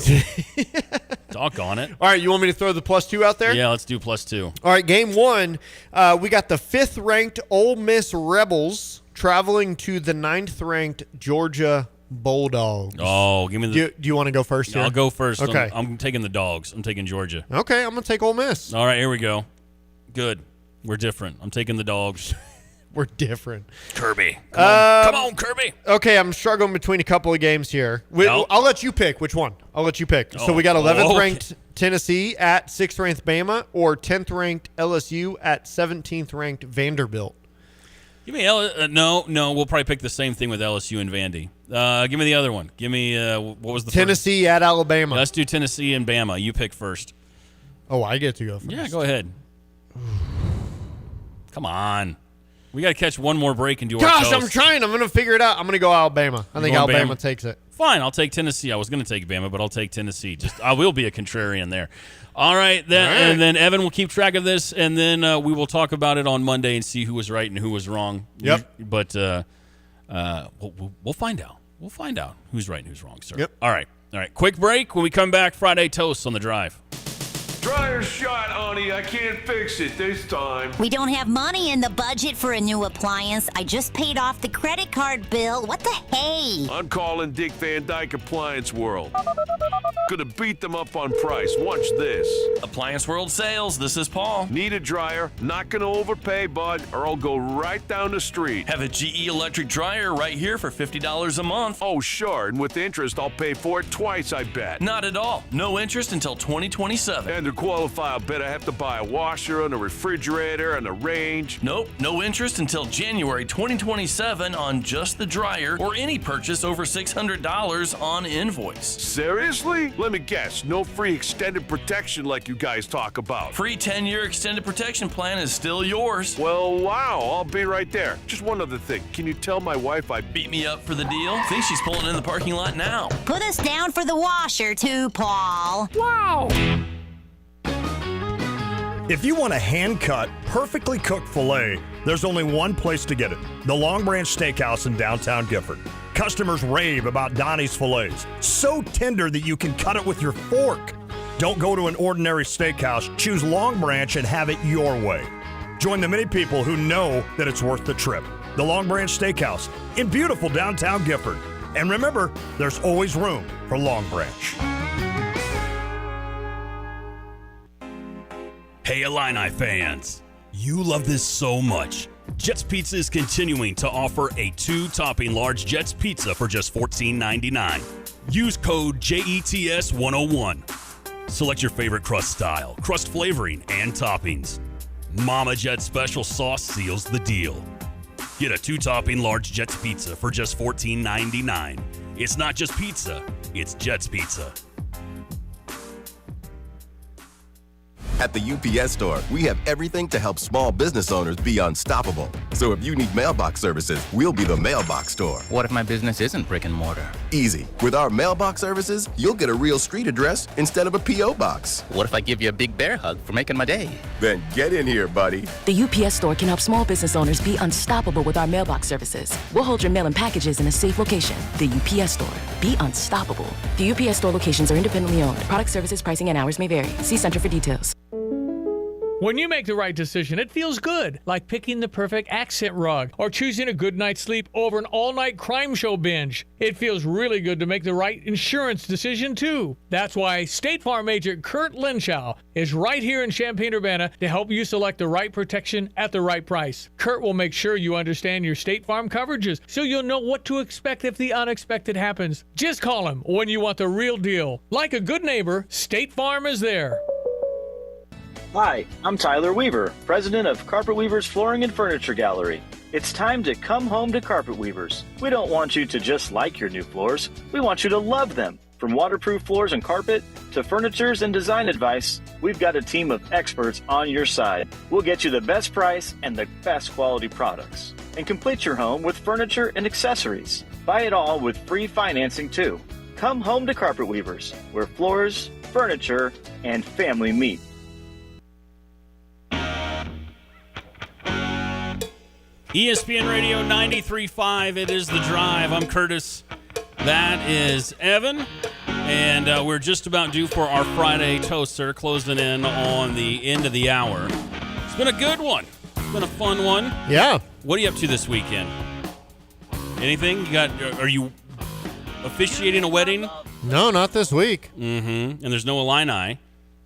Doggone it. All right, you want me to throw the +2 out there? Yeah, let's do +2. All right, game 1, we got the 5th-ranked Ole Miss Rebels traveling to the 9th-ranked Georgia Bulldogs. Oh, give me the. Do you want to go first here? I'll go first. Okay. I'm taking the Dogs. I'm taking Georgia. Okay, I'm going to take Ole Miss. All right, here we go. Good. We're different. I'm taking the Dogs. We're different. Kirby. Come on, Kirby. Okay, I'm struggling between a couple of games here. I'll let you pick which one. I'll let you pick. So we got 11th-ranked Tennessee at 6th-ranked Bama, or 10th-ranked LSU at 17th-ranked Vanderbilt. Give me no. We'll probably pick the same thing with LSU and Vandy. Give me the other one. Give me what was the Tennessee first? At Alabama. Let's do Tennessee and Bama. You pick first. Oh, I get to go first. Yeah, go ahead. Come on. We got to catch one more break and do our toast. I'm trying. I'm going to figure it out. I'm going to go Alabama. I think Alabama takes it. Fine, I'll take Tennessee. I was going to take Bama, but I'll take Tennessee. I will be a contrarian there. All right, and then Evan will keep track of this, and then we will talk about it on Monday and see who was right and who was wrong. Yep. But we'll find out. We'll find out who's right and who's wrong, sir. Yep. All right. Quick break. When we come back, Friday toast on the drive. Dryer shot, honey. I can't fix it this time. We don't have money in the budget for a new appliance. I just paid off the credit card bill. What the hey? I'm calling Dick Van Dyke Appliance World. Gonna beat them up on price. Watch this. Appliance World sales. This is Paul. Need a dryer. Not gonna overpay, bud, or I'll go right down the street. Have a GE electric dryer right here for $50 a month. Oh, sure. And with interest, I'll pay for it twice, I bet. Not at all. No interest until 2027. And to qualify, I'll bet I have to buy a washer and a refrigerator and a range. Nope. No interest until January 2027 on just the dryer or any purchase over $600 on invoice. Seriously? Let me guess. No free extended protection like you guys talk about. Free 10-year extended protection plan is still yours. Well, wow. I'll be right there. Just one other thing. Can you tell my wife I beat me up for the deal? Think she's pulling in the parking lot now. Put us down for the washer, too, Paul. Wow. If you want a hand-cut, perfectly cooked filet, there's only one place to get it. The Long Branch Steakhouse in downtown Gifford. Customers rave about Donnie's fillets. So tender that you can cut it with your fork. Don't go to an ordinary steakhouse. Choose Long Branch and have it your way. Join the many people who know that it's worth the trip. The Long Branch Steakhouse in beautiful downtown Gifford. And remember, there's always room for Long Branch. Hey, Illini fans, you love this so much. Jets Pizza is continuing to offer a 2-topping large Jets Pizza for just $14.99. Use code JETS101. Select your favorite crust style, crust flavoring, and toppings. Mama Jet Special Sauce seals the deal. Get a 2-topping large Jets Pizza for just $14.99. It's not just pizza, it's Jets Pizza. At the UPS Store, we have everything to help small business owners be unstoppable. So if you need mailbox services, we'll be the mailbox store. What if my business isn't brick and mortar? Easy. With our mailbox services, you'll get a real street address instead of a P.O. box. What if I give you a big bear hug for making my day? Then get in here, buddy. The UPS Store can help small business owners be unstoppable with our mailbox services. We'll hold your mail and packages in a safe location. The UPS Store. Be unstoppable. The UPS Store locations are independently owned. Product, services, pricing, and hours may vary. See Center for details. When you make the right decision, it feels good, like picking the perfect accent rug or choosing a good night's sleep over an all-night crime show binge. It feels really good to make the right insurance decision, too. That's why State Farm agent Kurt Lenschow is right here in Champaign-Urbana to help you select the right protection at the right price. Kurt will make sure you understand your State Farm coverages so you'll know what to expect if the unexpected happens. Just call him when you want the real deal. Like a good neighbor, State Farm is there. Hi, I'm Tyler Weaver, president of Carpet Weavers Flooring and Furniture Gallery. It's time to come home to Carpet Weavers. We don't want you to just like your new floors. We want you to love them. From waterproof floors and carpet to furnitures and design advice, we've got a team of experts on your side. We'll get you the best price and the best quality products. And complete your home with furniture and accessories. Buy it all with free financing too. Come home to Carpet Weavers, where floors, furniture, and family meet. ESPN Radio 93.5. It is The Drive. I'm Curtis. That is Evan. And we're just about due for our Friday toaster, closing in on the end of the hour. It's been a good one. It's been a fun one. Yeah. What are you up to this weekend? Anything? Are you officiating a wedding? No, not this week. Mm-hmm. And there's no Illini.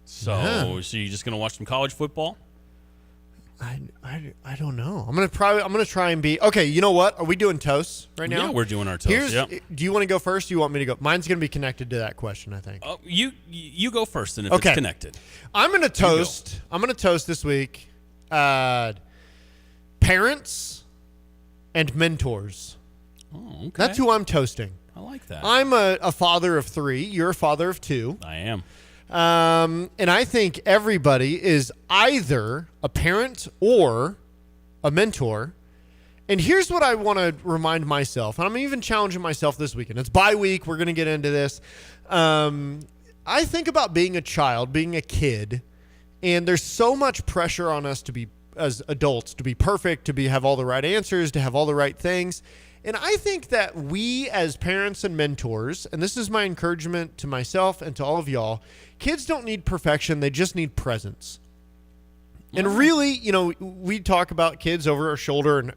So you're just going to watch some college football? I don't know. I'm gonna try and be okay. You know what? Are we doing toasts right now? Yeah, we're doing our toasts. Do you want to go first? Or do you want me to go? Mine's gonna be connected to that question, I think. Oh, you go first, and if it's connected, I'm gonna toast. I'm gonna toast this week. Parents and mentors. Oh, okay. That's who I'm toasting. I like that. I'm a father of 3. You're a father of 2. I am. And I think everybody is either a parent or a mentor. And here's what I want to remind myself. And I'm even challenging myself this weekend. It's bye week. We're going to get into this. I think about being a child, being a kid, and there's so much pressure on us to be, as adults, to be perfect, to have all the right answers, to have all the right things. And I think that we as parents and mentors, and this is my encouragement to myself and to all of y'all, kids don't need perfection. They just need presence. And really, we talk about kids over our shoulder and